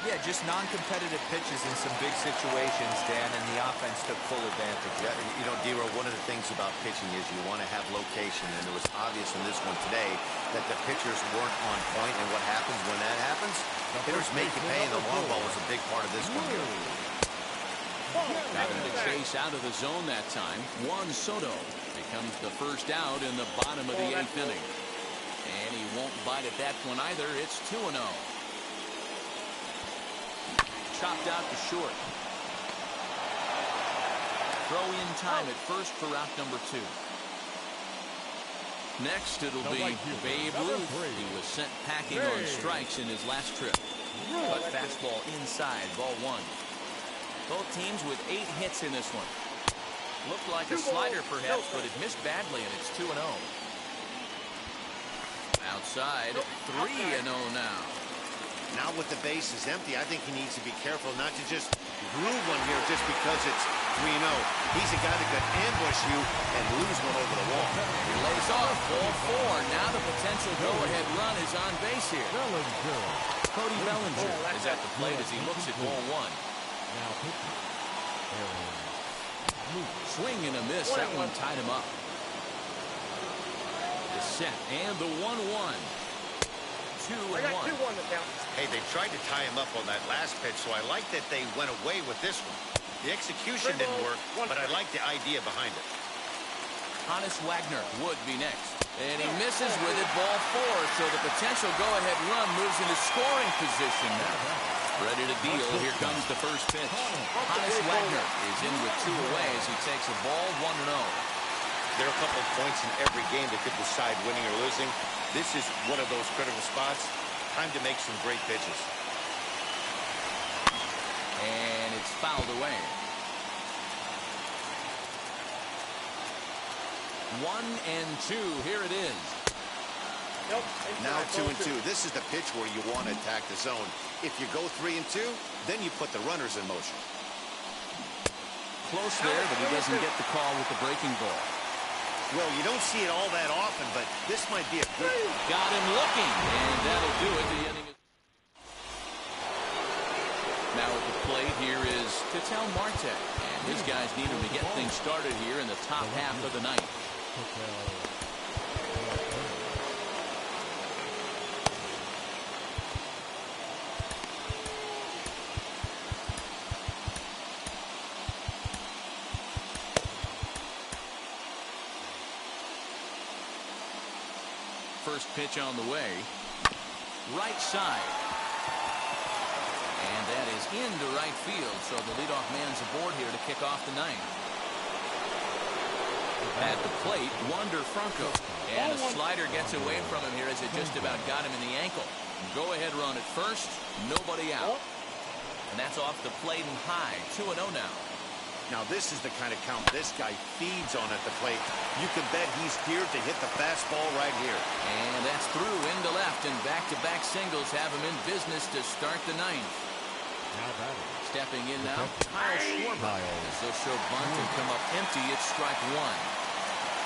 Yeah, just non-competitive pitches in some big situations, Dan, and the offense took full advantage. Yeah, you know, D-Row, one of the things about pitching is you want to have location, and it was obvious in this one today that the pitchers weren't on point, and what happens when that happens? Hitters make you pay, and the long ball was a big part of this one here. Having to chase out of the zone that time, Juan Soto becomes the first out in the bottom of the 8th inning. And he won't bite at that one either. It's 2-0. Chopped out to short. Throw in time at first for out number 2. Next, it'll be Babe Ruth. He was sent packing on strikes in his last trip. But fastball inside, ball 1. Both teams with 8 hits in this one. Looked like a slider perhaps, but it missed badly, and it's 2-0. Outside, 3-0 now. Now with the bases empty, I think he needs to be careful not to just groove one here just because it's 3-0. He's a guy that could ambush you and lose one over the wall. He lays off, ball 4. Now the potential go-ahead run is on base here. Cody Bellinger is at the plate as he looks at ball 1. Swing and a miss. That one tied him up. The set and the 1-1. 2-1. Hey, they tried to tie him up on that last pitch, so I like that they went away with this one. The execution didn't work, but I like the idea behind it. Hannes Wagner would be next. And he misses with it, ball 4. So the potential go-ahead run moves into scoring position now. Ready to deal. Here comes the first pitch. Hannes Wagner is in with 2 away as he takes a ball 1-0. There are a couple of points in every game that could decide winning or losing. This is one of those critical spots. Time to make some great pitches. And it's fouled away. 1-2. Here it is. Now 2-2. This is the pitch where you want to attack the zone. If you go 3-2, then you put the runners in motion. Close there, but he doesn't get the call with the breaking ball. Well, you don't see it all that often, but this might be a good... Got him looking, and that'll do it. The inning is... Now at the plate here is Ketel Marte, and his guys need him to get things started here in the top half of the ninth. First pitch on the way. Right side. And that is into right field, so the leadoff man's aboard here to kick off the ninth. At the plate, Wander Franco. And a slider gets away from him here as it just about got him in the ankle. Go-ahead run at first, nobody out. And that's off the plate and high, 2-0 now. Now this is the kind of count this guy feeds on at the plate. You can bet he's geared to hit the fastball right here. And that's through into left, and back-to-back singles have him in business to start the ninth. Stepping in now, Kyle Schwarber. As they'll show bunt and come up empty, it's strike 1.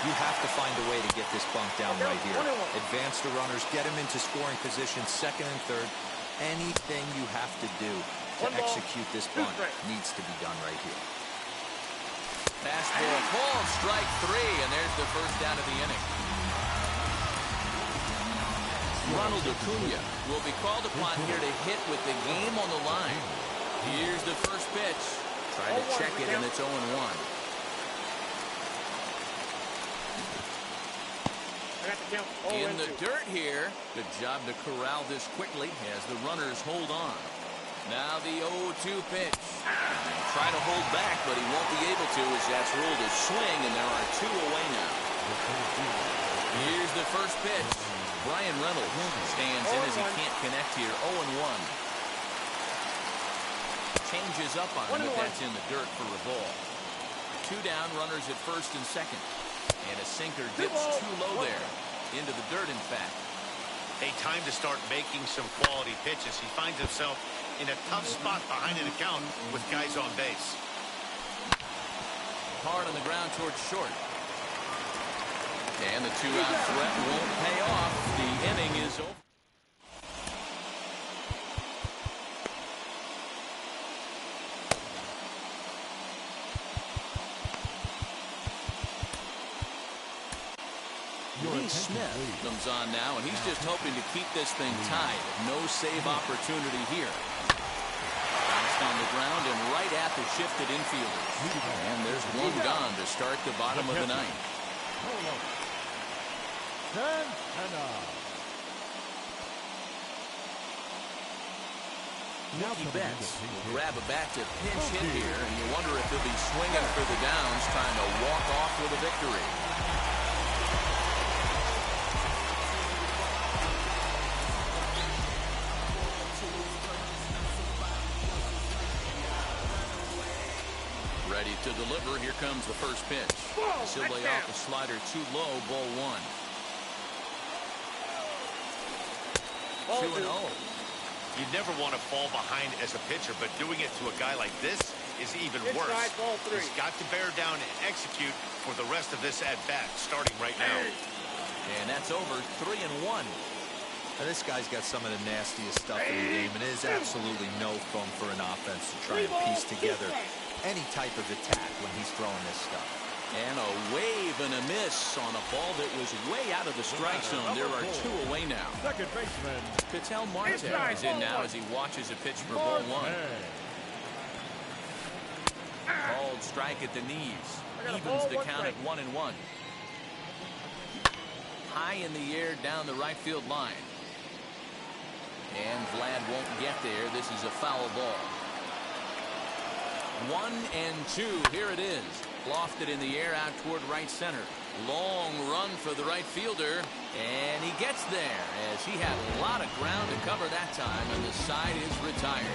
You have to find a way to get this bunt down right here. Advance the runners, get them into scoring position, second and third. Anything you have to do to execute this bunt needs to be done right here. Fastball called, strike 3, and there's the first down of the inning. Ronald Acuna will be called upon here to hit with the game on the line. Here's the first pitch. Try to check it, and it's 0-1. In the dirt here. Good job to corral this quickly as the runners hold on. Now the 0-2 pitch. Try to hold back, but he won't be able to as that's ruled a swing, and there are 2 away now. Here's the first pitch. Brian Reynolds stands in as he can't connect here. 0-1. Changes up on him, but that's in the dirt for a ball. 2 down, runners at first and second. And a sinker dips too low there. Into the dirt, in fact. Hey, time to start making some quality pitches. He finds himself in a tough spot behind an account with guys on base. Hard on the ground towards short. And the 2-out threat won't pay off. The inning is over. Smith comes on now, and he's just hoping to keep this thing tied. No save opportunity here. Bounced on the ground and right at the shifted infielders. And there's one gone to start the bottom of the ninth. Mookie Betts will grab a bat to pinch hit here, and you wonder if he'll be swinging for the downs, trying to walk off with a victory. Ready to deliver. Here comes the first pitch. He'll lay off the slider too low. Ball 1. 2-0. You never want to fall behind as a pitcher, but doing it to a guy like this is even worse. He's got to bear down and execute for the rest of this at-bat, starting right now. And that's over. 3-1. Now, this guy's got some of the nastiest stuff in the game, and it is absolutely no fun for an offense to try and piece together any type of attack when he's throwing this stuff. And a wave and a miss on a ball that was way out of the strike zone. There are 2 away now. Second baseman Ketel Marte is in now as he watches a pitch for ball 1. Called strike at the knees. Evens the count at 1-1. High in the air down the right field line. And Vlad won't get there. This is a foul ball. 1-2. Here it is. Lofted in the air out toward right center. Long run for the right fielder. And he gets there as he had a lot of ground to cover that time, and the side is retired.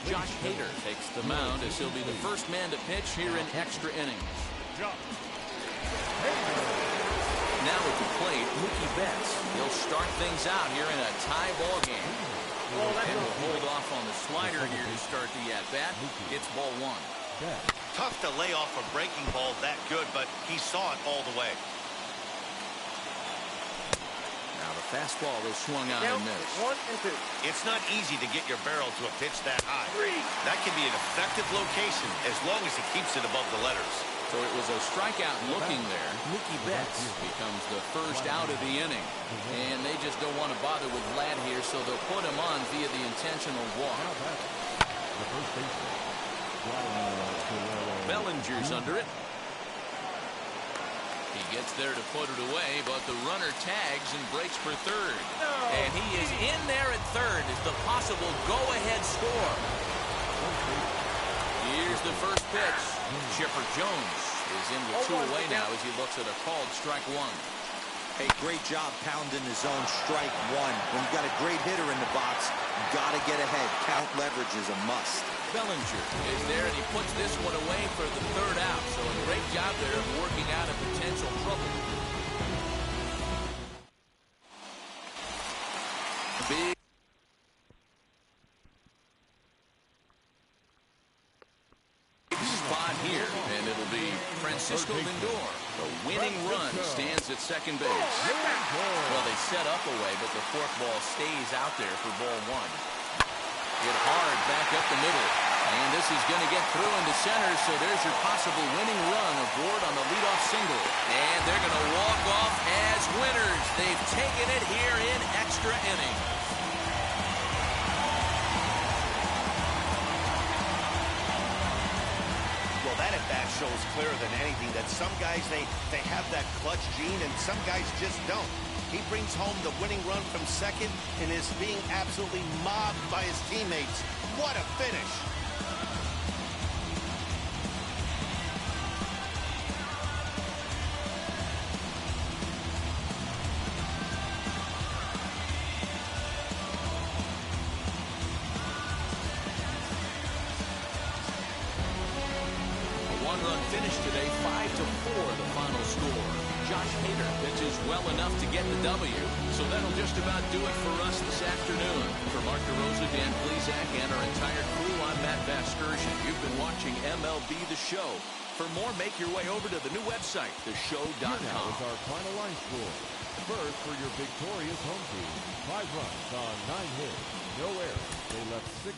Josh Hader takes the mound as he'll be the first man to pitch here in extra innings. Now at the plate, Mookie Betts. He'll start things out here in a tie ball game. And will hold off on the slider here to start the at-bat. It's ball 1. Tough to lay off a breaking ball that good, but he saw it all the way. Now the fastball is swung on and missed. 1-2. It's not easy to get your barrel to a pitch that high. That can be an effective location as long as he keeps it above the letters. So it was a strikeout looking there. Mookie Betts becomes the first out of the inning. And they just don't want to bother with Vlad here, so they'll put him on via the intentional walk. Bellinger's under it. He gets there to put it away, but the runner tags and breaks for third. And he is in there at third as the possible go-ahead score. Here's the first pitch. Chipper Jones is in with 2 away now as he looks at a called strike 1. Hey, great job pounding the zone strike 1. When you got a great hitter in the box, you got to get ahead. Count leverage is a must. Bellinger is there, and he puts this one away for the 3rd out. So a great job there of working out a potential trouble. Big Francisco Lindor. The winning run stands at second base. Well, they set up away, but the forkball stays out there for ball one. Hit hard back up the middle. And this is going to get through into center, so there's your possible winning run aboard on the leadoff single. And they're going to walk off as winners. They've taken it here in extra innings. Well, that at-bat shows clearer than anything that some guys, they have that clutch gene, and some guys just don't. He brings home the winning run from second and is being absolutely mobbed by his teammates. What a finish! One-run finish today, 5-4 the final score. Josh Hader pitches well enough to get the W, so that'll just about do it for us this afternoon. For Mark DeRosa, Dan Plesac, and our entire crew, I'm Matt Vasgersian. You've been watching MLB The Show. For more, make your way over to the new website, theshow.com. Here now is our final line score. First for your victorious home team. 5 runs on 9 hits. No errors. They left 6.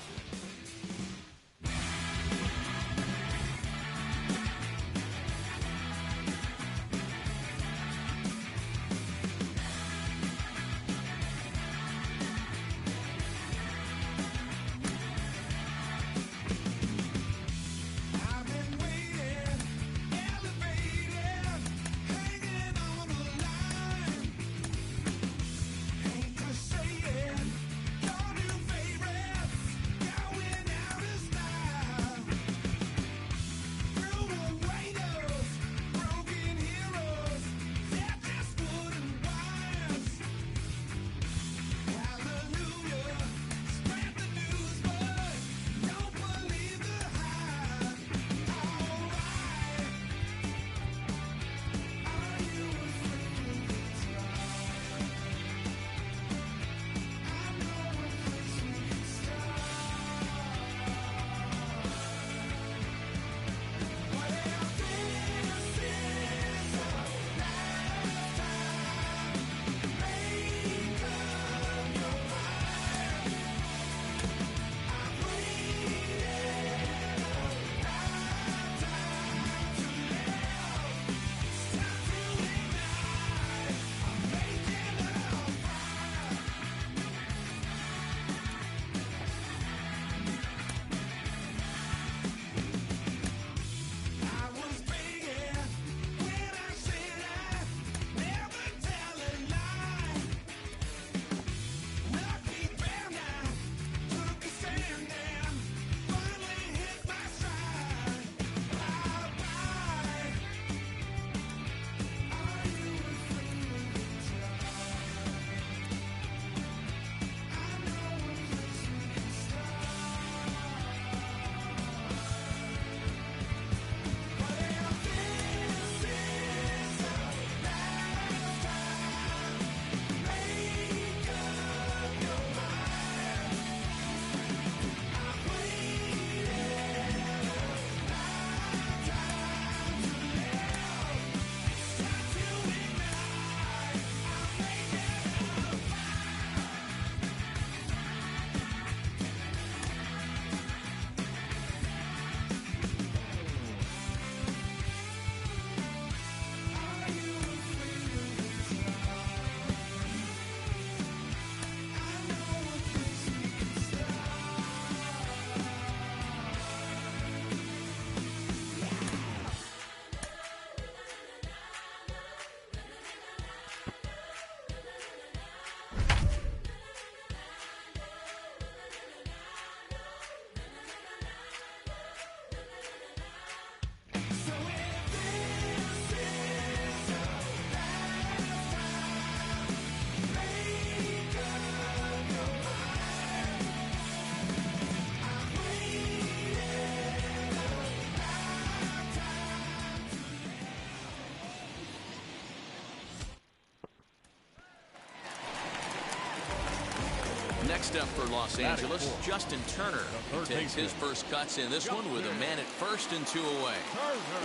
Next up for Los Angeles, Justin Turner. He takes his first cuts in this one with a man at first and 2 away.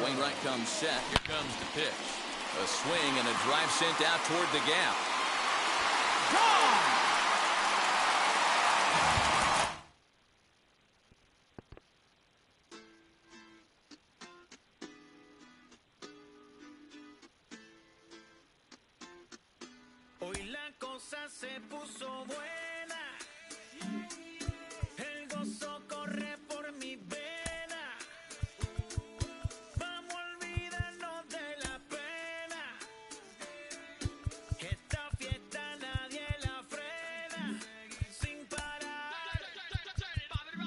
Wainwright comes set. Here comes the pitch. A swing and a drive sent out toward the gap. Gone! Hoy la cosa se puso buena. El gozo corre por mi vena. Vamos a olvidarnos de la pena. Esta fiesta nadie la frena. Sin parar.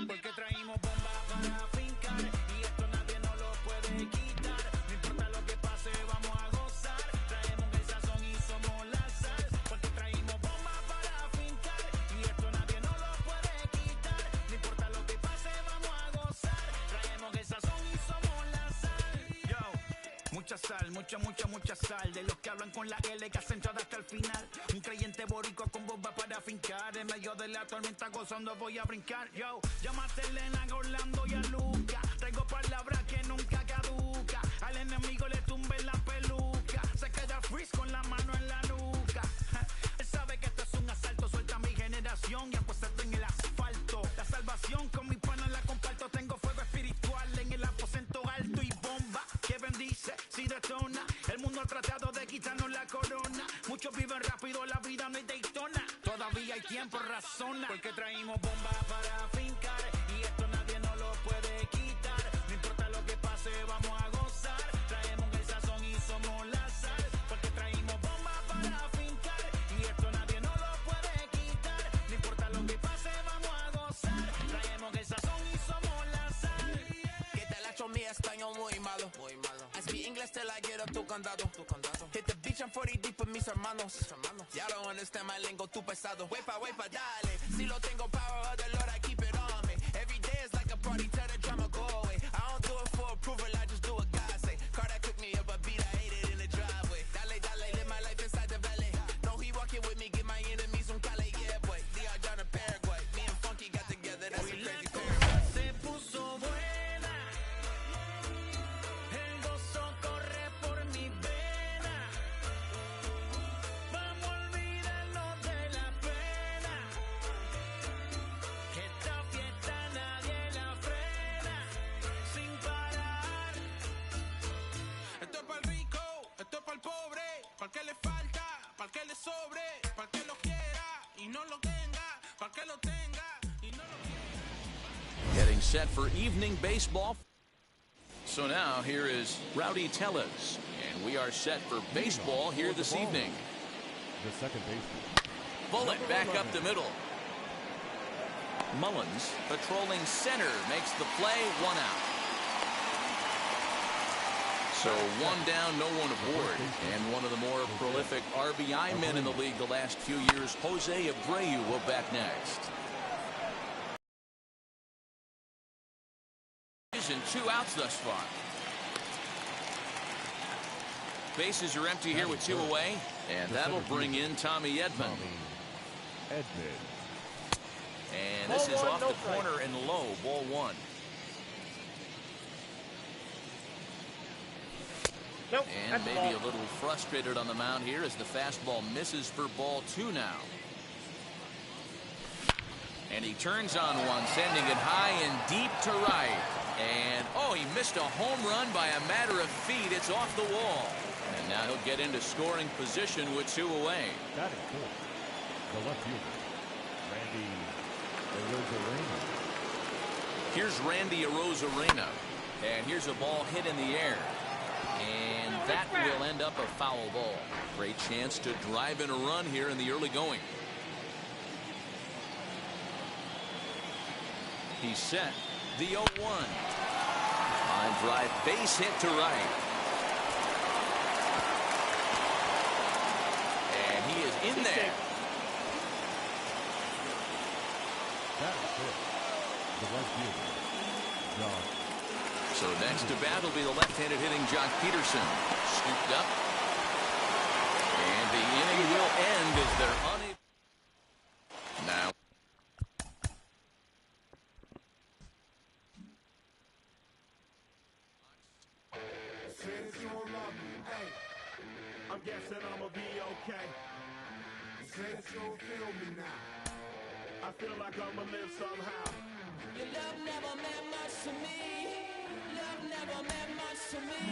Porque traímos bomba para fincar. Y esto nadie nos lo puede quitar. No importa lo que pase, vamos a gozar. Traemos el sazón y somos la sal. Porque traímos bomba para fincar. Y esto nadie nos lo puede quitar. No importa lo que pase, vamos a gozar. Traemos el sazón y somos la sal. Yo, mucha sal, mucha sal. De los que hablan con la L que hacen todo hasta el final. Un creyente boricua con bomba para fincar. En medio de la tormenta gozando voy a brincar. Yo, llámate a Elena, a Orlando y a Luca. Traigo palabras que nunca caduca. Al enemigo le tumbe la peluca. Se queda freeze con la mano en la nuca. Él sabe que esto es un asalto. Suelta mi generación y apuesto en el asfalto. La salvación con mi pana la comparto. Tengo fuego espiritual en el aposento alto y bomba que bendice si detona. El mundo ha tratado de quitarnos la corona. Muchos viven rápido, la vida no es Daytona. Todavía hay tiempo, razona. Porque traímos bomba para fincar. Y esto nadie nos lo puede quitar. No importa lo que pase, vamos a gozar. Traemos el sazón y somos la sal. Porque traímos bomba para fincar. Y esto nadie nos lo puede quitar. No importa lo que pase, vamos a gozar. Traemos el sazón y somos la sal. Que te la mi español muy malo. I speak English till I get up tu condado. Hit the beach, I'm 40 deep with mis hermanos. Ya don't understand my lingo, tu pesado. Wepa, dale. Si lo tengo power of the Lord, I keep it on me. Every day is like a party, tell the drama go away. I don't do it for approval, I just do what God say. Car that cooked me up a beat, I ate it in the driveway. Dale, live my life inside the valley. No, he walking with me, get my enemies un cale, yeah, boy. DR down in Paraguay. Me and Funky got together, that's a crazy pair. Se puso buena. El gozo corre por mi vena. Vamos a olvidarnos de la pena. Esta fiesta nadie la frena. Sin parar. Esto es para el rico, esto es para el pobre. Para el que le falta, para el que le sobre. Para el que lo quiera y no lo tenga. Para el que lo tenga y no lo quiera. Getting set for evening baseball. So now here is Rowdy Tellez, and we are set for baseball here this evening. The second baseman. Bullet back up the middle. Mullins patrolling center makes the play, 1 out. So 1 down, no one aboard. And one of the more prolific RBI men in the league the last few years, Jose Abreu, will bat next. And 2 outs thus far. Bases are empty here with 2 away, and that'll bring in Tommy Edman. And this is off the corner and low, ball 1. Nope, And maybe a little frustrated on the mound here as the fastball misses for ball 2 now. And he turns on one, sending it high and deep to right. And, oh, he missed a home run by a matter of feet. It's off the wall. And now he'll get into scoring position with 2 away. That is cool. The left fielder, Randy Arozarena. Here's Randy Arozarena. And here's a ball hit in the air. And that will end up a foul ball. Great chance to drive in a run here in the early going. He's set. The 0-1. Line drive, base hit to right. And he is in there. That is it. The left fielder, John. So next to bat will be the left-handed hitting Jock Peterson. Scooped up. And the inning will end as they're unable. Now Hey, I'm guessing I'ma be okay. Say that you don't feel me now. I feel like I'ma live somehow. Your love never meant much to me. Love never meant much to me.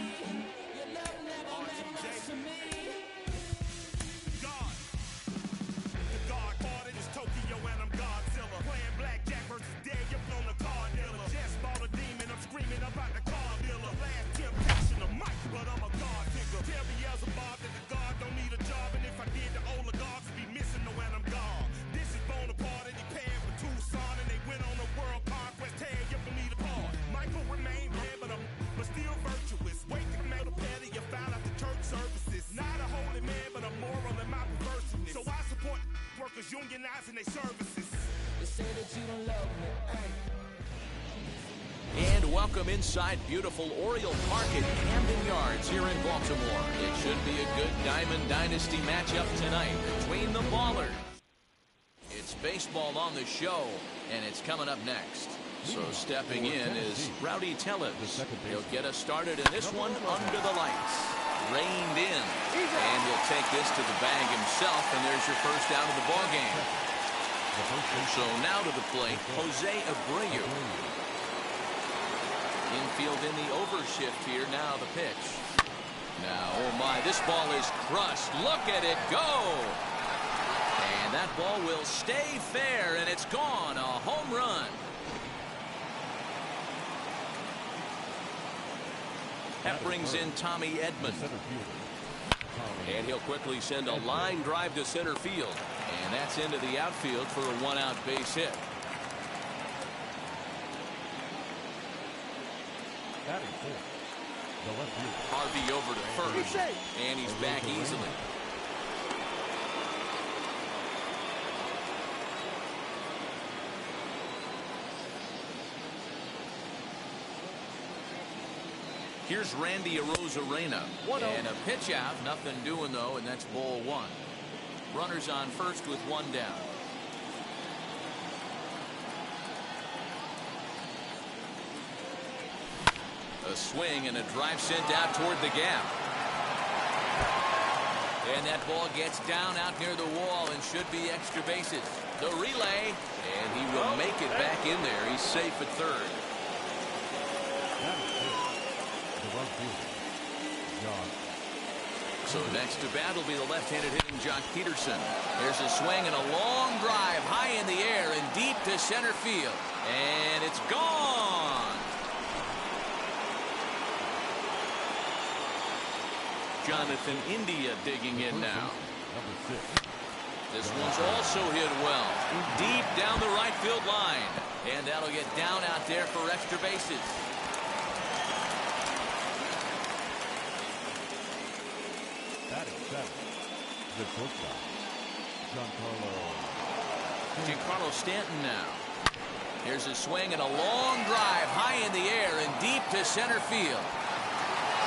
Your love never meant much to me. God. The God parted is Tokyo and I'm Godzilla. Playing blackjack versus dead, you're on the card dealer. Just bought a demon, I'm screaming about the car dealer. Last temptation of Mike, but I'm a God figure. Tell Beelzebub that the God don't need a job, and if I did, the oligarchs would be missing the when I'm gone. This is Bonaparte, and he paired with Tucson, and they went on a world conquest, tear you from me apart. Michael remained dead, but still virtuous. Wait to come out of petty, you found out the church services. Not a holy man, but a moral in my perverseness. So I support workers unionizing their services. You say that you don't love me. Hey. And welcome inside beautiful Oriole Park at Camden Yards here in Baltimore. It should be a good Diamond Dynasty matchup tonight between the Ballers. It's baseball on the show, and it's coming up next. So stepping in is Rowdy Tellez. He'll get us started in this one under the lights. Reined in. And he'll take this to the bag himself, and there's your first out of the ball game. So now to the plate, Jose Abreu. Infield in the overshift here. Now the pitch. Now, oh my, this ball is crushed. Look at it go. And that ball will stay fair, and it's gone. A home run. That brings in Tommy Edman. And he'll quickly send a line drive to center field. And that's into the outfield for a one-out base hit. Harvey over to first. And he's back easily. Here's Randy Arozarena. And a pitch out. Nothing doing, though, and that's ball one. Runners on first with one down. A swing and a drive sent out toward the gap. And that ball gets down out near the wall and should be extra bases. The relay, and he will make it back in there. He's safe at third. So next to bat will be the left-handed hitting Jock Peterson. There's a swing and a long drive high in the air and deep to center field. And it's gone. Jonathan India digging in now. This one's also hit well. Deep down the right field line. And that'll get down out there for extra bases. Giancarlo Stanton now. Here's a swing and a long drive high in the air and deep to center field.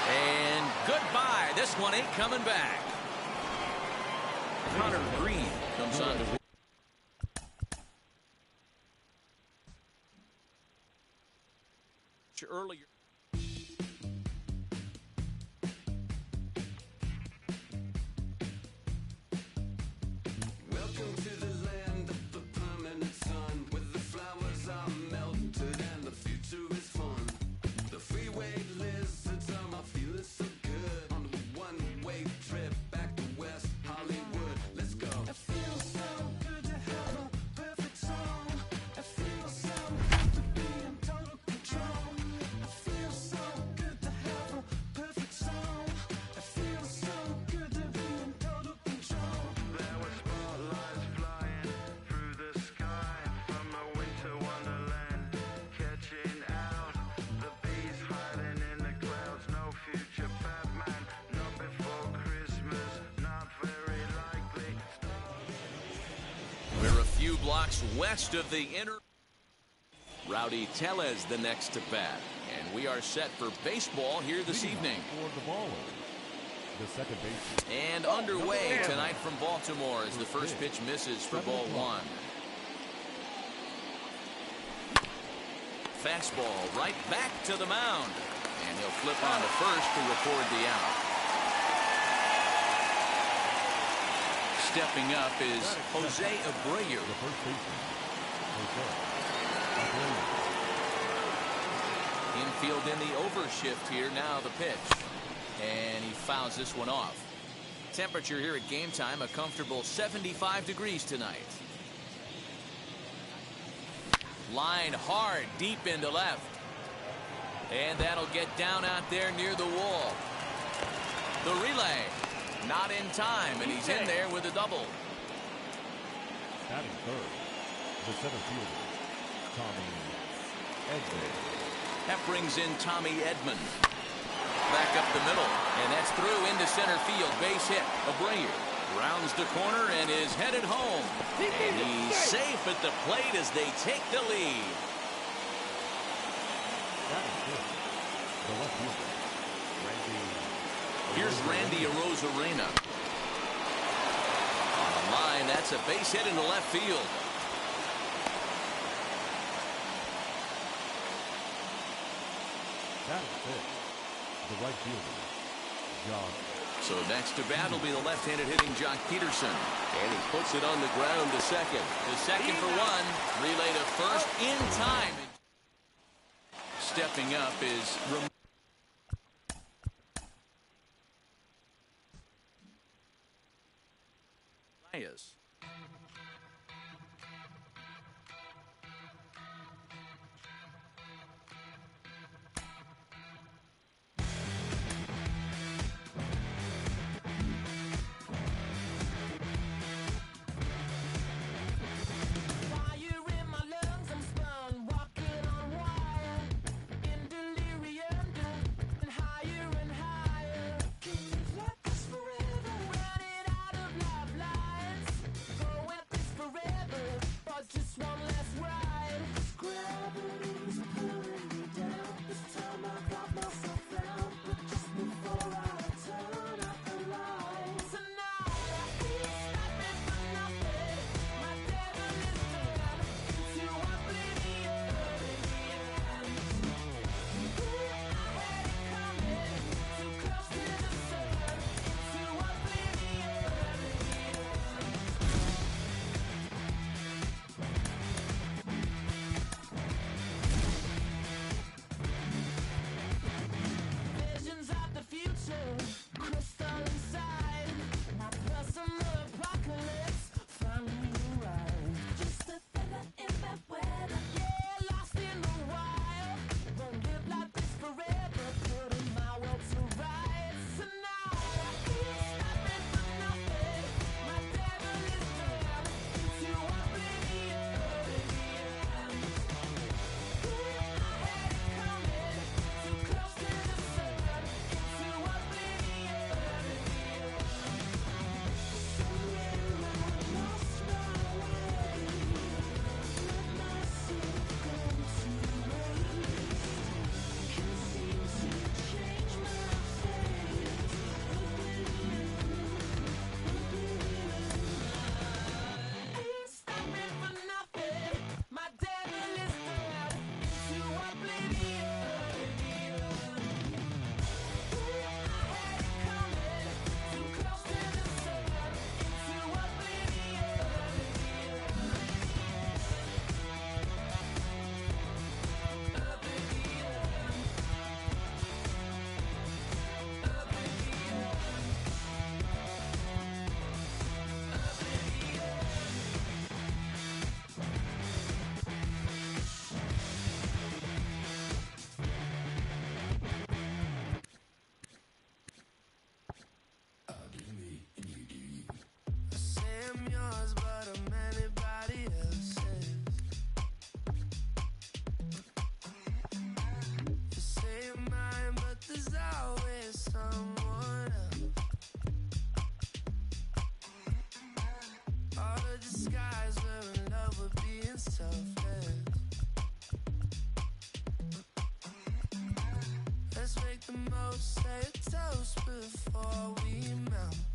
And goodbye. This one ain't coming back. Connor Green comes on to earlier. Welcome to the land of the permanent sun, where the flowers are melted and the future is fun. The freeway lizards are my feeling so good on the one-way trip back to West Hollywood. Let's go. It feels so good to have a perfect song. It feels so good to be in total control. It feels so good to have a perfect song. It feels so good to be in total control. There were spotlights flying through the sky from a winter wonderland, catching out the bees hiding in the clouds. No future Batman, not before Christmas, not very likely. We're a few blocks west of the inner. Rowdy Tellez the next to bat. And we are set for baseball here this evening. And underway tonight from Baltimore as the first pitch misses for ball one. Fastball right back to the mound. And he'll flip on to first to record the out. Stepping up is Jose Abreu. The first baseman, Jose Abreu. Infield in the overshift here. Now the pitch. And he fouls this one off. Temperature here at game time, a comfortable 75 degrees tonight. Line hard, deep into left. And that'll get down out there near the wall. The relay, not in time, and he's in there with a double. Batting third, the center fielder, Tommy Edman. That brings in Tommy Edman. Back up the middle, and that's through into center field. Base hit. Abreu rounds the corner and is headed home. And he's safe at the plate as they take the lead. Batting fifth, the left fielder, Randy. Here's Randy Arozarena. On the line, that's a base hit into left field. Batting fifth, the right fielder, John. So next to bat will be the left-handed hitting Jock Peterson. And he puts it on the ground to second. The second for one. Relay to first in time. Stepping up is Reyes. Let's make the most, say a toast before we melt.